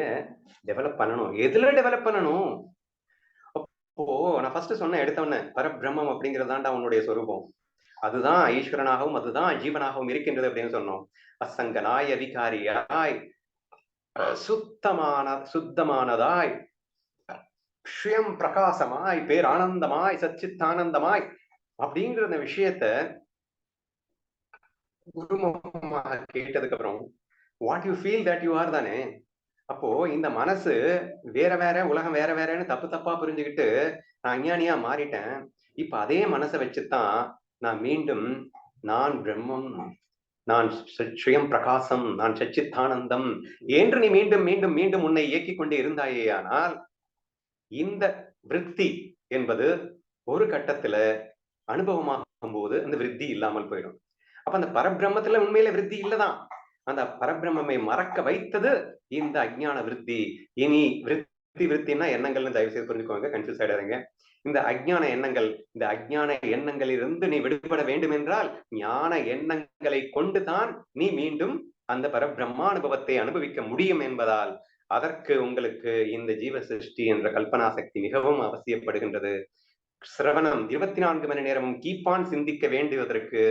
டெவலப் பண்ணணும். எதுல டெவலப் பண்ணணும்? அப்போ நான் ஃபர்ஸ்ட் சொன்ன எடுத்தவன பரபிரம்மம் அப்படிங்கிறதாண்டா உன்னுடைய சொரூபம். அதுதான் ஈஸ்வரனாகவும் அதுதான் ஜீவனாகவும் இருக்கின்றது அப்படின்னு சொன்னோம். அசங்கனாய், அதிகாரியாய், சுத்தமானதாய், ஸ்வயம் பிரகாசமாய், பேரானந்தமாய், சச்சித்தானந்தமாய் அப்படிங்கிற அந்த விஷயத்த குருமுகமாக கேட்டதுக்கு அப்புறம் what you feel that you are தானே. அப்போ இந்த மனசு வேற வேற, உலகம் வேற வேறன்னு தப்பு தப்பா புரிஞ்சுக்கிட்டு நான் அஞ்ஞானியா மாறிட்டேன். இப்ப அதே மனசை வச்சுதான் நான் மீண்டும் நான் பிரம்மம், நான் ஸ்வயம் பிரகாசம், நான் சச்சித்தானந்தம் என்று நீ மீண்டும் மீண்டும் மீண்டும் உன்னை இயக்கிக் கொண்டே இருந்தாயே. ஆனால் இந்த விருத்தி என்பது ஒரு கட்டத்துல அனுபவமாகும் போது அந்த விருத்தி இல்லாமல் போயிடும். அப்ப அந்த பரபிரம்மத்துல உண்மையில விருத்தி இல்லதான். அந்த பரபிரம்மை மறக்க வைத்தது இந்த அஜ்ஞான விருத்தி. இனி விருத்தின்னா எண்ணங்கள்னு தயவு செய்து புரிஞ்சுக்கோங்க, கன்ஃபியூஸ் ஆயிடாதீங்க. இந்த அஜ்ஞான எண்ணங்கள், இந்த அஜ்ஞான எண்ணங்களிலிருந்து நீ விடுபட வேண்டும் என்றால் ஞான எண்ணங்களை கொண்டுதான் நீ மீண்டும் அந்த பரபிரம்மானுபவத்தை அனுபவிக்க முடியும் என்பதால் அதற்கு உங்களுக்கு இந்த ஜீவ சிருஷ்டி என்ற கல்பனா சக்தி மிகவும் அவசியப்படுகின்றது. சிரவணம் 24 மணி நேரமும் கீப்பான் சிந்திக்க வேண்டுவதற்கு.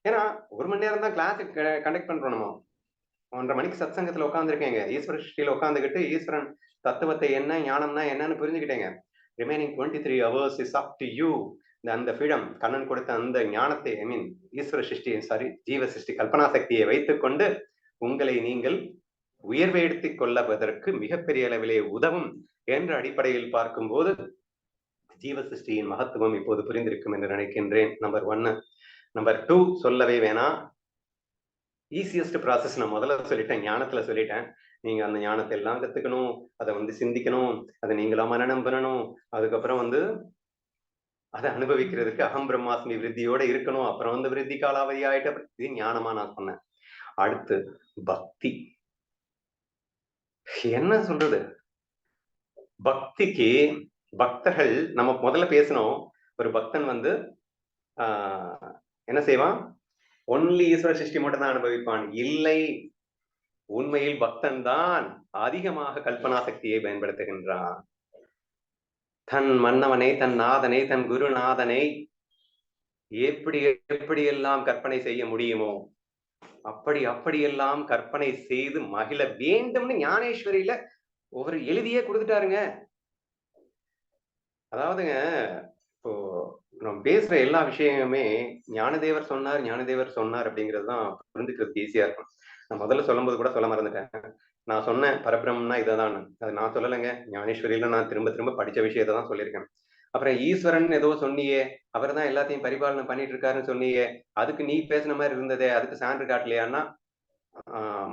ஏன்னா 1 மணி நேரம் தான் கிளாஸ் கண்டக்ட் பண்றோம். நம்ம 1:30 மணிக்கு சத் சங்கத்துல உட்காந்துருக்கேங்க. ஈஸ்வர சிருஷ்டியில உட்காந்துக்கிட்டு ஈஸ்வரன் தத்துவத்தை என்ன, ஞானம்னா என்னன்னு புரிஞ்சுக்கிட்டேங்க. Remaining 23 hours is up to you. அந்த ஃப்ரீடம் கண்ணன் கொடுத்த அந்த ஞானத்தை, ஐ மீன் ஈஸ்வர சிருஷ்டி, ஜீவ சிருஷ்டி கல்பனா சக்தியை வைத்துக்கொண்டு உங்களை நீங்கள் உயர்வை எடுத்துக் கொள்வதற்கு மிகப்பெரிய அளவிலே உதவும் என்ற அடிப்படையில் பார்க்கும்போது ஜீவ சிருஷ்டியின் மகத்துவம் இப்போது புரிந்திருக்கும் என்று நினைக்கின்றேன். நம்பர் 1. நம்பர் 2 சொல்லவே வேணாம். ஈஸியஸ்ட் ப்ராசஸ் நான் முதல்ல சொல்லிட்டேன், ஞானத்துல சொல்லிட்டேன். நீங்க அந்த ஞானத்தை எல்லாம் கத்துக்கணும், அதை சிந்திக்கணும், அதை நீங்களா மனனம் பண்ணணும், அதுக்கப்புறம் அதை அனுபவிக்கிறதுக்கு அகம் பிரம்மாஸ்மி விருத்தியோட இருக்கணும். அப்புறம் விருத்தி காலாவதி ஆயிட்ட இது ஞானமா நான் சொன்னேன். அடுத்து பக்தி. என்ன சொல்றது? பக்திக்கு பக்தர்கள் நம்ம முதல்ல பேசணும். ஒரு பக்தன் என்ன செய்வான்? ஒன்லி ஈஸ்வர சிருஷ்டி மட்டும் தான் அனுபவிப்பான். இல்லை, உண்மையில் பக்தன் தான் அதிகமாக கல்பனா சக்தியை பயன்படுத்துகின்றான். தன் மன்னவனை, தன் நாதனை, தன் குருநாதனை எப்படியெல்லாம் கற்பனை செய்ய முடியுமோ அப்படியெல்லாம் கற்பனை செய்து மகிழ வேண்டும்னு ஞானேஸ்வரியில ஒரு எழுதியே கொடுத்துட்டாருங்க. அதாவதுங்க, இப்போ நம்ம பேசுற எல்லா விஷயமுமே ஞானதேவர் சொன்னார் அப்படிங்கிறது தான் புரிஞ்சுக்கிறதுக்கு ஈஸியா இருக்கும். நான் முதல்ல சொல்லும்போது கூட சொல்ல மறந்துட்டேன். நான் சொன்னேன் பரபிரம்மன்னா இதைதான். அது நான் சொல்லலைங்க, ஞானேஸ்வரியில நான் திரும்ப படிச்ச விஷயத்தை தான் சொல்லியிருக்கேன். அப்புறம் ஈஸ்வரன் ஏதோ சொன்னியே, அவர் தான் எல்லாத்தையும் பரிபாலனை பண்ணிட்டு இருக்காருன்னு சொன்னியே, அதுக்கு நீ பேசின மாதிரி இருந்ததே, அதுக்கு சான்று காட்டலையான்னா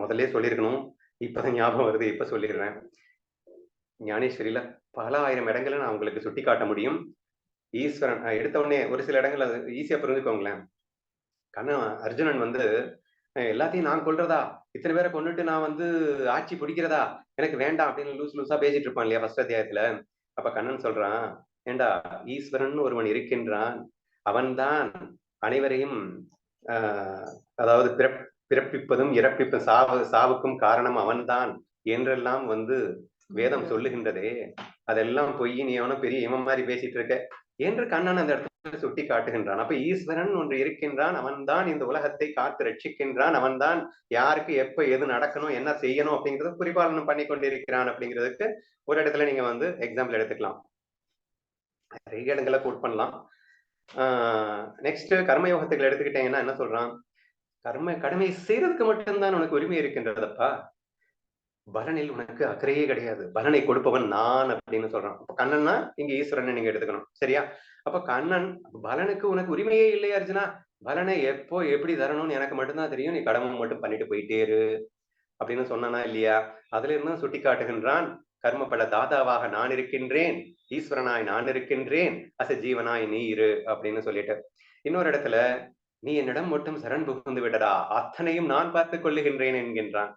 முதல்ல சொல்லியிருக்கணும். இப்பதான் ஞாபகம் வருது, இப்ப சொல்லிடுறேன். ஞானேஸ்வரியில பல ஆயிரம் இடங்களை நான் உங்களுக்கு சுட்டி காட்ட முடியும். ஈஸ்வரன் எடுத்த உடனே ஒரு சில இடங்கள் அது ஈஸியா புரிஞ்சுக்கோங்களேன். அர்ஜுனன் எல்லாத்தையும் நான் கொல்றதா, இத்தனை பேரை கொண்டுட்டு நான் ஆட்சி பிடிக்கிறதா, எனக்கு வேண்டாம் அப்படின்னு லூசா பேசிட்டு இருப்பான் இல்லையா ஃபர்ஸ்ட் அத்தியாயத்துல. அப்ப கண்ணன் சொல்றான், ஏண்டா ஈஸ்வரன் ஒருவன் இருக்கின்றான், அவன்தான் அனைவரையும் அதாவது பிறப்பிப்பதும் இறப்பிப்பும் சாவுக்கும் காரணம் அவன்தான் என்றெல்லாம் வேதம் சொல்லுகின்றதே, அதெல்லாம் பொய், நீ எவனும் பெரிய இவன் மாதிரி பேசிட்டு இருக்க என்று கண்ணன் அந்த இடத்துல சுட்டி காட்டுகின்றான். அப்ப ஈஸ்வரன் ஒன்று இருக்கின்றான், அவன்தான் இந்த உலகத்தை காத்து ரட்சிக்கின்றான், அவன்தான் யாருக்கு எப்ப எது நடக்கணும் என்ன செய்யணும் அப்படிங்கறத குறிப்பாலனம் பண்ணி கொண்டிருக்கிறான் அப்படிங்கிறதுக்கு ஒரு இடத்துல நீங்க எக்ஸாம்பிள் எடுத்துக்கலாம். நிறைய இடங்களை கோட் பண்ணலாம். நெக்ஸ்ட் கர்மயோகத்துக்கு எடுத்துக்கிட்டீங்கன்னா என்ன சொல்றான், கடமை செய்யறதுக்கு மட்டும்தான் உனக்கு உரிமை இருக்கின்றதப்பா, பலனில் உனக்கு அக்கறையே கிடையாது, பலனை கொடுப்பவன் நான் அப்படின்னு சொல்றான். அப்ப கண்ணன்னா இங்க ஈஸ்வரனை நீங்க எடுத்துக்கணும், சரியா? அப்ப கண்ணன் பலனுக்கு உனக்கு உரிமையே இல்லையா அர்ஜுனா, பலனை எப்போ எப்படி தரணும்னு எனக்கு மட்டும்தான் தெரியும், நீ கடமை மட்டும் பண்ணிட்டு போயிட்டே இரு அப்படின்னு சொன்னானா இல்லையா? அதுல இருந்து சுட்டி காட்டுகின்றான், கர்ம பல தாதாவாக நான் இருக்கின்றேன், ஈஸ்வரனாய் நான் இருக்கின்றேன், ஜீவனாய் நீ இரு அப்படின்னு சொல்லிட்டு. இன்னொரு இடத்துல நீ என்னிடம் மட்டும் சரண் புகுந்து விடடா, அத்தனையும் நான் பார்த்துக் கொள்ளுகின்றேன் என்கின்றான்.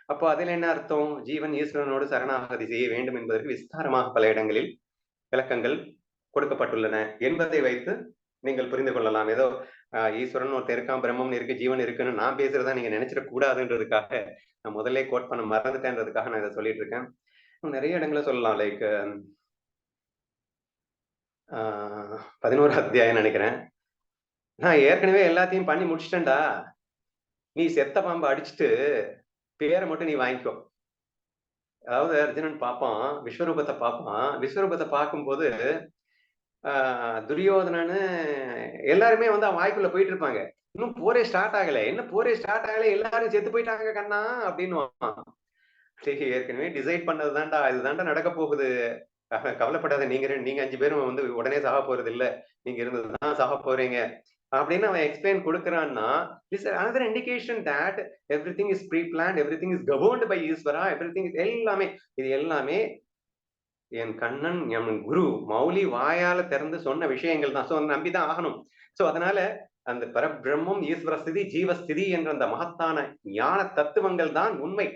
அப்போ அதில் என்ன அர்த்தம், ஜீவன் ஈஸ்வரனோடு சரணாகதி செய்ய வேண்டும் என்பதற்கு விஸ்தாரமாக பல இடங்களில் விளக்கங்கள் கொடுக்கப்பட்டுள்ளன என்பதை வைத்து நீங்கள் புரிந்து கொள்ளலாம். ஏதோ ஈஸ்வரன் ஒருத்தர் இருக்கான், பிரம்மம் இருக்கு, ஜீவன் இருக்குன்னு நான் பேசுறதா நீங்க நினைச்சிடக் கூடாதுன்றதுக்காக நான் முதல்ல கோட் பண்ண மறந்துட்டேன்றதுக்காக நான் இதை சொல்லிட்டு இருக்கேன். நிறைய இடங்களை சொல்லலாம். லைக் 11 அத்தியாயம் நினைக்கிறேன், நான் ஏற்கனவே எல்லாத்தையும் பண்ணி முடிச்சிட்டேன்டா, நீ செத்த பாம்பை அடிச்சுட்டு பேரை மட்டும் நீ வாங்கிக்கோ. அதாவது அர்ஜுனன் பார்ப்பான், விஸ்வரூபத்தை பார்ப்பான். விஸ்வரூபத்தை பார்க்கும்போது துரியோதனன்னு எல்லாருமே அவன் வாய்க்குள்ள போயிட்டு இருப்பாங்க. இன்னும் போரே ஸ்டார்ட் ஆகல, என்ன போரே ஸ்டார்ட் ஆகல, எல்லாரும் செத்து போயிட்டாங்க கண்ணா அப்படின்னு. ஏற்கனவே டிசைட் பண்ணதுதான்டா, இதுதான்டா நடக்க போகுது, கவலைப்படாத, நீங்க 5 பேரும் உடனே சாக போறது இல்ல, நீங்க இருந்ததுதான் சாக போறீங்க அப்படின்னு அவன் explain கொடுக்கறான்னா, this is another indication that everything is pre-planned, everything is governed by ஈஸ்வரா, everything is எல்லாமே என் கண்ணன் என் குரு மௌலி வாயால திறந்து சொன்ன விஷயங்கள் தான். சோ நம்பிதான் ஆகணும். சோ அதனால அந்த பரபிரம்மம் ஈஸ்வர ஸ்திதி ஜீவஸ்திதி என்ற அந்த மகத்தான ஞான தத்துவங்கள் தான் உண்மை.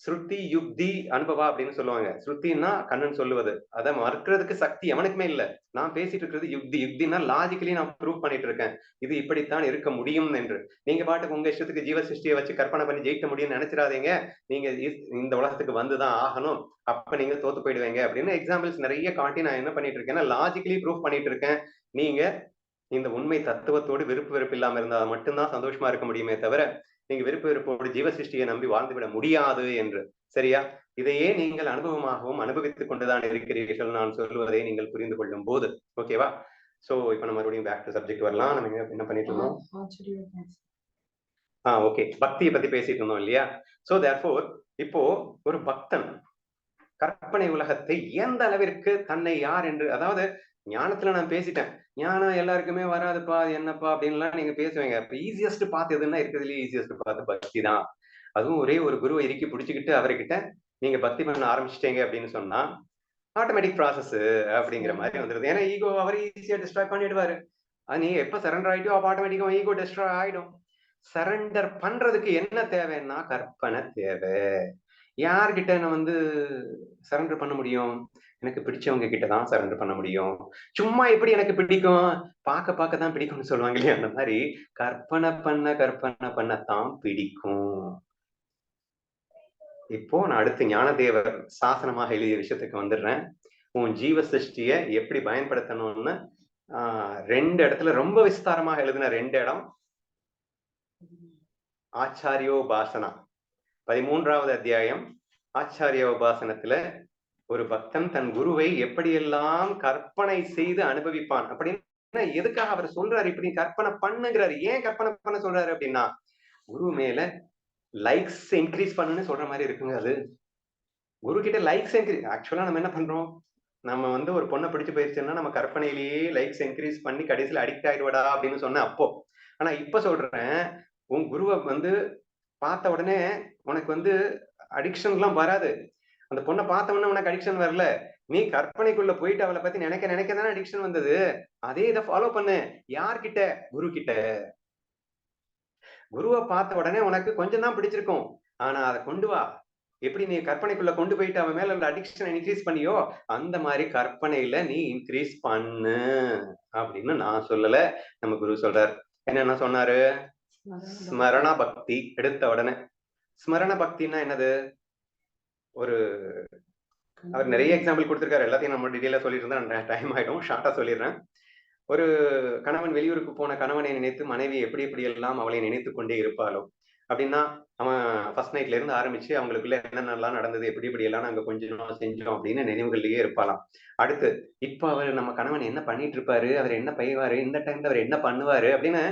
ஸ்ருதி யுக்தி அனுபவா அப்படின்னு சொல்லுவாங்க. ஸ்ருத்தின்னா கண்ணன் சொல்லுவது, அதை மறுக்கிறதுக்கு சக்தி எவனுக்குமே இல்ல. நான் பேசிட்டு இருக்கிறது யுக்தினா லாஜிக்கலி நான் ப்ரூவ் பண்ணிட்டு இருக்கேன், இது இப்படித்தான் இருக்க முடியும் என்று. நீங்க பாட்டுக்கு உங்க இஷ்டத்துக்கு ஜீவ சிருஷ்டியை வச்சு கற்பனை பண்ணி ஜெயிக்க முடியும்னு நினைச்சிடாதீங்க. நீங்க இந்த உலகத்துக்கு வந்துதான் ஆகணும், அப்ப நீங்க தோத்து போயிடுவீங்க அப்படின்னு எக்ஸாம்பிள்ஸ் நிறைய காட்டி நான் என்ன பண்ணிட்டு இருக்கேன்னா லாஜிக்கலி ப்ரூவ் பண்ணிட்டு இருக்கேன். நீங்க இந்த உண்மை தத்துவத்தோடு வெறுப்பு இல்லாம இருந்தால் மட்டும்தான் சந்தோஷமா இருக்க முடியுமே தவிர, நீங்க வெறுப்போடு ஜீவ சிருஷ்டியை நம்பி வாழ்ந்துவிட முடியாது என்று. சரியா? இதையே நீங்கள் அனுபவமாகவும் அனுபவித்துக் கொண்டுதான் இருக்கிறீர்கள் நான் சொல்லுவதை நீங்கள் புரிந்து கொள்ளும் போது. ஓகேவா? சோ இப்ப நம்ம மறுபடியும் பேக் டு சப்ஜெக்ட் வரலாம். நம்ம என்ன பண்ணிட்டு இருந்தோம்? ஓகே, பக்தியை பத்தி பேசிட்டு இருந்தோம் இல்லையா? சோ தேர்ஃபோர் இப்போ ஒரு பக்தன் கற்பனை உலகத்தை எந்த அளவிற்கு தன்னை யார் என்று, அதாவது ஞானத்துல நான் பேசிட்டேன், ஞானம் எல்லாருக்குமே வராதுப்பா என்னப்பா அப்படின்லாம் நீங்க பேசுவீங்க. இப்ப ஈஸியஸ்ட் பாத்து எதுன்னா இருக்கிறதுலயே ஈஸியஸ்ட் பாத்து பக்தி தான். அதுவும் ஒரே ஒரு குருவை இறுக்கி பிடிச்சுக்கிட்டு அவர்கிட்ட நீங்க பக்தி பண்ண ஆரம்பிச்சிட்டீங்க அப்படின்னு சொன்னா ஆட்டோமேட்டிக் ப்ராசஸ் அப்படிங்கிற மாதிரி வந்துருது. ஏன்னா ஈகோ அவர் ஈஸியா டிஸ்ட்ராய் பண்ணிடுவாரு. நீ எப்ப சரண்டர் ஆயிட்டோ அப்ப ஆட்டோமேட்டிக்கா ஈகோ டிஸ்ட்ராய் ஆயிடும். சரண்டர் பண்றதுக்கு என்ன தேவைன்னா கற்பனை தேவை. யார்கிட்ட நான் சரண்டர் பண்ண முடியும்? எனக்கு பிடிச்சவங்க கிட்டதான் சரண்டர் பண்ண முடியும். சும்மா எப்படி எனக்கு பிடிக்கும்? பார்க்க தான் பிடிக்கும்னு சொல்லுவாங்க இல்லையா? அந்த மாதிரி கற்பனை பண்ணத்தான் பிடிக்கும். இப்போ நான் அடுத்து ஞானதேவர் சாசனமாக எழுதிய விஷயத்துக்கு வந்துடுறேன். உன் ஜீவ சிருஷ்டிய எப்படி பயன்படுத்தணும்னு 2 இடத்துல ரொம்ப விஸ்தாரமாக எழுதின 2 இடம். ஆச்சாரியோபாசனா 13வது அத்தியாயம். ஆச்சாரியோபாசனத்துல ஒரு பக்தன் தன் குருவை எப்படியெல்லாம் கற்பனை செய்து அனுபவிப்பான் அப்படின்னா எதுக்காக அவர் சொல்றாரு இப்படி கற்பனை பண்ணுங்கிறாரு? ஏன் கற்பனை பண்ண சொல்றாரு அப்படின்னா, குரு மேல லைக்ஸ் இன்க்ரீஸ் பண்ணுன்னு சொல்ற மாதிரி இருக்குங்க. அது குரு கிட்ட லைக்ஸ் இன்க்ரீஸ். ஆக்சுவலா நம்ம என்ன பண்றோம், நம்ம ஒரு பொண்ணை பிடிச்சு போயிருச்சுன்னா நம்ம கற்பனையிலேயே லைக்ஸ் இன்க்ரீஸ் பண்ணி கடைசியில் அடிக்ட் ஆயிடுவடா அப்படின்னு சொன்ன அப்போ. ஆனா இப்ப சொல்றேன், உன் குருவை பார்த்த உடனே உனக்கு அடிக்ஷன் எல்லாம் வராது. அந்த பொண்ணை பார்த்த உடனே உனக்கு அடிக்ஷன் வரல, நீ கற்பனைக்குள்ள போயிட்டு அவளை பத்தி நினைக்க தானே அடிக்ஷன் வந்தது. அதே இதை ஃபாலோ பண்ணு. யார்கிட்ட? குரு கிட்ட. குருவை பார்த்த உடனே உனக்கு கொஞ்சம் தான் பிடிச்சிருக்கும், ஆனா அதை கொண்டு வா. எப்படி நீ கற்பனைக்குள்ள கொண்டு போயிட்டு அவன் மேல உள்ள அடிக்ஷனை இன்க்ரீஸ் பண்ணியோ, அந்த மாதிரி கற்பனையில நீ இன்க்ரீஸ் பண்ணு அப்படின்னு நான் சொல்லல, நம்ம குரு சொல்றார். என்ன சொன்னாரு? ஸ்மரண பக்தி. எடுத்த உடனே ஸ்மரண பக்தின்னா என்னது? ஒரு அவர் நிறைய எக்ஸாம்பிள் கொடுத்திருக்காரு. எல்லாத்தையும் நம்ம டீடைலா சொல்லிட்டு இருந்தா டைம் ஆயிடும், ஷார்ட்டா சொல்லிடுறேன். ஒரு கணவன் வெளியூருக்கு போன கணவனை நினைத்து மனைவி எப்படி எப்படி எல்லாம் அவளை நினைத்து கொண்டே இருப்பாளோ அப்படின்னா, அவன் ஃபர்ஸ்ட் நைட்ல இருந்து ஆரம்பிச்சு அவங்களுக்குள்ள என்னென்னலாம் நடந்தது, எப்படி எப்படி எல்லாம் நாங்க கொஞ்சம் செஞ்சோம் அப்படின்னு நினைவுகள்லயே இருப்பாளாம். அடுத்து இப்ப அவர் நம்ம கணவன் என்ன பண்ணிட்டு இருப்பாரு, அவர் என்ன செய்வாரு, இந்த டைம்ல அவர் என்ன பண்ணுவாரு அப்படின்னு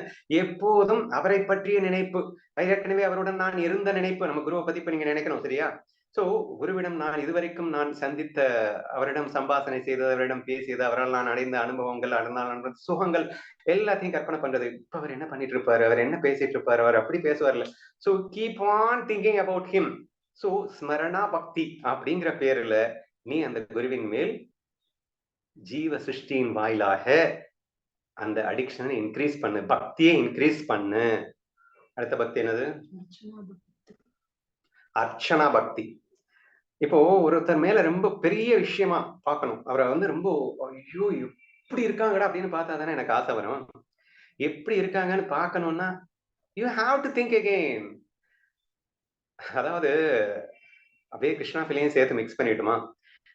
எப்போதும் அவரை பற்றிய நினைப்பு. ஏற்கனவே அவருடன் நான் இருந்த நினைப்பு. நம்ம குருவை பத்தி இப்ப நீங்க நினைக்கணும், சரியா? சோ குருவிடம் நான் இதுவரைக்கும் நான் சந்தித்த, அவரிடம் சம்பாஷணை செய்தது, அவரிடம் பேசியது, அவரால் நான் அடைந்த அனுபவங்கள், அடைந்த சுகங்கள் எல்லாத்தையும் கற்பனை பண்றது. இப்ப அவர் என்ன பண்ணிட்டு இருப்பாரு, அவர் என்ன பேசிட்டு இருப்பாரு, அவர் அப்படி பேசுவார்ல. So keep on thinking about him. So ஸ்மரணா பக்தி அப்படிங்கிற பேர்ல நீ அந்த குருவின் மேல் ஜீவ சிருஷ்டியின் வாயிலாக அந்த அடிக்ஷனை இன்க்ரீஸ் பண்ணு, பக்தியை இன்க்ரீஸ் பண்ணு. அடுத்த பக்தி என்னது? அர்ச்சனா பக்தி. இப்போ ஒருத்தர் மேல ரொம்ப பெரிய விஷயமா பார்க்கணும், அவரை வந்து ரொம்ப ஐயோ எப்படி இருக்காங்கடா அப்படின்னு பார்த்தா தானே எனக்கு ஆசை வரும். எப்படி இருக்காங்கன்னு பார்க்கணும்னா you have to think again. அதாவது அப்படியே கிருஷ்ணா ஃபீலையும் சேர்த்து மிக்ஸ் பண்ணிட்டுமா?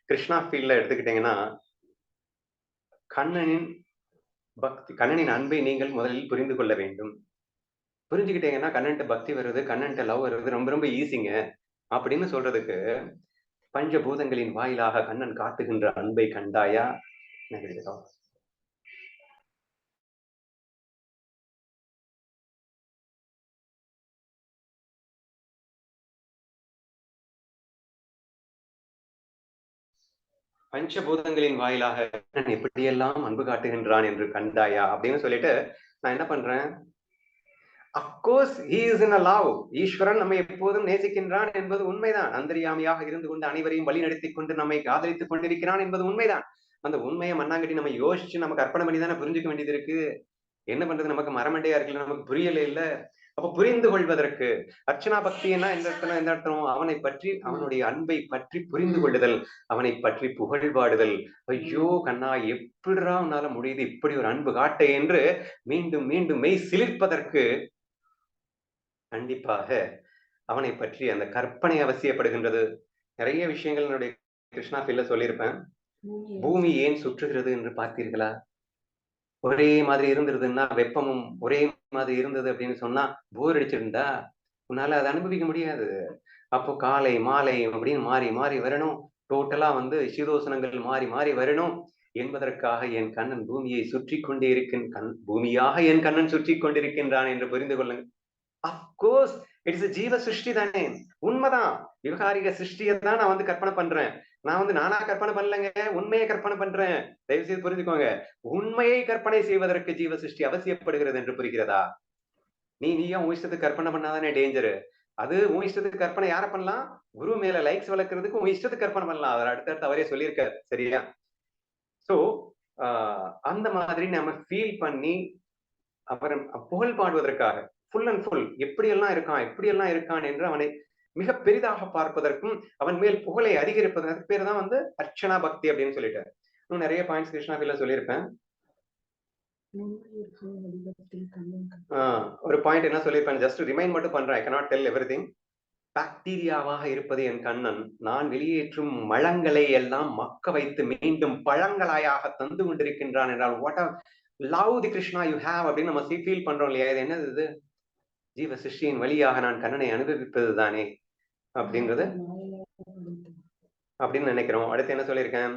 கிருஷ்ணா ஃபீல்ட்ல எடுத்துக்கிட்டீங்கன்னா, கண்ணனின் பக்தி, கண்ணனின் அன்பை நீங்கள் முதலில் புரிந்து கொள்ள வேண்டும். புரிஞ்சுக்கிட்டீங்கன்னா கண்ணன்ட்ட பக்தி வருது, கண்ணன்ட்ட லவ் வருது, ரொம்ப ரொம்ப ஈஸிங்க அப்படின்னு சொல்றதுக்கு, பஞ்சபூதங்களின் வாயிலாக கண்ணன் காட்டுகின்ற அன்பை கண்டாயா? பஞ்சபூதங்களின் வாயிலாக கண்ணன் எப்படியெல்லாம் அன்பு காட்டுகின்றான் என்று கண்டாயா அப்படின்னு சொல்லிட்டு நான் என்ன பண்றேன்? Of course he is in a love. ஈஸ்வரன் நம்மை எப்போதும் நேசிக்கின்றான் என்பது உண்மைதான். அந்தரியாமியாக இருந்து கொண்டு அனைவரையும் வழி நடத்தி கொண்டு நம்மை காதலித்துக் கொண்டிருக்கிறான் என்பது உண்மைதான். அந்த உண்மையை மண்ணாங்கட்டி நம்ம யோசிச்சு நம்ம கற்பனை பண்ணி தானே புரிஞ்சுக்க வேண்டியது இருக்கு. என்ன பண்றது, நமக்கு மரமண்டையா இருக்குல்ல, நமக்கு புரியல இல்ல. அப்ப புரிந்து கொள்வதற்கு அர்ச்சனா பக்தின்னா எந்த அர்த்தம்? அவனை பற்றி, அவனுடைய அன்பை பற்றி புரிந்து கொள்ளுதல், அவனை பற்றி புகழ்பாடுதல். ஐயோ கண்ணா எப்படிடா உன்னால முடியுது இப்படி ஒரு அன்பு காட்ட என்று மீண்டும் மீண்டும் மெய் சிலிர்ப்பதற்கு கண்டிப்பாக அவனை பற்றி அந்த கற்பனை அவசியப்படுகின்றது. நிறைய விஷயங்கள் என்னுடைய கிருஷ்ணா ஃபீல்ல சொல்லியிருப்பேன். பூமி ஏன் சுற்றுகிறது என்று பார்த்தீர்களா? ஒரே மாதிரி இருந்திருதுன்னா, வெப்பமும் ஒரே மாதிரி இருந்தது அப்படின்னு சொன்னா போர் அடிச்சிருந்தா உன்னால அதை அனுபவிக்க முடியாது. அப்போ காலை மாலை அப்படின்னு மாறி மாறி வரணும். டோட்டலா வந்து சீதோசனங்கள் மாறி மாறி வரணும் என்பதற்காக என் கண்ணன் பூமியை சுற்றி கொண்டே பூமியாக என் கண்ணன் சுற்றி கொண்டிருக்கின்றான் என்று புரிந்து கொள்ளுங்க. அப்கோர்ஸ் இட்ஸ் a ஜீவ சிருஷ்டி தானே, உண்மைதான். விவகாரிக சிருஷ்டியை தான் நான் வந்து கற்பனை பண்றேன். நான் வந்து நானா கற்பனை பண்ணலங்க, உண்மையை கற்பனை பண்றேன். தயவு செய்து புரிஞ்சுக்கோங்க. உண்மையை கற்பனை செய்வதற்கு ஜீவ சிருஷ்டி அவசியப்படுகிறது என்று புரிகிறதா? நீயா உன் இஷ்டத்துக்கு கற்பனை பண்ணாதானே டேஞ்சரு. அது உன் இஷ்டத்துக்கு கற்பனை யார பண்ணலாம்? குரு மேல லைக்ஸ் வளர்க்கறதுக்கு உன் இஷ்டத்துக்கு கற்பனை பண்ணலாம். அவர் அடுத்தடுத்து அவரே சொல்லியிருக்காரு, சரியா? சோ அந்த மாதிரி நம்ம ஃபீல் பண்ணி அவரை புகழ் பாடுவதற்காக ஃபுல் அண்ட் ஃபுல் எப்படியெல்லாம் இருக்கான் என்று அவனை மிக பெரிதாக பார்ப்பதற்கும் அவன் மேல் புகழை அதிகரிப்பதற்கு பேர் தான் வந்து அர்ச்சனா பக்தி அப்படின்னு சொல்லிட்டாரு. இன்னும் நிறைய பாயிண்ட்ஸ் கிருஷ்ணாவில சொல்லியிருப்பேன். ஒரு பாயிண்ட் என்ன சொல்லியிருப்பேன், ஜஸ்ட் ரிமைண்ட் மட்டும் பண்றேன். ஐ cannot tell everything. பாக்டீரியாவாக இருப்பது என் கண்ணன். நான் வெளியேற்றும் மலங்களை எல்லாம் மக்க வைத்து மீண்டும் பழங்களாயாக தந்து கொண்டிருக்கின்றான் என்றால் what love the Krishna you have அப்படின்னு நம்ம ஃபீல் பண்றோம் இல்லையா? இது என்னது? இது ஜீவ சிருஷ்டியின் வழியாக நான் கண்ணனை அனுபவிப்பது தானே அப்படின்றது அப்படின்னு நினைக்கிறோம். அடுத்து என்ன சொல்லியிருக்கேன்?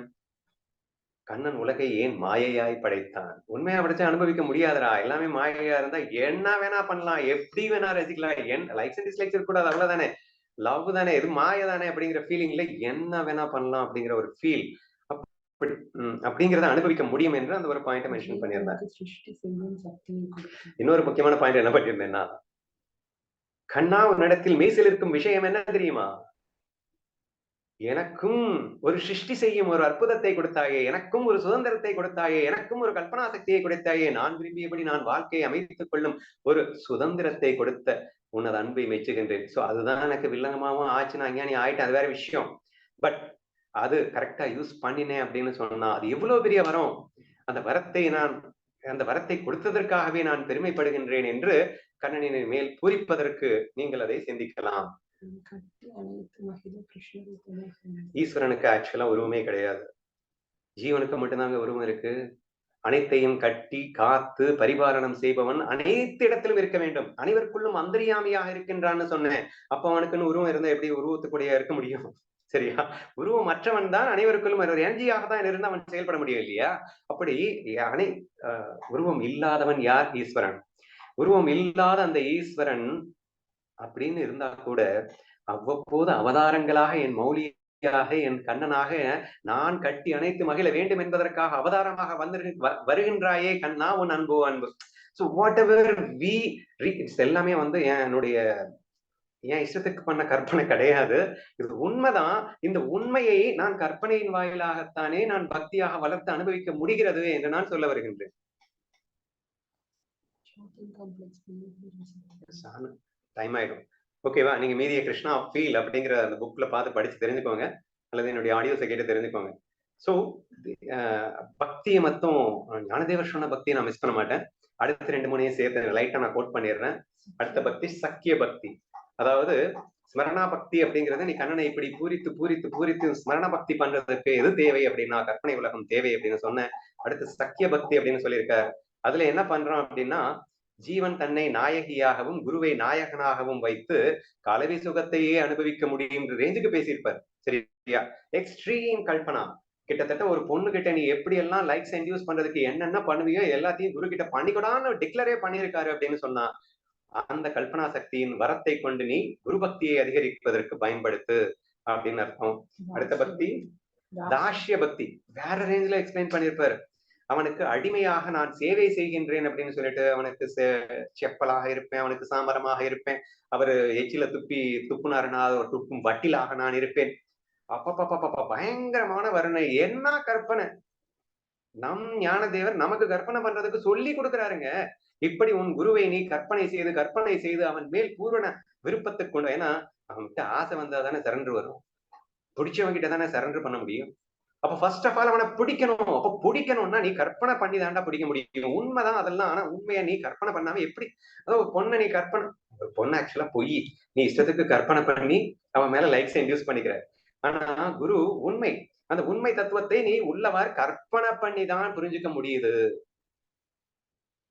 கண்ணன் உலகை ஏன் மாயையாய் படைத்தான்? உண்மையா படைச்சா அனுபவிக்க முடியாதுடா. எல்லாமே மாயையா இருந்தா என்ன வேணா பண்ணலாம், எப்படி வேணா ரசிக்கலாம். லைக்ஸ் அண்ட் டிஸ்லைக்ஸ் இருக்கக்கூடாது, அவ்வளவுதானே. லவ் தானே, இது மாய தானே அப்படிங்கிற ஃபீலிங்ல என்ன வேணா பண்ணலாம் அப்படிங்கிற ஒரு ஃபீல் அப்படிங்கிறத அனுபவிக்க முடியும் என்று அந்த ஒரு பாயிண்ட் மென்ஷன் பண்ணியிருந்தேன். இன்னொரு முக்கியமான பாயிண்ட் என்ன பண்ணியிருந்தேன்னா, கண்ணா உன்னிடத்தில் மெய்சில் இருக்கும் விஷயம் என்ன தெரியுமா? எனக்கும் ஒரு சிருஷ்டி செய்யும் ஒரு அற்புதத்தை கொடுத்தாயே, எனக்கும் ஒரு சுதந்திரத்தை கொடுத்தாயே, எனக்கும் ஒரு கல்பனா சக்தியை கொடுத்தாயே, நான் விரும்பியபடி நான் வாழ்க்கையை அமைத்துக் கொள்ளும் ஒரு சுதந்திரத்தை கொடுத்த உன்னது அன்பை மெச்சுகின்றேன். சோ அதுதான் எனக்கு வில்லங்கமாவும் ஆச்சு, நான் அஞ்ஞானி ஆயிட்டேன், அது வேற விஷயம். பட் அது கரெக்டா யூஸ் பண்ணினேன் அப்படின்னு சொன்னா அது எவ்வளவு பெரிய வரம். அந்த வரத்தை கொடுத்ததற்காகவே நான் பெருமைப்படுகின்றேன் என்று கண்ணனின் மேல் பூரிப்பதற்கு நீங்கள் அதை சிந்திக்கலாம். ஈஸ்வரனுக்கு ஆக்சுவலா உருவமே கிடையாது, ஜீவனுக்கு மட்டும்தாங்க உருவம் இருக்கு. அனைத்தையும் கட்டி காத்து பரிபாலனம் செய்பவன் அனைத்து இடத்திலும் இருக்க வேண்டும், அனைவருக்குள்ளும் அந்தரியாமியாக இருக்கின்றான்னு சொன்னேன். அப்ப அவனுக்குன்னு உருவம் இருந்தா எப்படி உருவத்துக்குடைய இருக்க முடியும்? சரியா? உருவம் மற்றவன் தான் அனைவருக்குள்ளும் ஒரு எனர்ஜியாக தான் இருந்து அவன் செயல்பட முடியும் இல்லையா? அப்படி உருவம் இல்லாதவன் யார்? ஈஸ்வரன். உருவம் இல்லாத அந்த ஈஸ்வரன் அப்படின்னு இருந்தா கூட அவ்வப்போது அவதாரங்களாக என் மௌலியாக என் கண்ணனாக நான் கட்டி அணைத்து மகிழ வேண்டும் என்பதற்காக அவதாரமாக வருகின்றாயே கண்ணா உன் அன்பு அன்பு. ஸோ வாட் எவர் வி எல்லாமே என்னுடைய என் இஷ்டத்துக்கு பண்ண கற்பனை கிடையாது, இது உண்மைதான். இந்த உண்மையை நான் கற்பனையின் வாயிலாகத்தானே நான் பக்தியாக வளர்த்து அனுபவிக்க முடிகிறது என்று நான் சொல்ல வருகின்றேன். டைம் ஆயிடும். ஓகேவா? நீங்க மீதிய கிருஷ்ணா ஃபீல் அப்படிங்கிற அந்த புக்ல பார்த்து படிச்சு தெரிஞ்சுக்கோங்க, அல்லது என்னுடைய ஆடியோஸை கேட்டு தெரிஞ்சுக்கோங்க. ஸோ பக்தியை மட்டும் ஞானதேவர் சொன்ன பக்தியை நான் மிஸ் பண்ண மாட்டேன். அடுத்த 2-3 சேர்த்து லைட்டா நான் கோட் பண்ணிடுறேன். அடுத்த பக்தி சக்கிய பக்தி. அதாவது ஸ்மரணா பக்தி அப்படிங்கறது நீ கண்ணனை இப்படி பூரித்து பூரித்து பூரித்து ஸ்மரண பக்தி பண்றதுக்கு எது தேவை அப்படின்னா கற்பனை உலகம் தேவை அப்படின்னு சொன்னேன். அடுத்து சக்கிய பக்தி அப்படின்னு சொல்லியிருக்காரு. அதுல என்ன பண்றோம் அப்படின்னா ஜீவன் தன்னை நாயகியாகவும் குருவை நாயகனாகவும் வைத்து கலவி சுகத்தையே அனுபவிக்க முடியும் ரேஞ்சுக்கு பேசியிருப்பார். சரியா? எக்ஸ்ட்ரீம் கல்பனா. கிட்டத்தட்ட ஒரு பொண்ணு கிட்ட நீ எப்படி எல்லாம் லைக்ஸ் இன்டியூஸ் பண்றதுக்கு என்னென்ன பண்ணுவியோ எல்லாத்தையும் குரு கிட்ட பண்ணிக்கூடான்னு டிக்ளரே பண்ணியிருக்காரு அப்படின்னு சொன்னா அந்த கல்பனா சக்தியின் வரத்தை கொண்டு நீ குரு பக்தியை அதிகரிப்பதற்கு பயன்படுத்து அப்படின்னு அர்த்தம். அடுத்த பக்தி தாஷ்ய பக்தி. வேற ரேஞ்சில எக்ஸ்பிளைன் பண்ணிருப்பாரு. அவனுக்கு அடிமையாக நான் சேவை செய்கின்றேன் அப்படின்னு சொல்லிட்டு அவனுக்கு செப்பலாக இருப்பேன், அவனுக்கு சாமரமாக இருப்பேன், அவரு எச்சில துப்புனாருன்னா துப்பும் வட்டிலாக நான் இருப்பேன். அப்பப்பப்பப்ப பயங்கரமான வர்ணனை. என்ன கற்பனை! நம் ஞானதேவர் நமக்கு கற்பனை பண்றதுக்கு சொல்லி கொடுக்குறாருங்க. இப்படி உன் குருவை நீ கற்பனை செய்து அவன் மேல் பூரண விருப்பத்தை கொண்டு, ஏன்னா அவன்கிட்ட ஆசை வந்தா தானே சரண்டர் வரும், பிடிச்சவங்க கிட்ட தானே சரண்டர் பண்ண முடியும். அப்ப ஃபர்ஸ்ட் ஆஃப் ஆல் அவனை பிடிக்கணும். அப்ப பிடிக்கணும்னா நீ கற்பனை பண்ணி தாண்டா பிடிக்க முடியும். உண்மைதான் அதெல்லாம். ஆனா உண்மையா நீ கற்பனை பண்ணாம எப்படி? அதாவது ஒரு பொண்ணை நீ ஒரு பொண்ணு ஆக்சுவலா பொய், நீ இஷ்டத்துக்கு கற்பனை பண்ணி அவன் மேல லைக்ஸ் இன்டியூஸ் பண்ணிக்கிற. ஆனா குரு உண்மை, அந்த உண்மை தத்துவத்தை நீ உள்ளவாறு கற்பனை பண்ணி தான் புரிஞ்சுக்க முடியுது.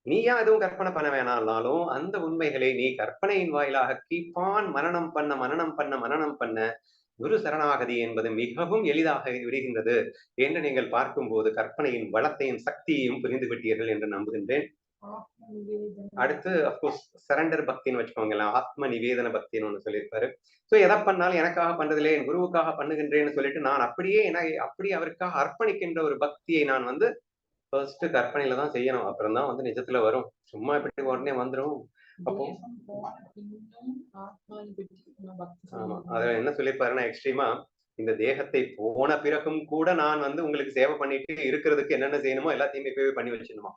நீயா எதுவும் கற்பனை பண்ண வேணாம்னாலும் அந்த உண்மைகளை நீ கற்பனையின் வாயிலாக கீப்பான் மரணம் பண்ண குரு சரணாகதி என்பது மிகவும் எளிதாக விடுகின்றது என்று நீங்கள் பார்க்கும்போது கற்பனையின் வளத்தையும் சக்தியையும் புரிந்து விட்டீர்கள் என்று நம்புகின்றேன். அடுத்து அப்கோர்ஸ் சரண்டர் பக்தின்னு வச்சுக்கோங்களேன், ஆத்ம நிவேதன பக்தின்னு ஒண்ணு சொல்லியிருப்பாரு. சோ எதை பண்ணாலும் எனக்காக பண்றதில்லை, என் குருவுக்காக பண்ணுகின்றேன்னு சொல்லிட்டு நான் அப்படியே அவருக்காக அர்ப்பணிக்கின்ற ஒரு பக்தியை நான் ஃபர்ஸ்ட் கற்பனையில தான் செய்யணும். அப்புறம் தான் நிஜத்துல வரும். சும்மா எப்படி உடனே வந்துடும். அப்போ ஆமா, அதுல என்ன சொல்லியிருப்பாருன்னா எக்ஸ்ட்ரீமா இந்த தேகத்தை போன பிறகும் கூட நான் உங்களுக்கு சேவை பண்ணிட்டு இருக்கிறதுக்கு என்னென்ன செய்யணுமோ எல்லாத்தையுமே இப்பவே பண்ணி வச்சிடணுமா.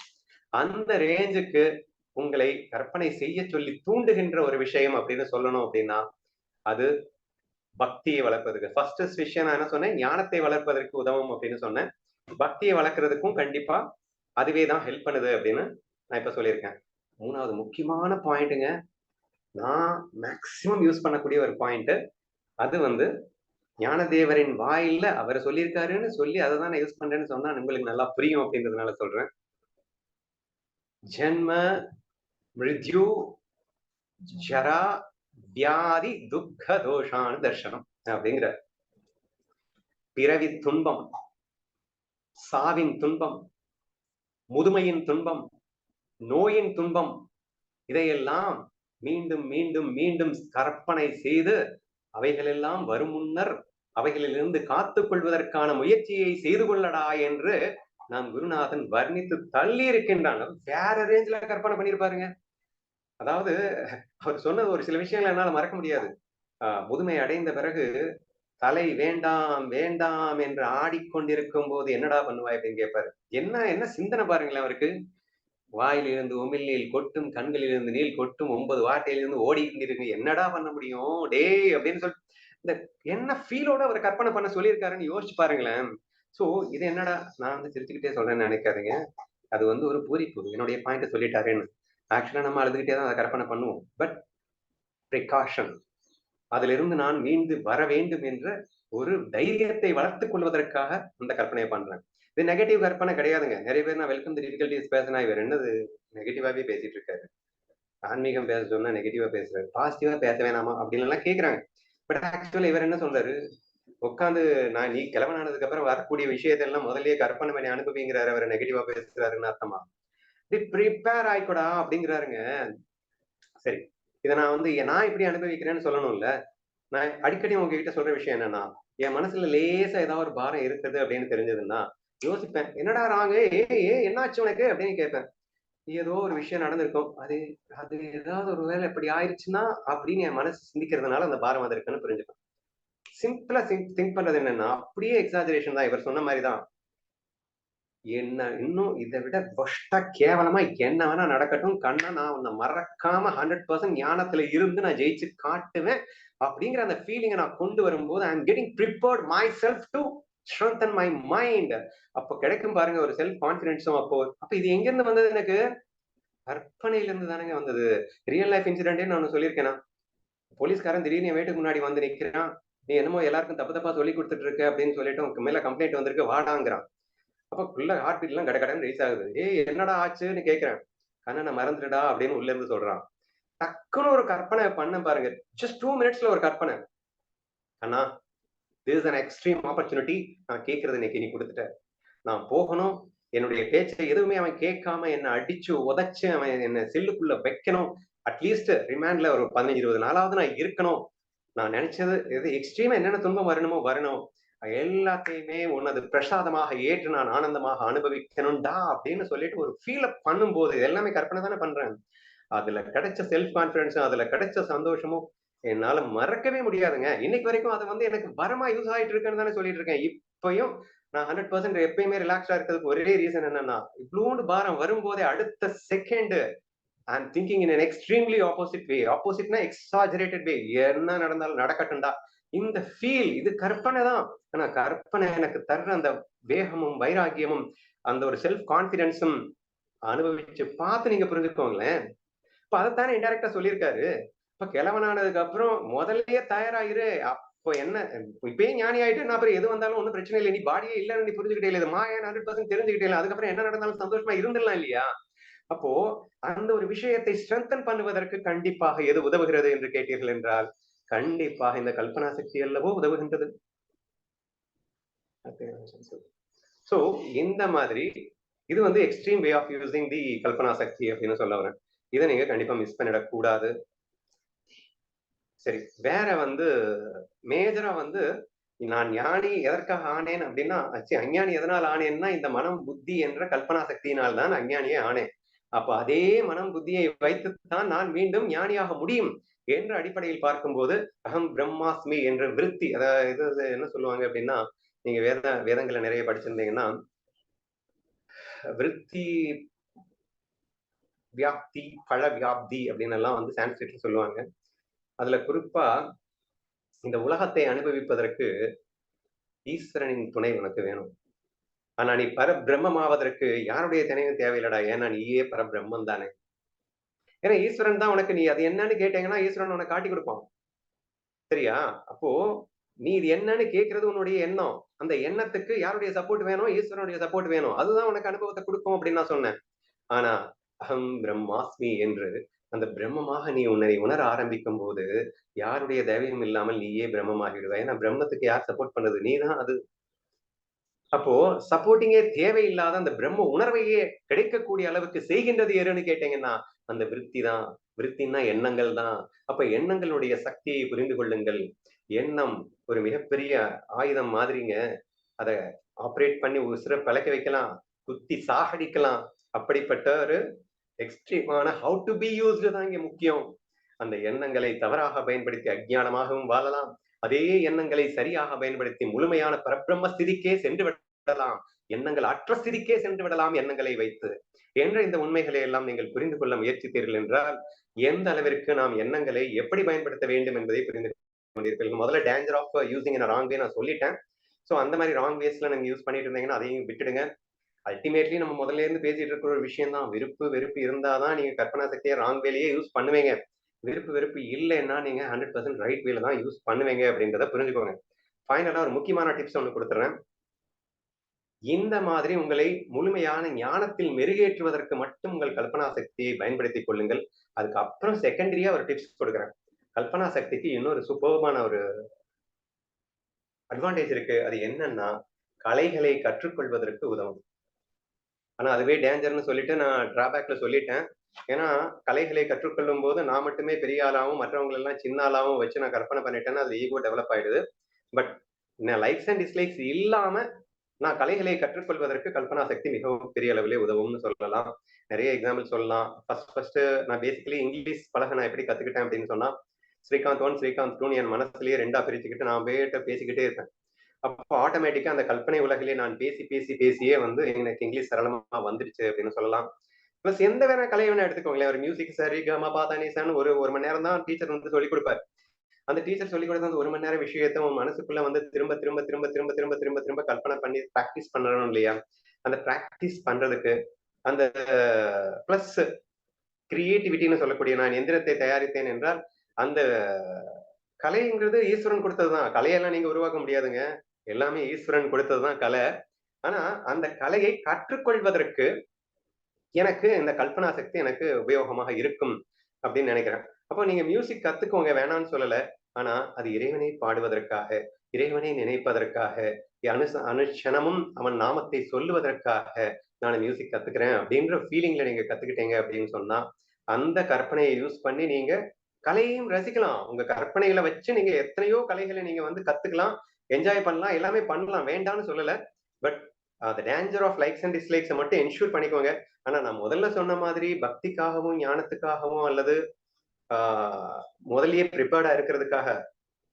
அந்த ரேஞ்சுக்கு உங்களை கற்பனை செய்ய சொல்லி தூண்டுகின்ற ஒரு விஷயம் அப்படின்னு சொல்லணும் அப்படின்னா அது பக்தியை வளர்ப்பதற்கு ஃபர்ஸ்ட் விஷயம் நான் என்ன சொன்னேன், ஞானத்தை வளர்ப்பதற்கு உதவும் அப்படின்னு சொன்னேன். பக்தியை வளர்க்கறதுக்கும் கண்டிப்பா அதுவே தான் ஹெல்ப் பண்ணுது அப்படின்னு நான் இப்ப சொல்லியிருக்கேன். 3வது முக்கியமான பாயிண்ட்டுங்க, நான் மேக்சிமம் யூஸ் பண்ணக்கூடிய ஒரு பாயிண்ட். அது ஞானதேவரின் வாயில அவர் சொல்லியிருக்காருன்னு சொல்லி அதை தான் நான் யூஸ் பண்றேன்னு சொன்னா உங்களுக்கு நல்லா புரியும் அப்படின்றதுனால சொல்றேன். ஜென்ம மிருத்யு ஜரா வியாதி துக்க தோஷான தர்சனம் அப்படிங்கிற பிறவி துன்பம், சாவின் துன்பம், முதுமையின் துன்பம், நோயின் துன்பம், இதையெல்லாம் மீண்டும் மீண்டும் மீண்டும் கற்பனை செய்து அவைகளெல்லாம் வரும் முன்னர் அவைகளிலிருந்து காத்துக் கொள்வதற்கான முயற்சியை செய்து கொள்ளடா என்று நாம் குருநாதன் வர்ணித்து தள்ளி இருக்கின்றான். வேற ரேஞ்சில கற்பனை பண்ணிருப்பாருங்க. அதாவது அவர் சொன்னது ஒரு சில விஷயங்கள் என்னால மறக்க முடியாது. முதுமை அடைந்த பிறகு தலை வேண்டாம் வேண்டாம் என்று ஆடிக்கொண்டிருக்கும் போது என்னடா பண்ணுவாய் அப்படின்னு கேட்பாரு. என்ன சிந்தனை பாருங்களேன் அவருக்கு. வாயிலிருந்து உமிழ்நீர் கொட்டும், கண்களிலிருந்து நீர் கொட்டும், 9 வார்த்தையிலிருந்து ஓடிக்கிட்டு என்னடா பண்ண முடியும் டே அப்படின்னு சொல்லி இந்த என்ன ஃபீலோட அவர் கற்பனை பண்ண சொல்லியிருக்காருன்னு யோசிச்சு பாருங்களேன். சோ இது என்னடா நான் வந்து சிரிச்சுக்கிட்டே சொல்றேன்னு நினைக்காதீங்க. அது வந்து ஒரு பூரிப்பு. என்னுடைய பாயிண்ட சொல்லிட்டாருன்னு. ஆக்சுவலா நம்ம அழுதுகிட்டே தான் அதை கற்பனை பண்ணுவோம். But precaution. அதிலிருந்து நான் மீண்டு வர வேண்டும் என்ற ஒரு தைரியத்தை வளர்த்துக் கொள்வதற்காக அந்த கற்பனையை பண்றேன். இது நெகட்டிவ் கற்பனை கிடையாதுங்க. நிறைய பேர் நான் வெல்கம் தி டிஃபிகல்டிஸ் பேசினா இவர் என்னது நெகட்டிவாவே பேசிட்டு இருக்காரு. ஆன்மீகம் பேச சொன்னா நெகட்டிவா பேசுறாரு. பாசிட்டிவா பேச வேணாமா அப்படின்னு எல்லாம் கேட்கிறாங்க. பட் ஆக்சுவலா இவர் என்ன சொல்றாரு? உட்காந்து நீ கிழவனானதுக்கு அப்புறம் வரக்கூடிய விஷயத்தெல்லாம் முதல்லயே கற்பனை பண்ணி அனுப்புவீங்கிறாரு. அவர் நெகட்டிவா பேசுறாருன்னு அர்த்தமா? ப்ரிப்பேர் ஆயிக்கூடா அப்படிங்கிறாருங்க. சரி. இதை நான் வந்து நான் இப்படி அனுபவிக்கிறேன்னு சொல்லணும்ல. நான் அடிக்கடி உங்ககிட்ட சொல்ற விஷயம் என்னன்னா, என் மனசுல லேசா ஏதாவது ஒரு பாரம் இருக்குது அப்படின்னு தெரிஞ்சதுன்னா, யோசிப்பேன். என்னடா ராங்கு? என்னாச்சு உனக்கு அப்படின்னு கேட்பேன். ஏதோ ஒரு விஷயம் நடந்திருக்கும். அது அது ஏதாவது ஒரு வேலை இப்படி ஆயிடுச்சுன்னா அப்படின்னு என் மனசு சிந்திக்கிறதுனால அந்த பாரம் வந்திருக்குன்னு புரிஞ்சுப்பேன். சிம்பிளா திங்க் பண்றது என்னன்னா, அப்படியே எக்ஸாஜரேஷன் தான். இவர் சொன்ன மாதிரிதான். என்ன இன்னும் இதை விட ஒஸ்டா கேவலமா என்ன வேணா நடக்கட்டும், கண்ணா நான் உன்னை மறக்காம 100% ஞானத்துல இருந்து நான் ஜெயிச்சு காட்டுவேன் அப்படிங்கிற அந்த ஃபீலிங்கை நான் கொண்டு வரும்போது I am getting prepared my self to strengthen my mind. அப்போ கிடைக்கும் பாருங்க ஒரு செல்ஃப் கான்பிடன்ஸும். அப்ப இது எங்க இருந்து வந்தது? எனக்கு கற்பனையில இருந்து தானங்க வந்தது. ரியல் லைஃப் இன்சிடென்டே நான் சொல்லியிருக்கேனா? போலீஸ்காரன் திடீர்னு என் வீட்டுக்கு முன்னாடி வந்து நிக்கிறான். நீ என்னமோ எல்லாருக்கும் தப்பு தப்பா சொல்லி கொடுத்துட்டு இருக்க அப்படின்னு சொல்லிட்டு உனக்கு மேல கம்ப்ளைண்ட் வந்திருக்கு வாடாங்கிறான். அப்ப உள்ள ஹார்ட் பீட் எல்லாம் கடகடன்னு ரைஸ் ஆகுது. என்னடா ஆச்சுன்னு கேட்கிறேன். கண்ணனை மறந்துடா அப்படின்னு உள்ள இருந்து சொல்றான். டக்குன்னு ஒரு கற்பனை பண்ண பாருங்க. ஜஸ்ட் 2 மினிட்ஸ்ல ஒரு கற்பனை. அண்ணா this is an extreme opportunity. நான் கேட்கறது இன்னைக்கு நீ கொடுத்துட்ட. நான் போகணும். என்னுடைய பேச்சை எதுவுமே அவன் கேட்காம என்ன அடிச்சு உதைச்சு அவன் என்ன செல்லுக்குள்ள வைக்கணும். அட்லீஸ்ட் ரிமாண்ட்ல ஒரு 15-20 நாளாவது நான் இருக்கணும். நான் நினைச்சது எது எக்ஸ்ட்ரீமா என்னென்ன துன்பம் வரணுமோ வரணும். எல்லாத்தையுமே உனது பிரசாதமாக ஏற்று நான் ஆனந்தமாக அனுபவிக்கணும்டா அப்படின்னு சொல்லிட்டு ஒரு ஃபீல் அப் பண்ணும்போது எல்லாமே கற்பனை தானே பண்றேன். அதுல கிடைச்ச செல்ஃப் கான்பிடன்ஸும் அதுல கிடைச்ச சந்தோஷமும் என்னால மறக்கவே முடியாதுங்க. இன்னைக்கு வரைக்கும் அது வந்து எனக்கு வரமா யூஸ் ஆயிட்டு இருக்குன்னு தானே சொல்லிட்டு இருக்கேன். இப்பயும் நான் 100% எப்பயுமே ரிலாக்ஸ்டா இருக்கிறதுக்கு ஒரே ரீசன் என்னன்னா, இவ்வளோண்டு பாரம் வரும்போதே அடுத்த second I am thinking in an extremely opposite way. ஆப்போசிட்னா எக்ஸாஜரேட்டட் வே. என்ன நடந்தாலும் நடக்கட்டும்டா. இந்த ஃபீல் இது கற்பனை தான். ஆனா கற்பனை எனக்கு தர்ற அந்த வேகமும் வைராக்கியமும் அந்த ஒரு செல்ஃப் கான்பிடன்ஸும் அனுபவிச்சு பார்த்து நீங்க புரிஞ்சுக்கோங்களேன். இப்ப அதைத்தானே இன்டைரக்டா சொல்லியிருக்காரு. இப்ப கிழவனானதுக்கு அப்புறம் முதல்லயே தயாராயிரு. அப்போ என்ன இப்பயே ஞானி ஆயிட்டேன்னா அப்புறம் எது வந்தாலும் ஒன்றும் பிரச்சனை இல்லை. நீ பாடியே இல்லைன்னு நீ புரிஞ்சுக்கிட்டே இல்லை. மாயா 100% தெரிஞ்சுக்கிட்டே இல்லை. அதுக்கப்புறம் என்ன நடந்தாலும் சந்தோஷமா இருந்துடலாம் இல்லையா? அப்போ அந்த ஒரு விஷயத்தை ஸ்ட்ரென்தன் பண்ணுவதற்கு கண்டிப்பாக எது உதவுகிறது என்று கேட்டீர்கள் என்றால், கண்டிப்பாக இந்த கல்பனா சக்தி அல்லவோ உதவுகின்றது. சோ இந்த மாதிரி இது வந்து extreme way of using the கல்பனா சக்தி அப்படின்னு சொல்ல வரேன். இதை நீங்க கண்டிப்பா மிஸ் பண்ணிடக்கூடாது. சரி, வேற வந்து மேஜரா வந்து நான் ஞானி எதற்காக ஆனேன் அப்படின்னா, அஞ்ஞானி எதனால் ஆனேன்னா இந்த மனம் புத்தி என்ற கல்பனா சக்தியினால் தான் அஞ்ஞானியே ஆனேன். அப்ப அதே மனம் புத்தியை வைத்துத்தான் நான் மீண்டும் ஞானியாக முடியும் என்ற அடிப்படையில் பார்க்கும்போது அகம் பிரம்மாஸ்மி என்ற விருத்தி, அதாவது என்ன சொல்லுவாங்க அப்படின்னா, நீங்க வேதங்களை நிறைய படிச்சிருந்தீங்கன்னா விருத்தி வியாப்தி பழ வியாப்தி அப்படின்னு எல்லாம் வந்து சான்ஸ்கிரிட்ல சொல்லுவாங்க. அதுல குறிப்பா இந்த உலகத்தை அனுபவிப்பதற்கு ஈஸ்வரனின் துணை உனக்கு வேணும். ஆனா நீ பரபிரம்மமாவதற்கு யாருடைய துணையும் தேவையில்லடா. ஏன்னா நீயே பரபிரம்மம் தானே. ஏன்னா ஈஸ்வரன் தான் உனக்கு, நீ அது என்னன்னு கேட்டீங்கன்னா ஈஸ்வரன் உனக்கு காட்டி கொடுப்பான். சரியா? அப்போ நீ இது என்னன்னு கேட்கறது உன்னுடைய எண்ணம். அந்த எண்ணத்துக்கு யாருடைய சப்போர்ட் வேணும்? ஈஸ்வரனுடைய சப்போர்ட் வேணும். அதுதான் உனக்கு அனுபவத்தை கொடுக்கும் அப்படின்னு நான் சொன்னேன். ஆனா அகம் பிரம்மாஸ்மி என்று அந்த பிரம்மமாக நீ உன்னை உணர ஆரம்பிக்கும் போது யாருடைய தேவையும் இல்லாமல் நீயே பிரம்மமாகிடுவ. ஏன்னா பிரம்மத்துக்கு யார் சப்போர்ட் பண்ணது? நீதான் அது. அப்போ சப்போர்ட்டிங்கே தேவையில்லாத அந்த பிரம்ம உணர்வையே கிடைக்கக்கூடிய அளவுக்கு செய்கின்றது எதுன்னு கேட்டீங்கன்னா அந்த விருத்தி தான். விருத்தின்னா எண்ணங்கள் தான். அப்ப எண்ணங்களுடைய சக்தியை புரிந்து கொள்ளுங்கள். எண்ணம் ஒரு மிகப்பெரிய ஆயுதம் மாதிரிங்க. அதை ஆப்ரேட் பண்ணி உசுர பழக்க வைக்கலாம், குத்தி சாகடிக்கலாம். அப்படிப்பட்ட ஒரு எக்ஸ்ட்ரீமான ஹவு டு பி யூஸ்டு தான் இங்க முக்கியம். அந்த எண்ணங்களை தவறாக பயன்படுத்தி அஜ்ஞானமாகவும் வாழலாம். அதே எண்ணங்களை சரியாக பயன்படுத்தி முழுமையான பரபிரம்ம ஸ்திதிக்கே சென்று விடலாம், எண்ணங்கள் அற்ற ஸ்திதிக்கே சென்று விடலாம் எண்ணங்களை வைத்து என்ற இந்த உண்மைகளை எல்லாம் நீங்கள் புரிந்து கொள்ள முயற்சித்தீர்கள் என்றால் எந்த அளவிற்கு நாம் எண்ணங்களை எப்படி பயன்படுத்த வேண்டும் என்பதை புரிந்து கொண்டிருப்பீர்கள். முதல்ல danger of using in wrong way நான் சொல்லிட்டேன். ஸோ அந்த மாதிரி ராங் வேஸ்ல நீங்க யூஸ் பண்ணிட்டு இருந்தீங்கன்னா அதையும் விட்டுடுங்க. அல்டிமேட்லி நம்ம முதல்ல இருந்து பேசிட்டு இருக்கிற ஒரு விஷயம் தான், விருப்பு வெறுப்பு இருந்தாதான் நீங்க கற்பனா சக்தியை ராங் வேலையே யூஸ் பண்ணுவீங்க. விருப்பு வெறுப்பு இல்லைன்னா நீங்க 100% ரைட் வேல தான் யூஸ் பண்ணுவீங்க அப்படின்றத புரிஞ்சுக்கோங்க. ஃபைனலா ஒரு முக்கியமான டிப்ஸ் ஒன்று கொடுத்துறேன். இந்த மாதிரி உங்களை முழுமையான ஞானத்தில் மெருகேற்றுவதற்கு மட்டும் உங்கள் கல்பனா சக்தியை பயன்படுத்திக் கொள்ளுங்கள். அதுக்கப்புறம் செகண்டரியா ஒரு டிப்ஸ் கொடுக்குறேன். கல்பனா சக்திக்கு இன்னொரு சூப்பர்பான ஒரு அட்வான்டேஜ் இருக்கு. அது என்னன்னா கலைகளை கற்றுக்கொள்வதற்கு உதவும். ஆனா அதுவே டேஞ்சர்னு சொல்லிட்டு நான் டிராபேக்ல சொல்லிட்டேன். ஏன்னா கலைகளை கற்றுக்கொள்ளும் போது நான் மட்டுமே பெரிய ஆளாவும் மற்றவங்க எல்லாம் சின்ன ஆளாவும் வச்சு நான் கற்பனை பண்ணிட்டேன்னா அது ஈகோ டெவலப் ஆயிடுது. பட் லைக்ஸ் அண்ட் டிஸ்லைக்ஸ் இல்லாம நான் கலைகளை கற்றுக்கொள்வதற்கு கல்பனா சக்தி மிகவும் பெரிய அளவிலே உதவும்னு சொல்லலாம். நிறைய எக்ஸாம்பிள் சொல்லலாம். ஃபர்ஸ்ட் நான் பேசிக்கலி இங்கிலீஷ் பழக நான் எப்படி கத்துக்கிட்டேன் அப்படின்னு சொன்னா ஸ்ரீகாந்த் 1 ஸ்ரீகாந்த் 2 என் மனசுலயே 2ஆ பிரிச்சுக்கிட்டு நான் பேசிக்கிட்டே இருப்பேன். அப்போ ஆட்டோமேட்டிக்கா அந்த கற்பனை உலகிலே நான் பேசியே வந்து எனக்கு இங்கிலீஷ் சரளமா வந்துடுச்சு அப்படின்னு சொல்லலாம். பிளஸ் எந்த வேணா கலை வேணா எடுத்துக்கோங்களேன். ஒரு மியூசிக் சரி கமா பாத்தானிசான்னு ஒரு மணி நேரம் தான் டீச்சர் வந்து சொல்லிக் கொடுப்பாரு. அந்த டீச்சர் சொல்லிக் கொடுத்த அந்த 1 மணி நேரம் விஷயத்தை உன் மனசுக்குள்ள வந்து திரும்ப கற்பனை பண்ணி பிராக்டிஸ் பண்ணணும் இல்லையா? அந்த பிராக்டிஸ் பண்றதுக்கு அந்த பிளஸ் கிரியேட்டிவிட்டின்னு சொல்லக்கூடிய நான் எந்திரத்தை தயாரித்தேன் என்றால் அந்த கலைங்கிறது ஈஸ்வரன் கொடுத்ததுதான். கலையெல்லாம் நீங்க உருவாக்க முடியாதுங்க. எல்லாமே ஈஸ்வரன் கொடுத்ததுதான் கலை. ஆனா அந்த கலையை கற்றுக்கொள்வதற்கு எனக்கு இந்த கல்பனா சக்தி எனக்கு உபயோகமாக இருக்கும் அப்படின்னு நினைக்கிறேன். அப்போ நீங்க மியூசிக் கத்துக்கோங்க, வேணாம்னு சொல்லல. ஆனா அது இறைவனை பாடுவதற்காக, இறைவனை நினைப்பதற்காக, அனுட்சணமும் அவன் நாமத்தை சொல்லுவதற்காக நான் மியூசிக் கத்துக்கிறேன் அப்படின்ற ஃபீலிங்ல நீங்க கத்துக்கிட்டீங்க அப்படின்னு சொன்னா அந்த கற்பனையை யூஸ் பண்ணி நீங்க கலையையும் ரசிக்கலாம். உங்க கற்பனைகளை வச்சு நீங்க எத்தனையோ கலைகளை நீங்க வந்து கத்துக்கலாம், என்ஜாய் பண்ணலாம், எல்லாமே பண்ணலாம், வேண்டாம்னு சொல்லல. But the danger of likes and dislikes மட்டும் என்ஷூர் பண்ணிக்கோங்க. ஆனா நான் முதல்ல சொன்ன மாதிரி பக்திக்காகவும் ஞானத்துக்காகவும் அல்லது முதல்லயே ப்ரிப்பேர்டா இருக்கிறதுக்காக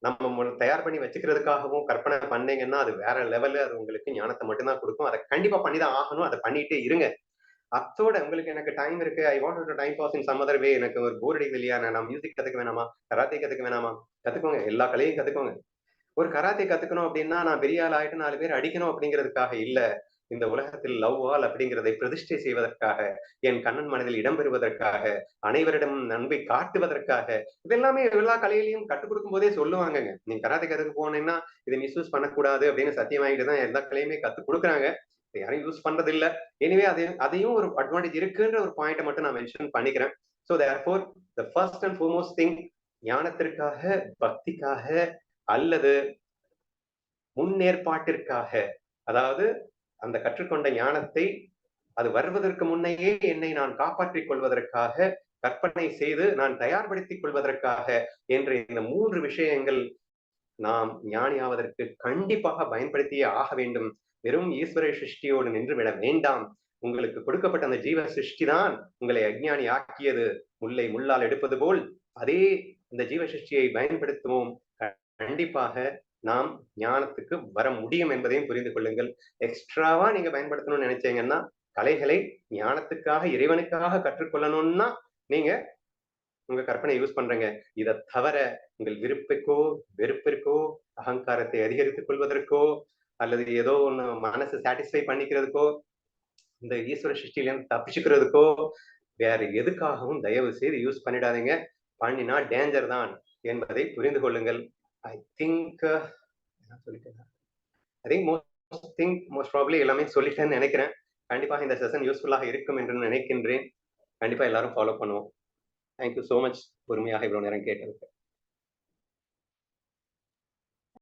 நம்ம தயார் பண்ணி வச்சுக்கிறதுக்காகவும் கற்பனை பண்ணீங்கன்னா அது வேற லெவலு. அது உங்களுக்கு ஞானத்தை மட்டும்தான் கொடுக்கும். அதை கண்டிப்பா பண்ணிதான் ஆகணும். அதை பண்ணிட்டே இருங்க. அத்தோட உங்களுக்கு எனக்கு டைம் இருக்கு, I want to time pass in some other way, எனக்கு ஒரு போர் அடிக்குது இல்லையா, நான் மியூசிக் கத்துக்க வேணாமா, கராத்தே கத்துக்க வேணாமா? கத்துக்கோங்க, எல்லா கலையும் கத்துக்கோங்க. ஒரு கராத்தே கத்துக்கணும் அப்படின்னா நான் பெரிய ஆள் ஆயிட்டு 4 பேர் அடிக்கணும் அப்படிங்கிறதுக்காக இல்ல. இந்த உலகத்தில் லவ் ஆல் அப்படிங்கிறதை பிரதிஷ்டை செய்வதற்காக, என் கண்ணன் மனதில் இடம்பெறுவதற்காக, அனைவரிடம் அன்பை காட்டுவதற்காக, இதெல்லாமே எல்லா கலையிலையும் கற்றுக் கொடுக்கும் போதே சொல்லுவாங்கங்க. நீங்க கராத்தே கத்துக்க போனீங்கன்னா இதை மிஸ்யூஸ் பண்ணக்கூடாது அப்படின்னு சத்தியம் வாங்கிட்டு தான் எல்லா கலையுமே கத்து கொடுக்குறாங்க. யாரும் யூஸ் பண்றது இல்ல. எனிவே அதையும் ஒரு அட்வான்டேஜ் இருக்குன்ற ஒரு பாயிண்ட்டை மட்டும் நான் மென்ஷன் பண்ணிக்கிறேன். So therefore the first and foremost thing, ஞானத்திற்காக, பக்திக்காக அல்லது முன்னேற்பாட்டிற்காக, அதாவது அந்த கற்றுக்கொண்ட ஞானத்தை அது வருவதற்கு முன்னையே என்னை நான் காப்பாற்றிக் கொள்வதற்காக, கற்பனை செய்து நான் தயார்படுத்திக் கொள்வதற்காக என்ற இந்த 3 விஷயங்கள் நாம் ஞானியாவதற்கு கண்டிப்பாக பயன்படுத்தியே ஆக வேண்டும். வெறும் ஈஸ்வர சிருஷ்டியோடு நின்று விட வேண்டாம். உங்களுக்கு கொடுக்கப்பட்ட அந்த ஜீவ சிருஷ்டி தான் உங்களை அஞ்ஞானி ஆக்கியது. முல்லை முள்ளால் எடுப்பது போல் அதே இந்த ஜீவ சிருஷ்டியை பயன்படுத்துவோம். கண்டிப்பாக நாம் ஞானத்துக்கு வர முடியும் என்பதையும் புரிந்து கொள்ளுங்கள். எக்ஸ்ட்ராவா நீங்க பயன்படுத்தணும்னு நினைச்சீங்கன்னா கலைகளை ஞானத்துக்காக, இறைவனுக்காக கற்றுக்கொள்ளணும்னா நீங்க உங்க கற்பனை யூஸ் பண்றீங்க. இதை தவிர உங்கள் விருப்புக்கோ வெறுப்பிற்கோ அகங்காரத்தை அதிகரித்துக் கொள்வதற்கோ அல்லது ஏதோ ஒண்ணு மனசு சாட்டிஸ்ஃபை பண்ணிக்கிறதுக்கோ இந்த ஈஸ்வர சிருஷ்டியிலிருந்து தப்பிச்சுக்கிறதுக்கோ வேற எதுக்காகவும் தயவு செய்து யூஸ் பண்ணிடாதீங்க. பண்ணினா டேஞ்சர் தான் என்பதை புரிந்து கொள்ளுங்கள். ஐ திங்க் மோஸ்ட் ப்ராபப்லி எல்லாமே சொல்லிட்டேன்னு நினைக்கிறேன். கண்டிப்பாக இந்த செஷன் யூஸ்ஃபுல்லாக இருக்கும் என்று நினைக்கின்றேன். கண்டிப்பா எல்லாரும் ஃபாலோ பண்ணுவோம். தேங்க்யூ சோ மச் பொறுமையாக இவ்வளவு நேரம் கேட்டதுக்கு.